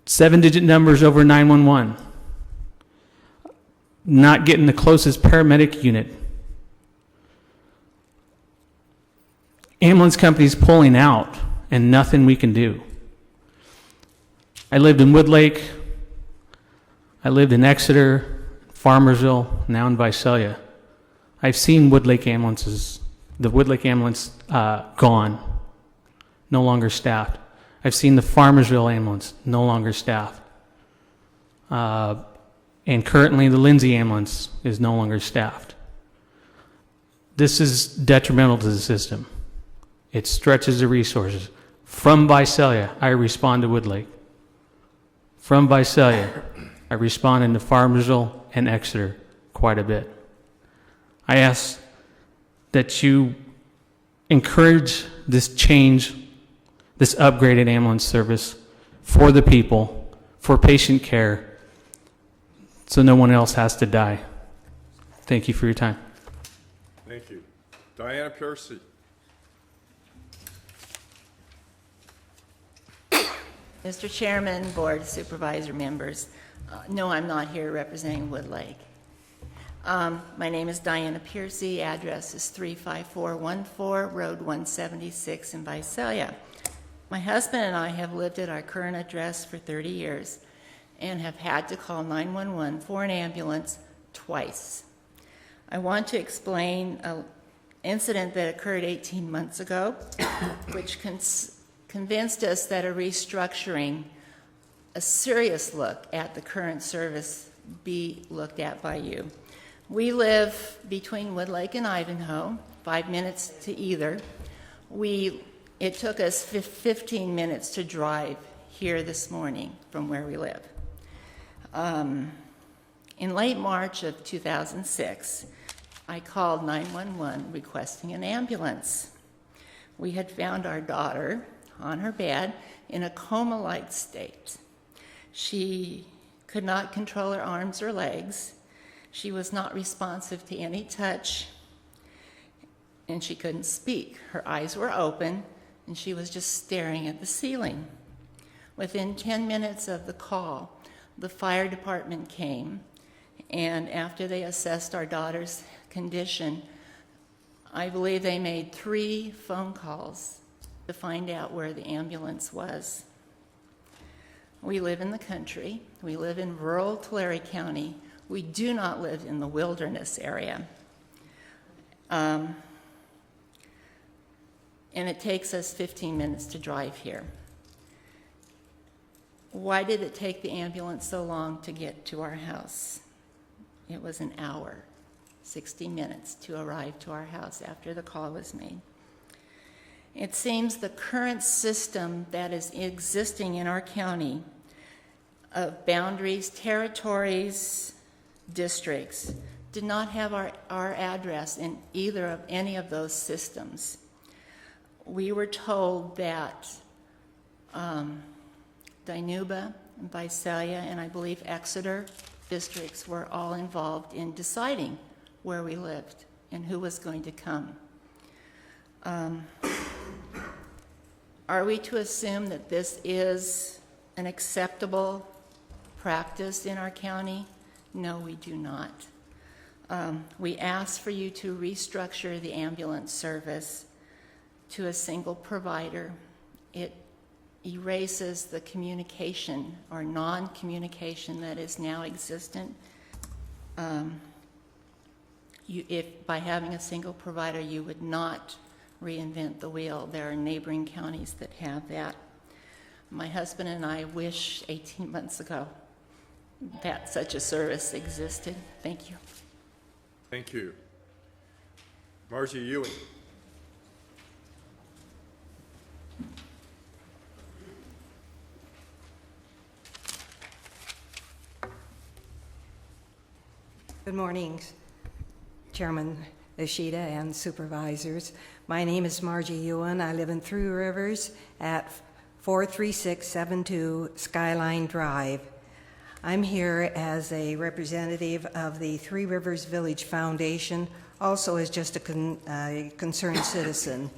7-digit numbers over 911. Not getting the closest paramedic unit. Ambulance companies pulling out and nothing we can do. I lived in Woodlake. I lived in Exeter, Farmersville, now in Visalia. I've seen Woodlake ambulances, the Woodlake ambulance gone no longer staffed. I've seen the Farmersville ambulance, no longer staffed. And currently the Lindsay ambulance is no longer staffed. This is detrimental to the system. It stretches the resources. From Visalia, I respond to Woodlake. From Visalia, I respond into Farmersville and Exeter quite a bit. I ask that you encourage this change, this upgraded ambulance service for the people, for patient care, so no one else has to die. Thank you for your time. Thank you. Diana Piercy. Mr. Chairman, Board Supervisor members, no, I'm not here representing Woodlake. My name is Diana Piercy. Address is 35414 Road 176 in Visalia. My husband and I have lived at our current address for 30 years and have had to call 911 for an ambulance twice. I want to explain an incident that occurred 18 months ago, which convinced us that a restructuring, a serious look at the current service, be looked at by you. We live between Woodlake and Ivanhoe, 5 minutes to either. It took us 15 minutes to drive here this morning from where we live. In late March of 2006, I called 911 requesting an ambulance. We had found our daughter on her bed in a coma-like state. She could not control her arms or legs. She was not responsive to any touch, and she couldn't speak. Her eyes were open, and she was just staring at the ceiling. Within 10 minutes of the call, the fire department came, and after they assessed our daughter's condition, I believe they made 3 phone calls to find out where the ambulance was. We live in the country. We live in rural Tulare County. We do not live in the wilderness area. And it takes us 15 minutes to drive here. Why did it take the ambulance so long to get to our house? It was an hour, 60 minutes to arrive to our house after the call was made. It seems the current system that is existing in our county of boundaries, territories, districts did not have our address in either of any of those systems. We were told that Dinuba, and Visalia, and I believe Exeter districts were all involved in deciding where we lived and who was going to come. Are we to assume that this is an acceptable practice in our county? No, we do not. We ask for you to restructure the ambulance service to a single provider. It erases the communication or non-communication that is now existent. By having a single provider, you would not reinvent the wheel. There are neighboring counties that have that. My husband and I wish 18 months ago that such a service existed. Thank you. Thank you. Margie Ewing. Good morning, Chairman Ishida and supervisors. My name is Margie Ewan. I live in Three Rivers at 43672 Skyline Drive. I'm here as a representative of the Three Rivers Village Foundation, also as just a concerned citizen.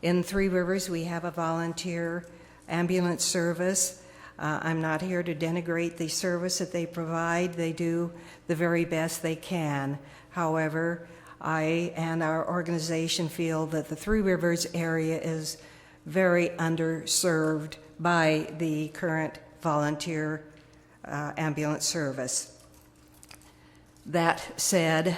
In Three Rivers, we have a volunteer ambulance service. I'm not here to denigrate the service that they provide. They do the very best they can. However, I and our organization feel that the Three Rivers area is very underserved by the current volunteer ambulance service. That said,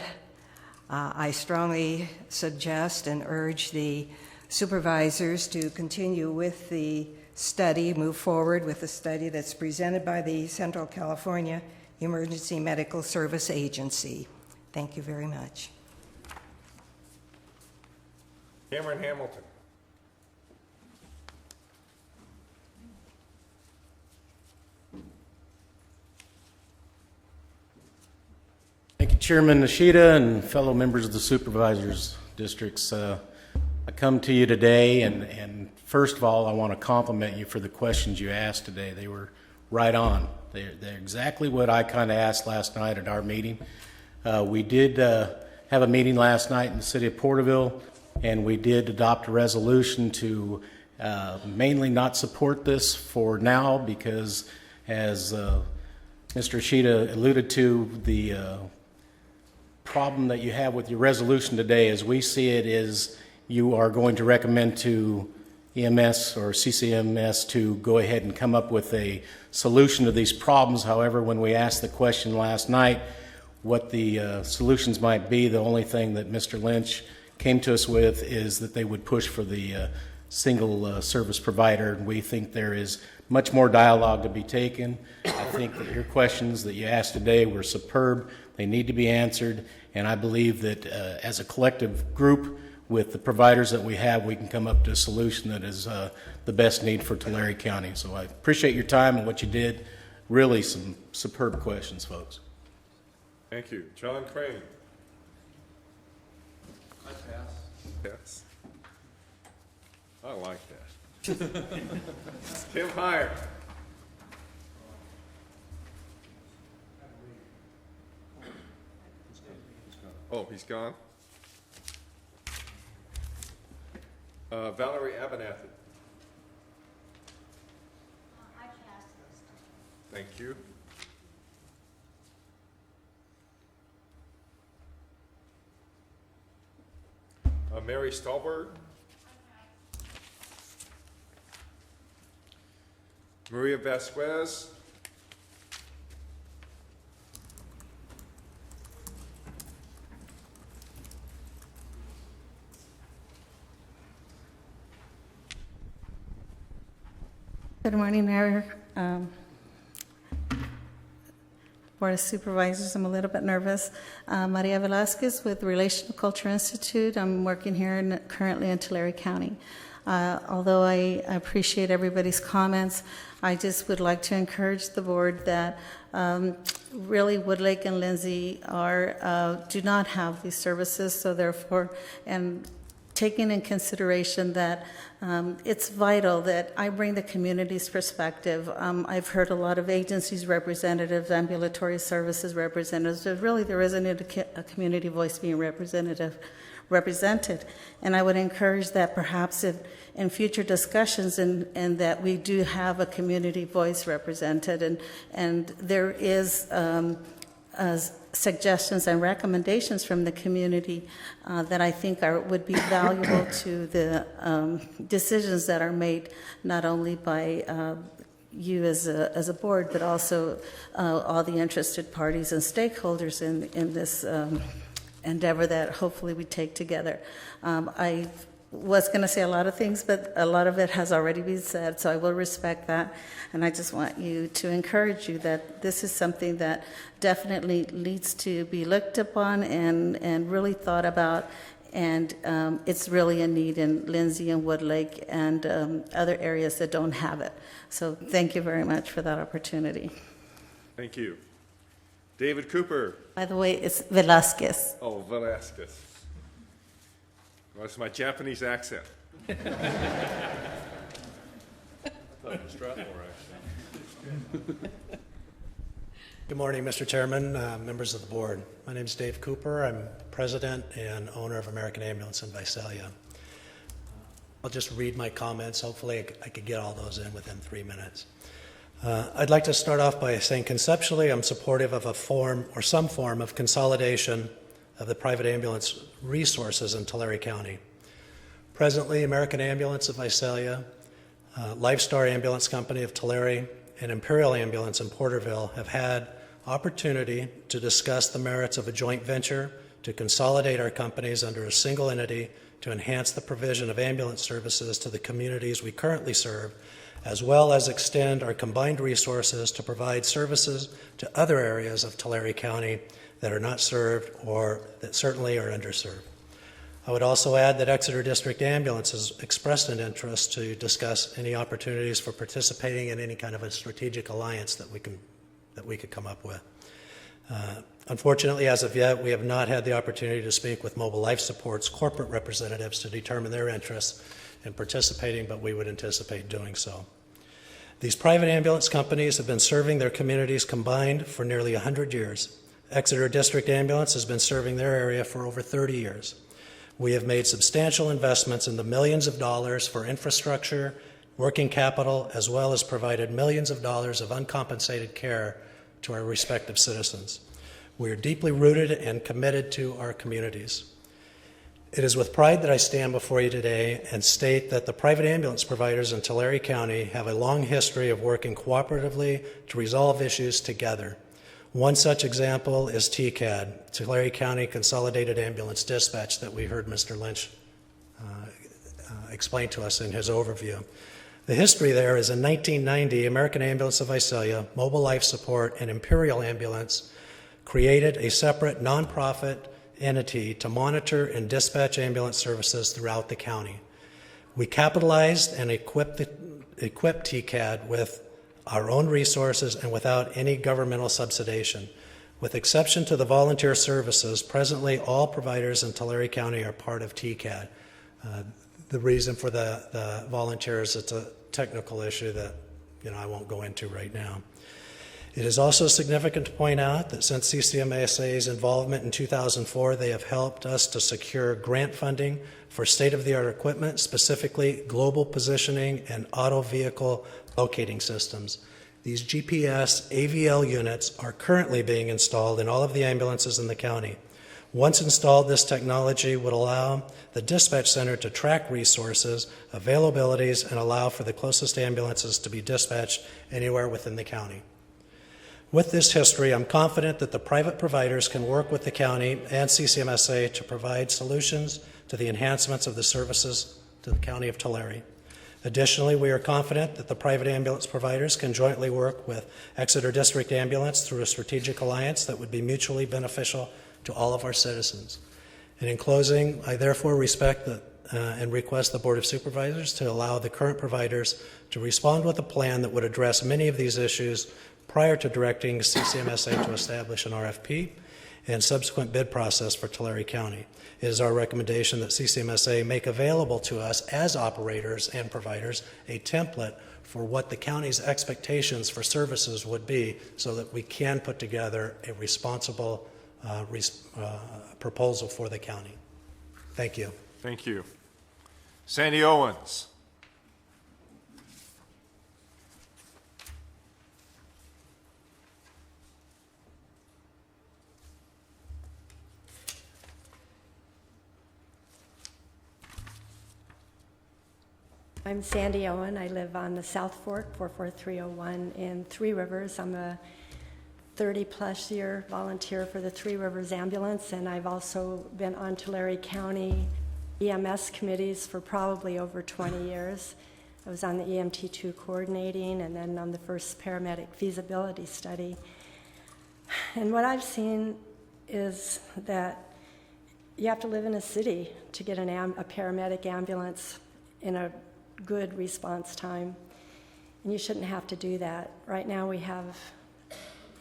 I strongly suggest and urge the supervisors to continue with the study, move forward with the study that's presented by the Central California Emergency Medical Service Agency. Thank you very much. Cameron Hamilton. Thank you, Chairman Nishida and fellow members of the Supervisors Districts. I come to you today, and first of all, I want to compliment you for the questions you asked today. They were right on. They're exactly what I kind of asked last night at our meeting. We did have a meeting last night in the city of Porterville, and we did adopt a resolution to mainly not support this for now because, as Mr. Ishida alluded to, the problem that you have with your resolution today, as we see it, is you are going to recommend to EMS or CCMS to go ahead and come up with a solution to these problems. However, when we asked the question last night what the solutions might be, the only thing that Mr. Lynch came to us with is that they would push for the single service provider. And we think there is much more dialogue to be taken. I think that your questions that you asked today were superb. They need to be answered. And I believe that as a collective group, with the providers that we have, we can come up to a solution that is the best need for Tulare County. So I appreciate your time and what you did. Really some superb questions, folks. Thank you. John Crane. I pass. Yes. I like that. Tim Heyer. Oh, he's gone. Valerie Abernathy. I passed this. Thank you. Mary Stolberg. Maria Vasquez. Good morning, Mayor. Board of Supervisors, I'm a little bit nervous. Maria Velasquez with Relational Culture Institute. I'm working here currently in Tulare County. Although I appreciate everybody's comments, I just would like to encourage the board that really Woodlake and Lindsay do not have these services, so therefore, and taking in consideration that it's vital that I bring the community's perspective. I've heard a lot of agencies representatives, ambulatory services representatives, but really there isn't a community voice being represented. And I would encourage that perhaps if in future discussions and that we do have a community voice represented and there is suggestions and recommendations from the community that I think would be valuable to the decisions that are made not only by you as a board, but also all the interested parties and stakeholders in this endeavor that hopefully we take together. I was going to say a lot of things, but a lot of it has already been said, so I will respect that. And I just want you to encourage you that this is something that definitely needs to be looked upon and really thought about. And it's really a need in Lindsay and Woodlake and other areas that don't have it. So thank you very much for that opportunity. Thank you. David Cooper. By the way, it's Velasquez. Oh, Velasquez. Well, it's my Japanese accent. I thought it was Strathmore, actually. Good morning, Mr. Chairman, members of the board. My name is Dave Cooper. I'm president and owner of American Ambulance in Visalia. I'll just read my comments. Hopefully I could get all those in within 3 minutes. I'd like to start off by saying conceptually I'm supportive of a form or some form of consolidation of the private ambulance resources in Tulare County. Presently, American Ambulance of Visalia, Lifestar Ambulance Company of Tulare, and Imperial Ambulance in Porterville have had opportunity to discuss the merits of a joint venture to consolidate our companies under a single entity to enhance the provision of ambulance services to the communities we currently serve, as well as extend our combined resources to provide services to other areas of Tulare County that are not served or that certainly are underserved. I would also add that Exeter District Ambulance has expressed an interest to discuss any opportunities for participating in any kind of a strategic alliance that we could come up with. Unfortunately, as of yet, we have not had the opportunity to speak with Mobile Life Support's corporate representatives to determine their interests in participating, but we would anticipate doing so. These private ambulance companies have been serving their communities combined for nearly 100 years. Exeter District Ambulance has been serving their area for over 30 years. We have made substantial investments in the millions of dollars for infrastructure, working capital, as well as provided millions of dollars of uncompensated care to our respective citizens. We are deeply rooted and committed to our communities. It is with pride that I stand before you today and state that the private ambulance providers in Tulare County have a long history of working cooperatively to resolve issues together. One such example is TCAD, Tulare County Consolidated Ambulance Dispatch, that we heard Mr. Lynch explain to us in his overview. The history there is in 1990, American Ambulance of Visalia, Mobile Life Support, and Imperial Ambulance created a separate nonprofit entity to monitor and dispatch ambulance services throughout the county. We capitalized and equipped TCAD with our own resources and without any governmental subsidization. With exception to the volunteer services, presently all providers in Tulare County are part of TCAD. The reason for the volunteers, it's a technical issue that I won't go into right now. It is also significant to point out that since CCMSA's involvement in 2004, they have helped us to secure grant funding for state-of-the-art equipment, specifically global positioning and auto vehicle locating systems. These GPS AVL units are currently being installed in all of the ambulances in the county. Once installed, this technology would allow the dispatch center to track resources, availabilities, and allow for the closest ambulances to be dispatched anywhere within the county. With this history, I'm confident that the private providers can work with the county and CCMSA to provide solutions to the enhancements of the services to the County of Tulare. Additionally, we are confident that the private ambulance providers can jointly work with Exeter District Ambulance through a strategic alliance that would be mutually beneficial to all of our citizens. And in closing, I therefore respect and request the Board of Supervisors to allow the current providers to respond with a plan that would address many of these issues prior to directing CCMSA to establish an RFP and subsequent bid process for Tulare County. It is our recommendation that CCMSA make available to us as operators and providers a template for what the county's expectations for services would be so that we can put together a responsible proposal for the county. Thank you. Thank you. Sandy Owens. I'm Sandy Owen. I live on the South Fork, 44301 in Three Rivers. I'm a 30-plus year volunteer for the Three Rivers Ambulance, and I've also been on Tulare County EMS committees for probably over 20 years. I was on the EMT2 coordinating and then on the first paramedic feasibility study. And what I've seen is that you have to live in a city to get a paramedic ambulance in a good response time, and you shouldn't have to do that. Right now we have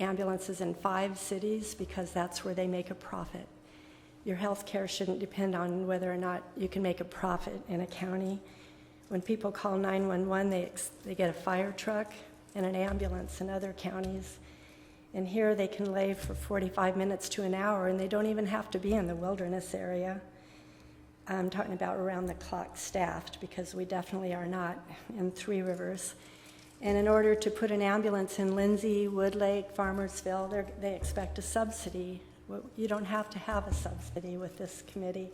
ambulances in 5 cities because that's where they make a profit. Your health care shouldn't depend on whether or not you can make a profit in a county. When people call 911, they get a fire truck and an ambulance in other counties, and here they can lay for 45 minutes to an hour, and they don't even have to be in the wilderness area. I'm talking about around-the-clock staffed, because we definitely are not in Three Rivers. And in order to put an ambulance in Lindsay, Woodlake, Farmersville, they expect a subsidy. Well, you don't have to have a subsidy with this committee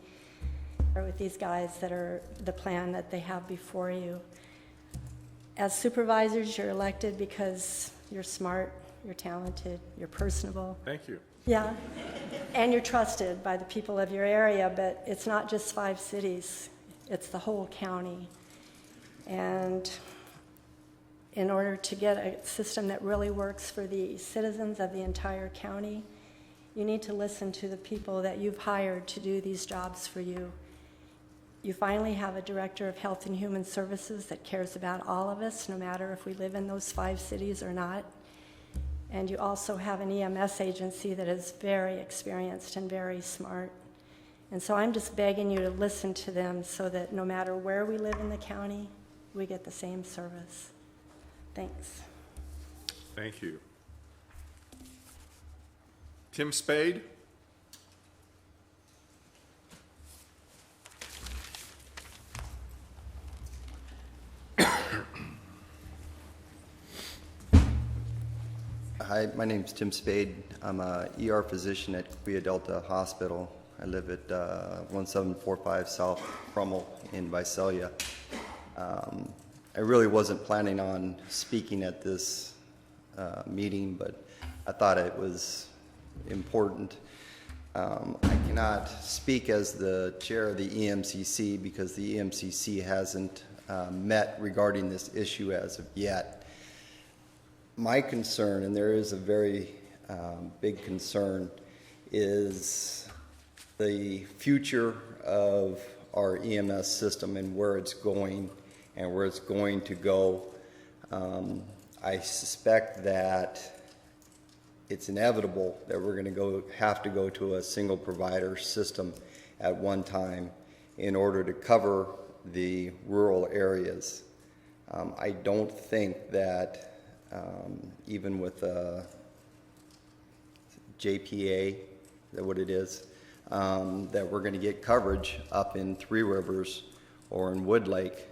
or with these guys that are the plan that they have before you. As supervisors, you're elected because you're smart, you're talented, you're personable. Thank you. Yeah. and you're trusted by the people of your area, but it's not just 5 cities, it's the whole county. And in order to get a system that really works for the citizens of the entire county, you need to listen to the people that you've hired to do these jobs for you. You finally have a director of Health and Human Services that cares about all of us, no matter if we live in those 5 cities or not. And you also have an EMS agency that is very experienced and very smart. And so I'm just begging you to listen to them so that no matter where we live in the county, we get the same service. Thanks. Thank you. Tim Spade? Hi, my name's Tim Spade. I'm a ER physician at Via Delta Hospital. I live at 1745 South Crummel in Visalia. I really wasn't planning on speaking at this meeting, but I thought it was important. I cannot speak as the chair of the EMCC because the EMCC hasn't met regarding this issue as of yet. My concern, and there is a very big concern, is the future of our EMS system and where it's going and where it's going to go. I suspect that it's inevitable that we're going to have to go to a single provider system at one time in order to cover the rural areas. I don't think that even with JPA, is that what it is, that we're going to get coverage up in Three Rivers or in Wood Lake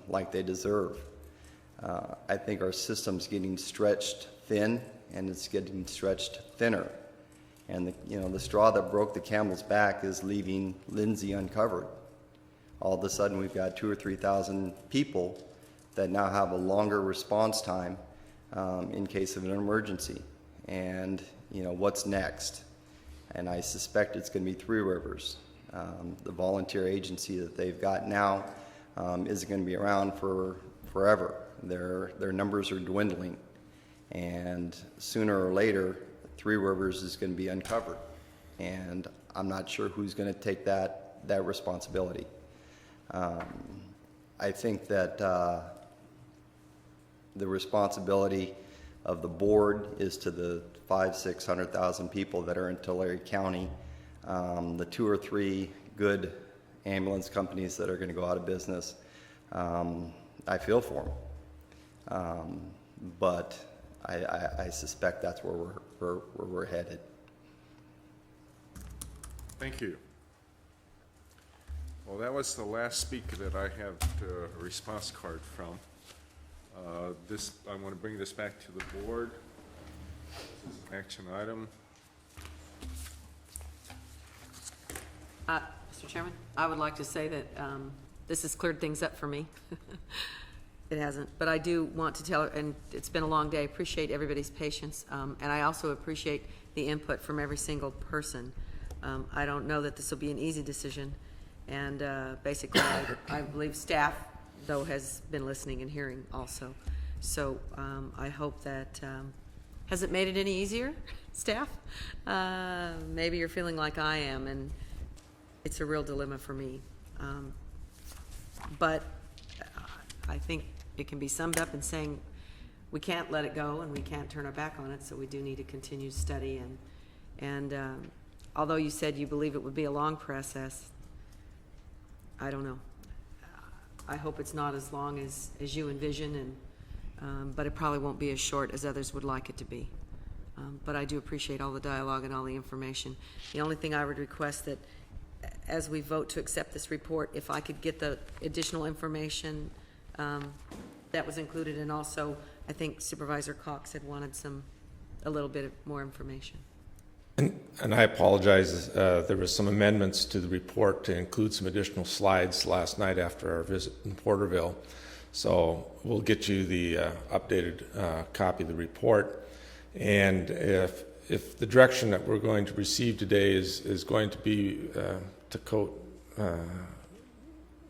like they deserve. I think our system's getting stretched thin, and it's getting stretched thinner. And the straw that broke the camel's back is leaving Lindsay uncovered. All of a sudden, we've got 2,000 or 3,000 people that now have a longer response time in case of an emergency. And what's next? And I suspect it's going to be Three Rivers. The volunteer agency that they've got now isn't going to be around for forever. Their numbers are dwindling, and sooner or later, Three Rivers is going to be uncovered. And I'm not sure who's going to take that responsibility. I think that the responsibility of the board is to the 500,000-600,000 people that are in Tulare County, the 2 or 3 good ambulance companies that are going to go out of business. I feel for them, but I suspect that's where we're headed. Thank you. Well, that was the last speaker that I have a response card from. I want to bring this back to the board. This is an action item. Mr. Chairman, I would like to say that this has cleared things up for me. It hasn't, but I do want to tell, and it's been a long day, I appreciate everybody's patience, and I also appreciate the input from every single person. I don't know that this will be an easy decision, and basically I believe staff, though, has been listening and hearing also. So I hope that, has it made it any easier, staff? Maybe you're feeling like I am, and it's a real dilemma for me. But I think it can be summed up in saying we can't let it go and we can't turn our back on it, so we do need to continue to study. And although you said you believe it would be a long process, I don't know. I hope it's not as long as you envision, but it probably won't be as short as others would like it to be. But I do appreciate all the dialogue and all the information. The only thing I would request that as we vote to accept this report, if I could get the additional information that was included, and also I think Supervisor Cox had wanted a little bit more information. And I apologize, there was some amendments to the report to include some additional slides last night after our visit in Porterville. So we'll get you the updated copy of the report. And if if the direction that we're going to receive today is going to be, to quote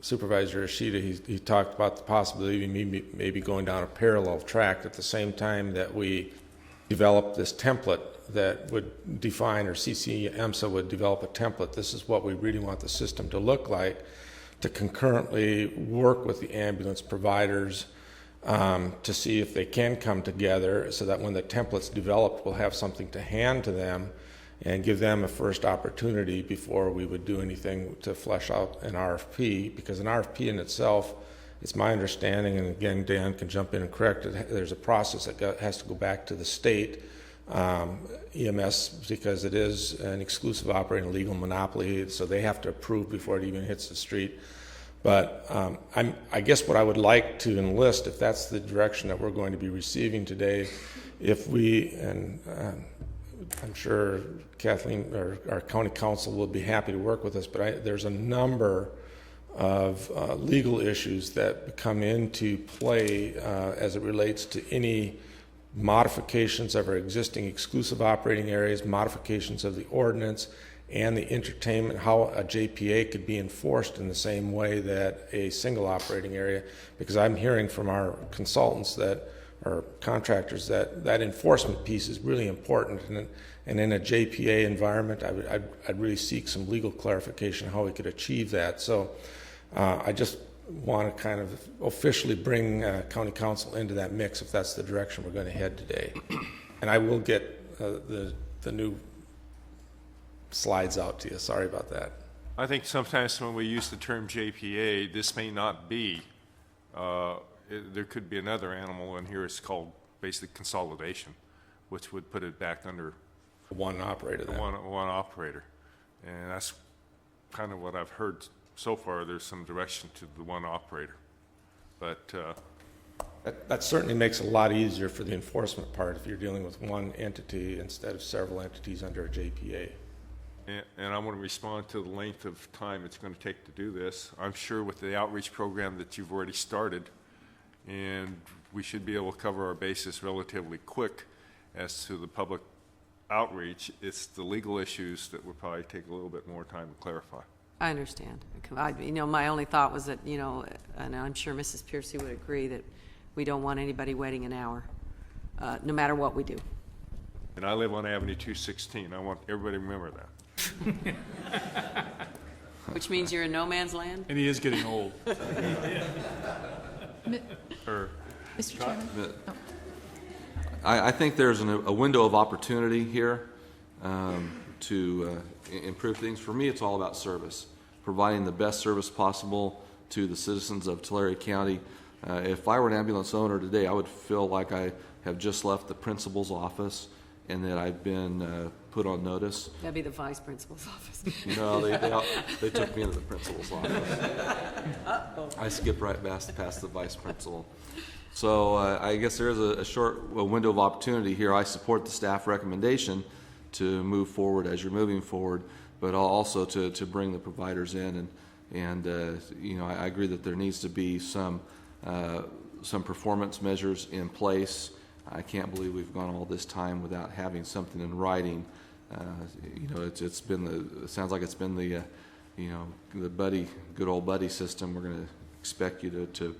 Supervisor Ishida, he talked about the possibility of maybe going down a parallel track at the same time that we develop this template that would define, or CCMSA would develop a template. This is what we really want the system to look like, to concurrently work with the ambulance providers to see if they can come together, so that when the template's developed, we'll have something to hand to them and give them a first opportunity before we would do anything to flesh out an RFP, because an RFP in itself, it's my understanding, and again, Dan can jump in and correct it, there's a process that has to go back to the state EMS, because it is an exclusive operating legal monopoly, so they have to approve before it even hits the street. But I guess what I would like to enlist, if that's the direction that we're going to be receiving today, if we, and I'm sure Kathleen or our county council will be happy to work with us, but there's a number of legal issues that come into play as it relates to any modifications of our existing exclusive operating areas, modifications of the ordinance, and the entertainment, how a JPA could be enforced in the same way that a single operating area, because I'm hearing from our consultants that, or contractors, that that enforcement piece is really important, and in a JPA environment, I'd really seek some legal clarification how we could achieve that. So I just want to kind of officially bring county council into that mix if that's the direction we're going to head today. And I will get the new slides out to you. Sorry about that. I think sometimes when we use the term JPA, this may not be. There could be another animal in here. It's called basically consolidation, which would put it back under one operator. One operator, and that's kind of what I've heard so far. There's some direction to the one operator, but that certainly makes it a lot easier for the enforcement part if you're dealing with one entity instead of several entities under a JPA. And I want to respond to the length of time it's going to take to do this. I'm sure with the outreach program that you've already started, and we should be able to cover our bases relatively quick as to the public outreach. It's the legal issues that will probably take a little bit more time to clarify. I understand. My only thought was that, and I'm sure Mrs. Piercy would agree, that we don't want anybody waiting an hour, no matter what we do. And I live on Avenue 216. I want everybody to remember that. Which means you're in no man's land? And he is getting old. Mr. Chairman? I think there's a window of opportunity here to improve things. For me, it's all about service, providing the best service possible to the citizens of Tulare County. If I were an ambulance owner today, I would feel like I have just left the principal's office and that I've been put on notice. That'd be the vice principal's office. No, they took me into the principal's office. Uh-oh. I skipped right past the vice principal. So I guess there is a short window of opportunity here. I support the staff recommendation to move forward as you're moving forward, but also to bring the providers in. And I agree that there needs to be some performance measures in place. I can't believe we've gone all this time without having something in writing. It sounds like it's been the good old buddy system. We're going to expect you to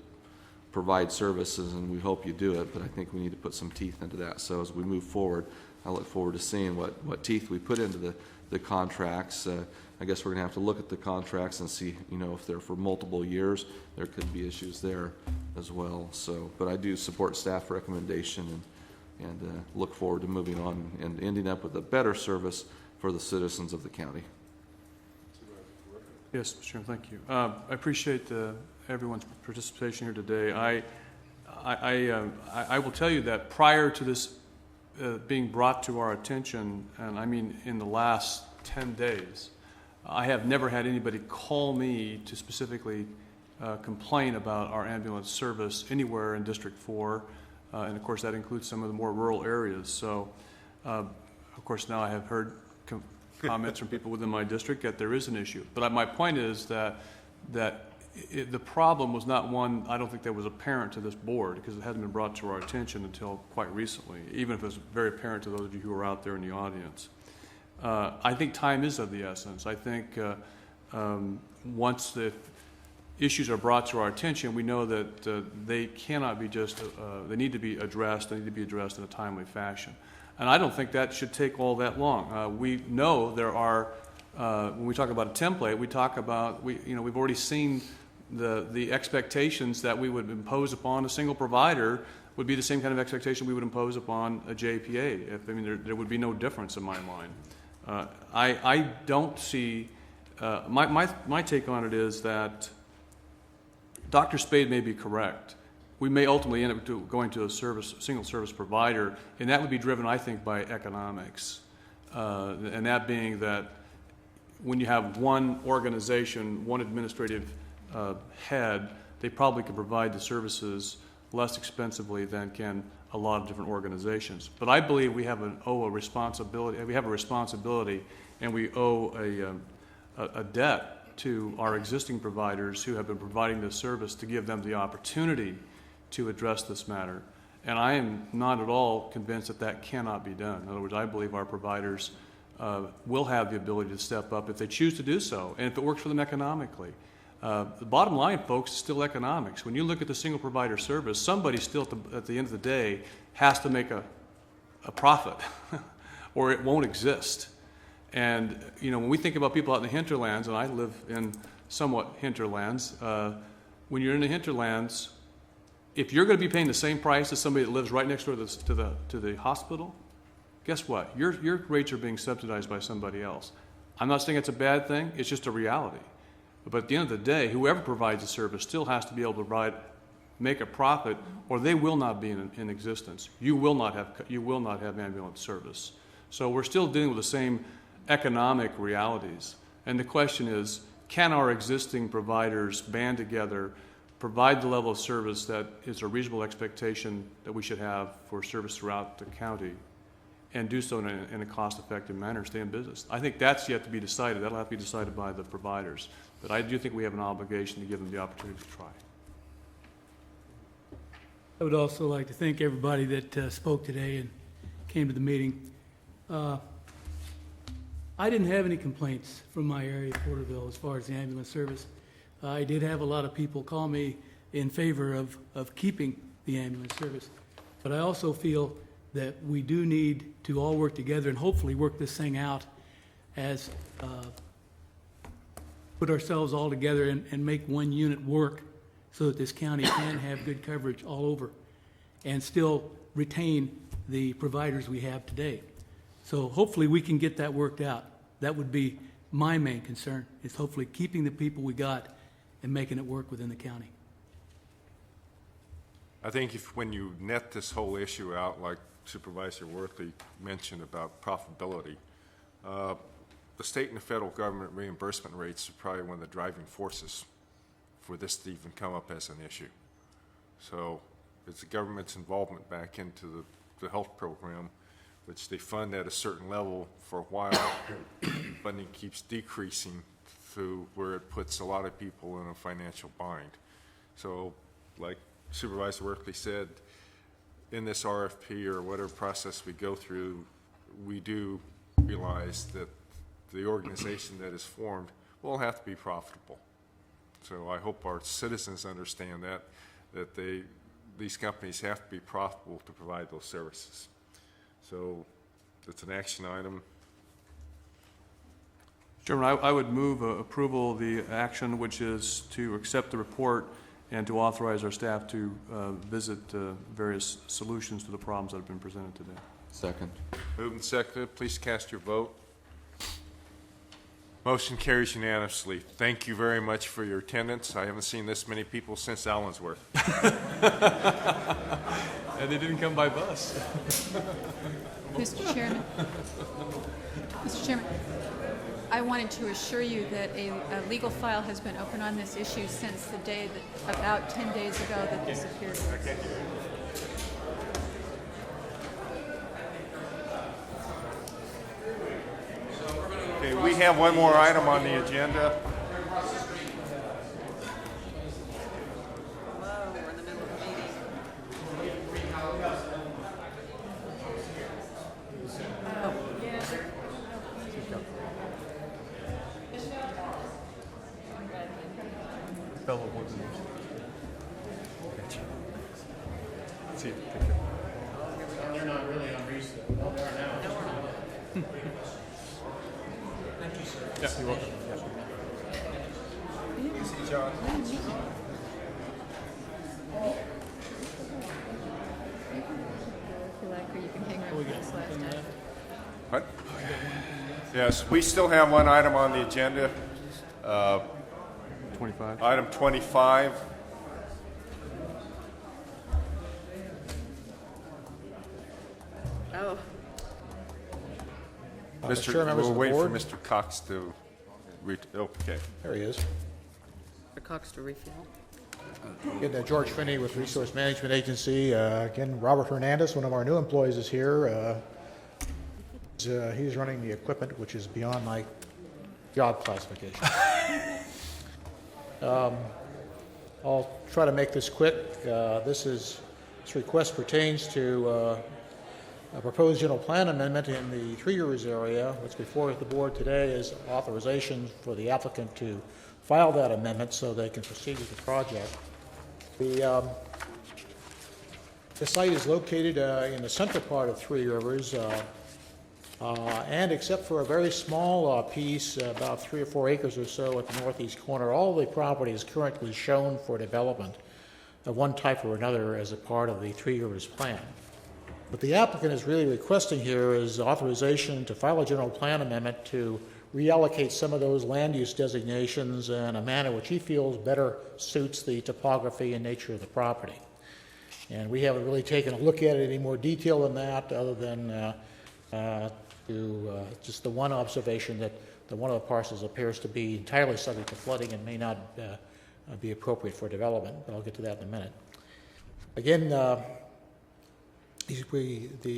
provide services, and we hope you do it, but I think we need to put some teeth into that. So as we move forward, I look forward to seeing what teeth we put into the contracts. I guess we're going to have to look at the contracts and see, if they're for multiple years, there could be issues there as well. So, but I do support staff recommendation and look forward to moving on and ending up with a better service for the citizens of the county. Yes, Mr. Chairman, thank you. I appreciate everyone's participation here today. I will tell you that prior to this being brought to our attention, and I mean in the last 10 days, I have never had anybody call me to specifically complain about our ambulance service anywhere in District 4, and of course that includes some of the more rural areas. So, of course, now I have heard comments from people within my district that there is an issue. But my point is that the problem was not one, I don't think that was apparent to this board, because it hadn't been brought to our attention until quite recently, even if it was very apparent to those of you who were out there in the audience. I think time is of the essence. I think once the issues are brought to our attention, we know that they cannot be just, they need to be addressed, they need to be addressed in a timely fashion. And I don't think that should take all that long. We know there are, when we talk about a template, we talk about, we've already seen the expectations that we would impose upon a single provider would be the same kind of expectation we would impose upon a JPA. There would be no difference in my mind. I don't see, my take on it is that Dr. Spade may be correct. We may ultimately end up going to a single service provider, and that would be driven, I think, by economics. And that being that when you have one organization, one administrative head, they probably can provide the services less expensively than can a lot of different organizations. But I believe we have a responsibility. We have a responsibility, and we owe a debt to our existing providers who have been providing this service to give them the opportunity to address this matter. And I am not at all convinced that that cannot be done. In other words, I believe our providers will have the ability to step up if they choose to do so, and if it works for them economically. The bottom line, folks, is still economics. When you look at the single provider service, somebody still at the end of the day has to make a profit or it won't exist. And when we think about people out in the hinterlands, and I live in somewhat hinterlands, when you're in the hinterlands, if you're going to be paying the same price as somebody that lives right next door to the hospital, guess what? Your rates are being subsidized by somebody else. I'm not saying it's a bad thing, it's just a reality. But at the end of the day, whoever provides the service still has to be able to make a profit, or they will not be in existence. You will not have ambulance service. So we're still dealing with the same economic realities. And the question is, can our existing providers band together, provide the level of service that is a reasonable expectation that we should have for service throughout the county, and do so in a cost-effective manner, stay in business? I think that's yet to be decided. That'll have to be decided by the providers. But I do think we have an obligation to give them the opportunity to try. I would also like to thank everybody that spoke today and came to the meeting. I didn't have any complaints from my area of Porterville as far as the ambulance service. I did have a lot of people call me in favor of keeping the ambulance service. But I also feel that we do need to all work together and hopefully work this thing out as put ourselves all together and make one unit work so that this county can have good coverage all over and still retain the providers we have today. So hopefully we can get that worked out. That would be my main concern, is hopefully keeping the people we got and making it work within the county. I think when you net this whole issue out, like Supervisor Worthy mentioned about profitability, the state and the federal government reimbursement rates are probably one of the driving forces for this to even come up as an issue. So it's the government's involvement back into the health program, which they fund at a certain level for a while. Funding keeps decreasing to where it puts a lot of people in a financial bind. So like Supervisor Worthy said, in this RFP or whatever process we go through, we do realize that the organization that is formed will have to be profitable. So I hope our citizens understand that these companies have to be profitable to provide those services. So it's an action item. Chairman, I would move approval of the action, which is to accept the report and to authorize our staff to visit various solutions to the problems that have been presented today. Second. Moved and seconded. Please cast your vote. Motion carries unanimously. Thank you very much for your attendance. I haven't seen this many people since Allensworth. And they didn't come by bus. Mr. Chairman, I wanted to assure you that a legal file has been open on this issue since the day that, about 10 days ago, that this appeared. Okay, we have one more item on the agenda. fellow board members. See you. Take care. They're not really on recess. Well, they are now. Thank you, sir. Yeah, you're welcome. John. If you like, or you can hang around with us last time. What? Yes, we still have one item on the agenda. 25. Item 25. Oh. Mr. Chair, members We'll of the wait for board. Mr. Cox to okay. There he is. For Cox to refill. Again, George Finney with Resource Management Agency. Again, Robert Hernandez, one of our new employees, is here. He's running the equipment, which is beyond my job classification. I'll try to make this quick. This request pertains to a proposed general plan amendment in the Three Rivers area. What's before the board today is authorization for the applicant to file that amendment so they can proceed with the project. The site is located in the central part of Three Rivers, and except for a very small piece, about 3 or 4 acres or so at the northeast corner, all the property is currently shown for development of one type or another as a part of the Three Rivers plan. What the applicant is really requesting here is authorization to file a general plan amendment to reallocate some of those land use designations in a manner which he feels better suits the topography and nature of the property. And we haven't really taken a look at it in any more detail than that, other than just the one observation that one of the parcels appears to be entirely subject to flooding and may not be appropriate for development, but I'll get to that in a minute. Again, the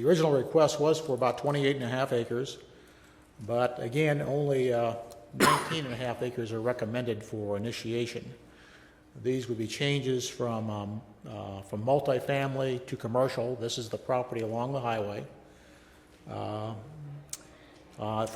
original request was for about 28.5 acres, but again, only 19.5 acres are recommended for initiation. These would be changes from multifamily to commercial. This is the property along the highway for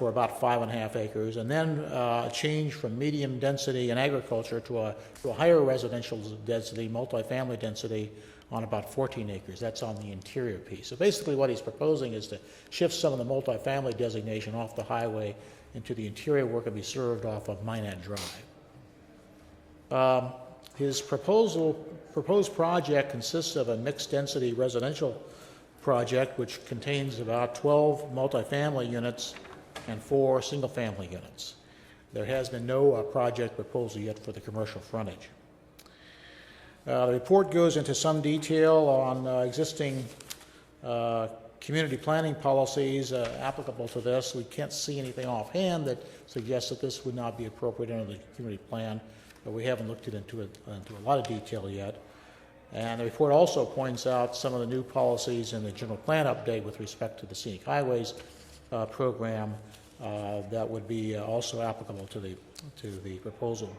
about 5.5 acres, and then a change from medium density in agriculture to a higher residential density, multifamily density on about 14 acres. That's on the interior piece. So basically what he's proposing is to shift some of the multifamily designation off the highway into the interior where it can be served off of Minot Drive. His proposed project consists of a mixed-density residential project which contains about 12 multifamily units and 4 single-family units. There has been no project proposal yet for the commercial frontage. The report goes into some detail on existing community planning policies applicable to this. We can't see anything offhand that suggests that this would not be appropriate under the community plan, but we haven't looked into a lot of detail yet. And the report also points out some of the new policies in the general plan update with respect to the scenic highways program that would be also applicable to the proposal.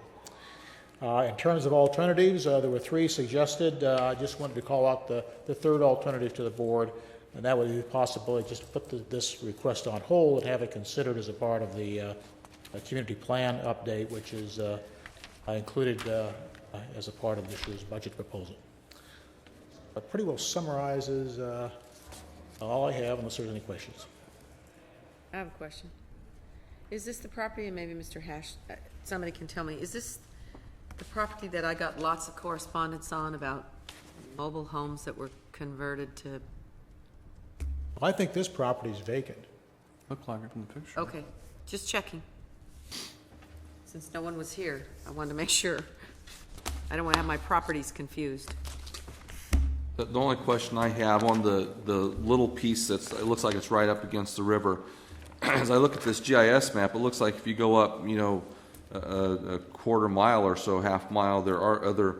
In terms of alternatives, there were 3 suggested. I just wanted to call out the third alternative to the board, and that would be the possibility just to put this request on hold and have it considered as a part of the community plan update, which is included as a part of this year's budget proposal. That pretty well summarizes all I have, unless there's any questions. I have a question. Is this the property, and maybe Mr. Hash, somebody can tell me, is this the property that I got lots of correspondence on about mobile homes that were converted to? I think this property is vacant. Looked like it from the picture. Okay, just checking. Since no one was here, I wanted to make sure. I don't want to have my properties confused. The only question I have on the little piece it looks like it's right up against the river, as I look at this GIS map, it looks like if you go up, a quarter mile or so, half mile, there are other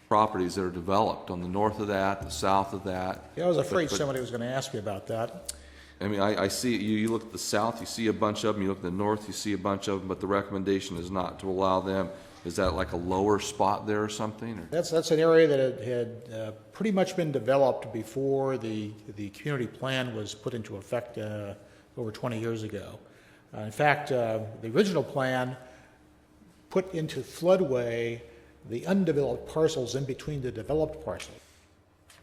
properties that are developed on the north of that, the south of that. Yeah, I was afraid somebody was going to ask me about that. I mean, I see, you look at the south, you see a bunch of them, you look at the north, you see a bunch of them, but the recommendation is not to allow them. Is that like a lower spot there or something? Or? That's an area that had pretty much been developed before the community plan was put into effect over 20 years ago. In fact, the original plan put into floodway the undeveloped parcels in between the developed parcels.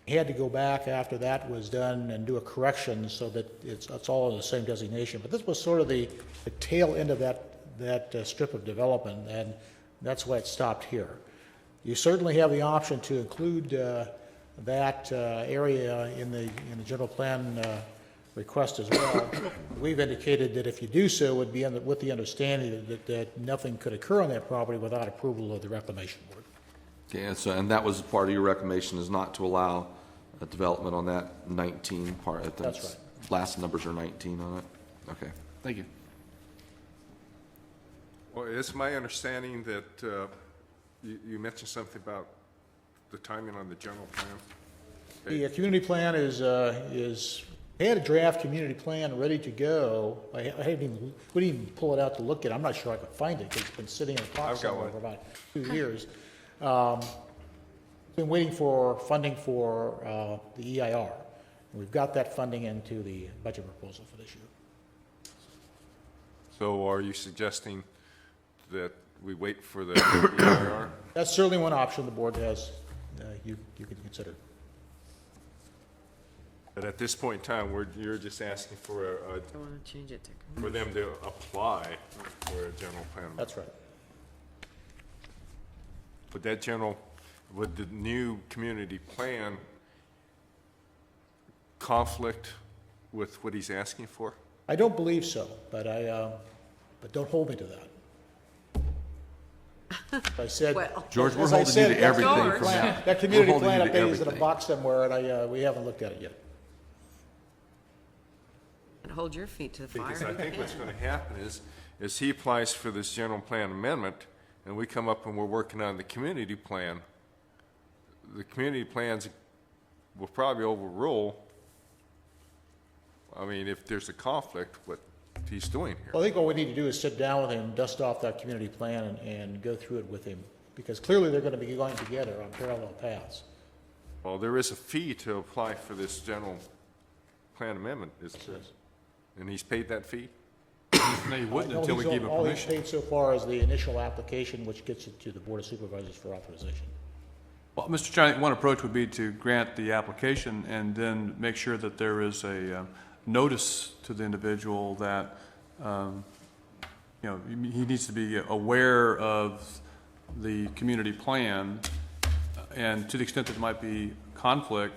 He had to go back after that was done and do a correction so that it's all in the same designation. But this was sort of the tail end of that strip of development, and that's why it stopped here. You certainly have the option to include that area in the general plan request as well. We've indicated that if you do so, it would be with the understanding that nothing could occur on that property without approval of the Reclamation Board. Okay, and that was part of your recommendation, is not to allow a development on that 19 part. That's right. Last numbers are 19 on it. Okay, thank you. Well, it's my understanding that you mentioned something about the timing on the general plan. The community plan is they had a draft community plan ready to go. We didn't even pull it out to look at it. I'm not sure I could find it because it's been sitting in a box somewhere for about 2 years. Been waiting for funding for the EIR. We've got that funding into the budget proposal for this year. So are you suggesting that we wait for the EIR? That's certainly one option the board has. You can consider. But at this point in time, you're just asking for Don't want to change it to for them to apply for a general plan. That's right. Would the new community plan conflict with what he's asking for? I don't believe so, but but don't hold me to that. I said, Well, George, we're as I holding said, you to that- everything from now. That community We're holding plan you to update is in a everything. box somewhere, and we haven't looked at it yet. and hold your feet to the fire. Because I think what's going to happen is he applies for this general plan amendment, and we come up and we're working on the community plan. The community plans will probably overrule, I mean, if there's a conflict, what he's doing here. Well, I think what we need to do is sit down with him, dust off that community plan, and go through it with him, because clearly they're going to be going together on parallel paths. Well, there is a fee to apply for this general plan amendment, and he's paid that fee? No, you wouldn't No, until we he's- gave him all he's permission. paid so far is the initial application, which gets it to the Board of Supervisors for authorization. Well, Mr. Chairman, one approach would be to grant the application and then make sure that there is a notice to the individual that, he needs to be aware of the community plan, and to the extent that there might be conflict,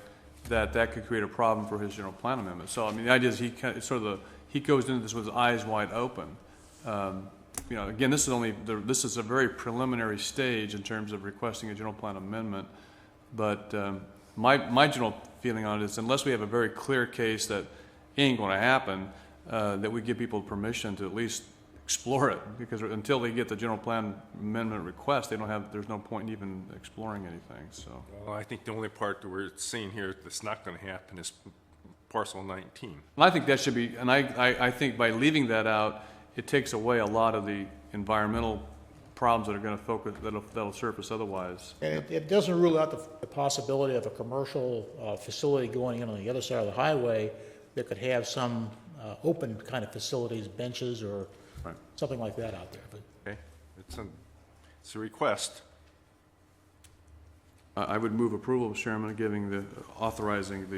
that could create a problem for his general plan amendment. So, I mean, the idea is he goes into this with his eyes wide open. Again, this is a very preliminary stage in terms of requesting a general plan amendment. But my general feeling on it is, unless we have a very clear case that ain't going to happen, that we give people permission to at least explore it, because until they get the general plan amendment request, there's no point in even exploring anything. So, Well, I think the only part that we're seeing here that's not going to happen is parcel 19. and I think that should be, and I think by leaving that out, it takes away a lot of the environmental problems that are going to focus, that'll surface otherwise. And it doesn't rule out the possibility of a commercial facility going in on the other side of the highway that could have some open kind of facilities, benches or something like that out there. But Okay, it's a request. I would move approval, Mr. Chairman, authorizing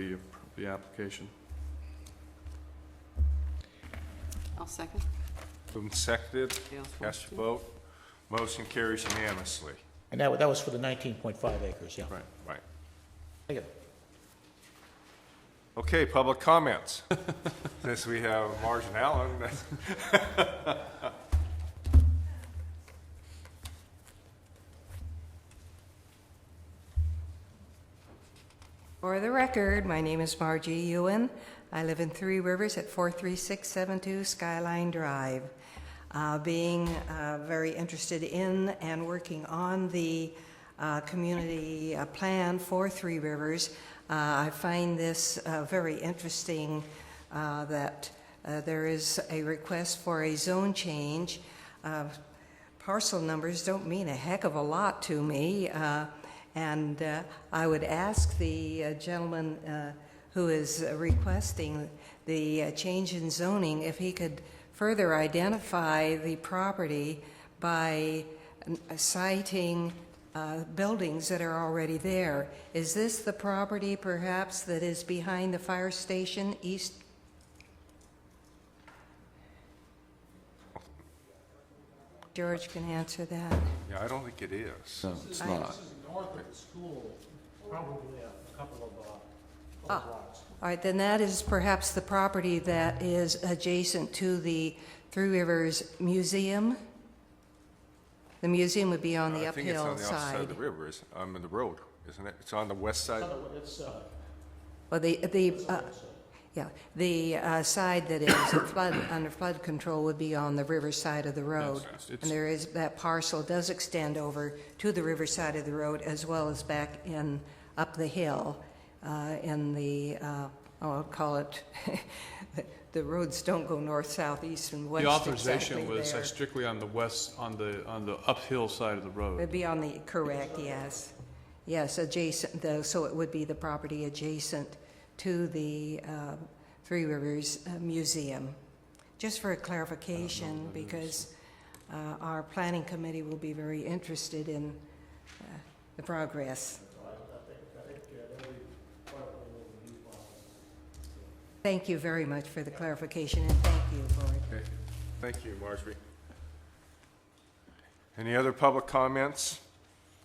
the application. I'll second. Moved and seconded, Yes. cast your vote. Motion carries unanimously. and that was for the 19.5 acres, yeah. Right. Thank you. Okay, public comments. Since we have Marge and Allen. For the record, my name is Margie Ewan. I live in Three Rivers at 43672 Skyline Drive. Being very interested in and working on the community plan for Three Rivers, I find this very interesting that there is a request for a zone change. Parcel numbers don't mean a heck of a lot to me. And I would ask the gentleman who is requesting the change in zoning if he could further identify the property by citing buildings that are already there. Is this the property perhaps that is behind the fire station east? George can answer that. Yeah, I don't think it is. No, it's I- not. North of the school, probably a couple of blocks. All right, then that is perhaps the property that is adjacent to the Three Rivers Museum. The museum would be on the I think it's uphill on the outside side. of the river, the road, isn't it? It's on the west side. It's, Well, the side that is under flood control would be on the river side of the road. Yes, it's- And there is, that parcel does extend over to the river side of the road as well as back in, up the hill in the, I'll call it, the roads don't go north, south, east, and west The authorization exactly was there. strictly on the west, on the uphill side of the road. It'd be on the, correct, yes. Yes, adjacent, though, so it would be the property adjacent to the Three Rivers Museum. Just for a clarification, because our planning committee will be very interested in the progress. Thank you very much for the clarification, and thank you, Board. Okay. Thank you, Marjorie. Any other public comments?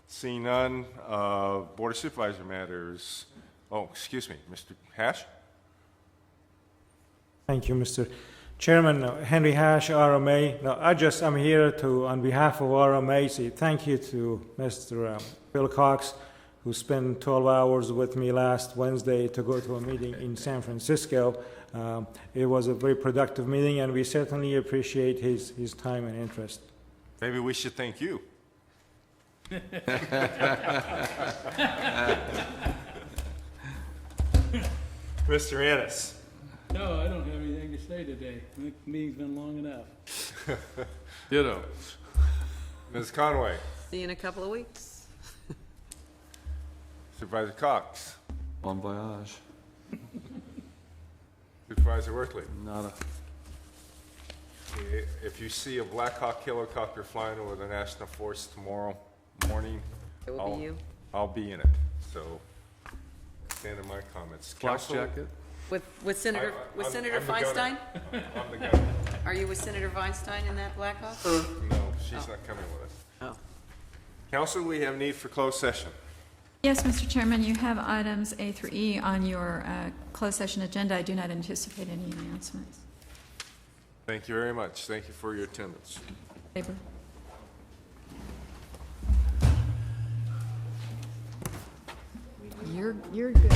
Seeing none, Board of Supervisor matters. Oh, excuse me, Mr. Hash? Thank you, Mr. Chairman. Henry Hash, RMA. No, I'm here to, on behalf of RMA, say thank you to Mr. Bill Cox, who spent 12 hours with me last Wednesday to go to a meeting in San Francisco. It was a very productive meeting, and we certainly appreciate his time and interest. Maybe we should thank you. Mr. Ennis. No, I don't have anything to say today. The meeting's been long enough. Ditto. Ms. Conway. See you in a couple of weeks. Supervisor Cox. Bon voyage. Supervisor Worthley. Nada. If you see a Black Hawk helicopter flying over the National Forest tomorrow morning, It will be you. I'll be in it. So, stand in my comments. Flak Council- jacket? With Senator, with I'm- Senator I'm the gunner. Feinstein? I'm the guy. Are you with Senator Feinstein in that Blackhawk? No, she's not coming with us. Oh. Council, we have need for closed session. Yes, Mr. Chairman, you have items A through E on your closed session agenda. I do not anticipate any announcements. Thank you very much. Thank you for your attendance. Favor. You're good.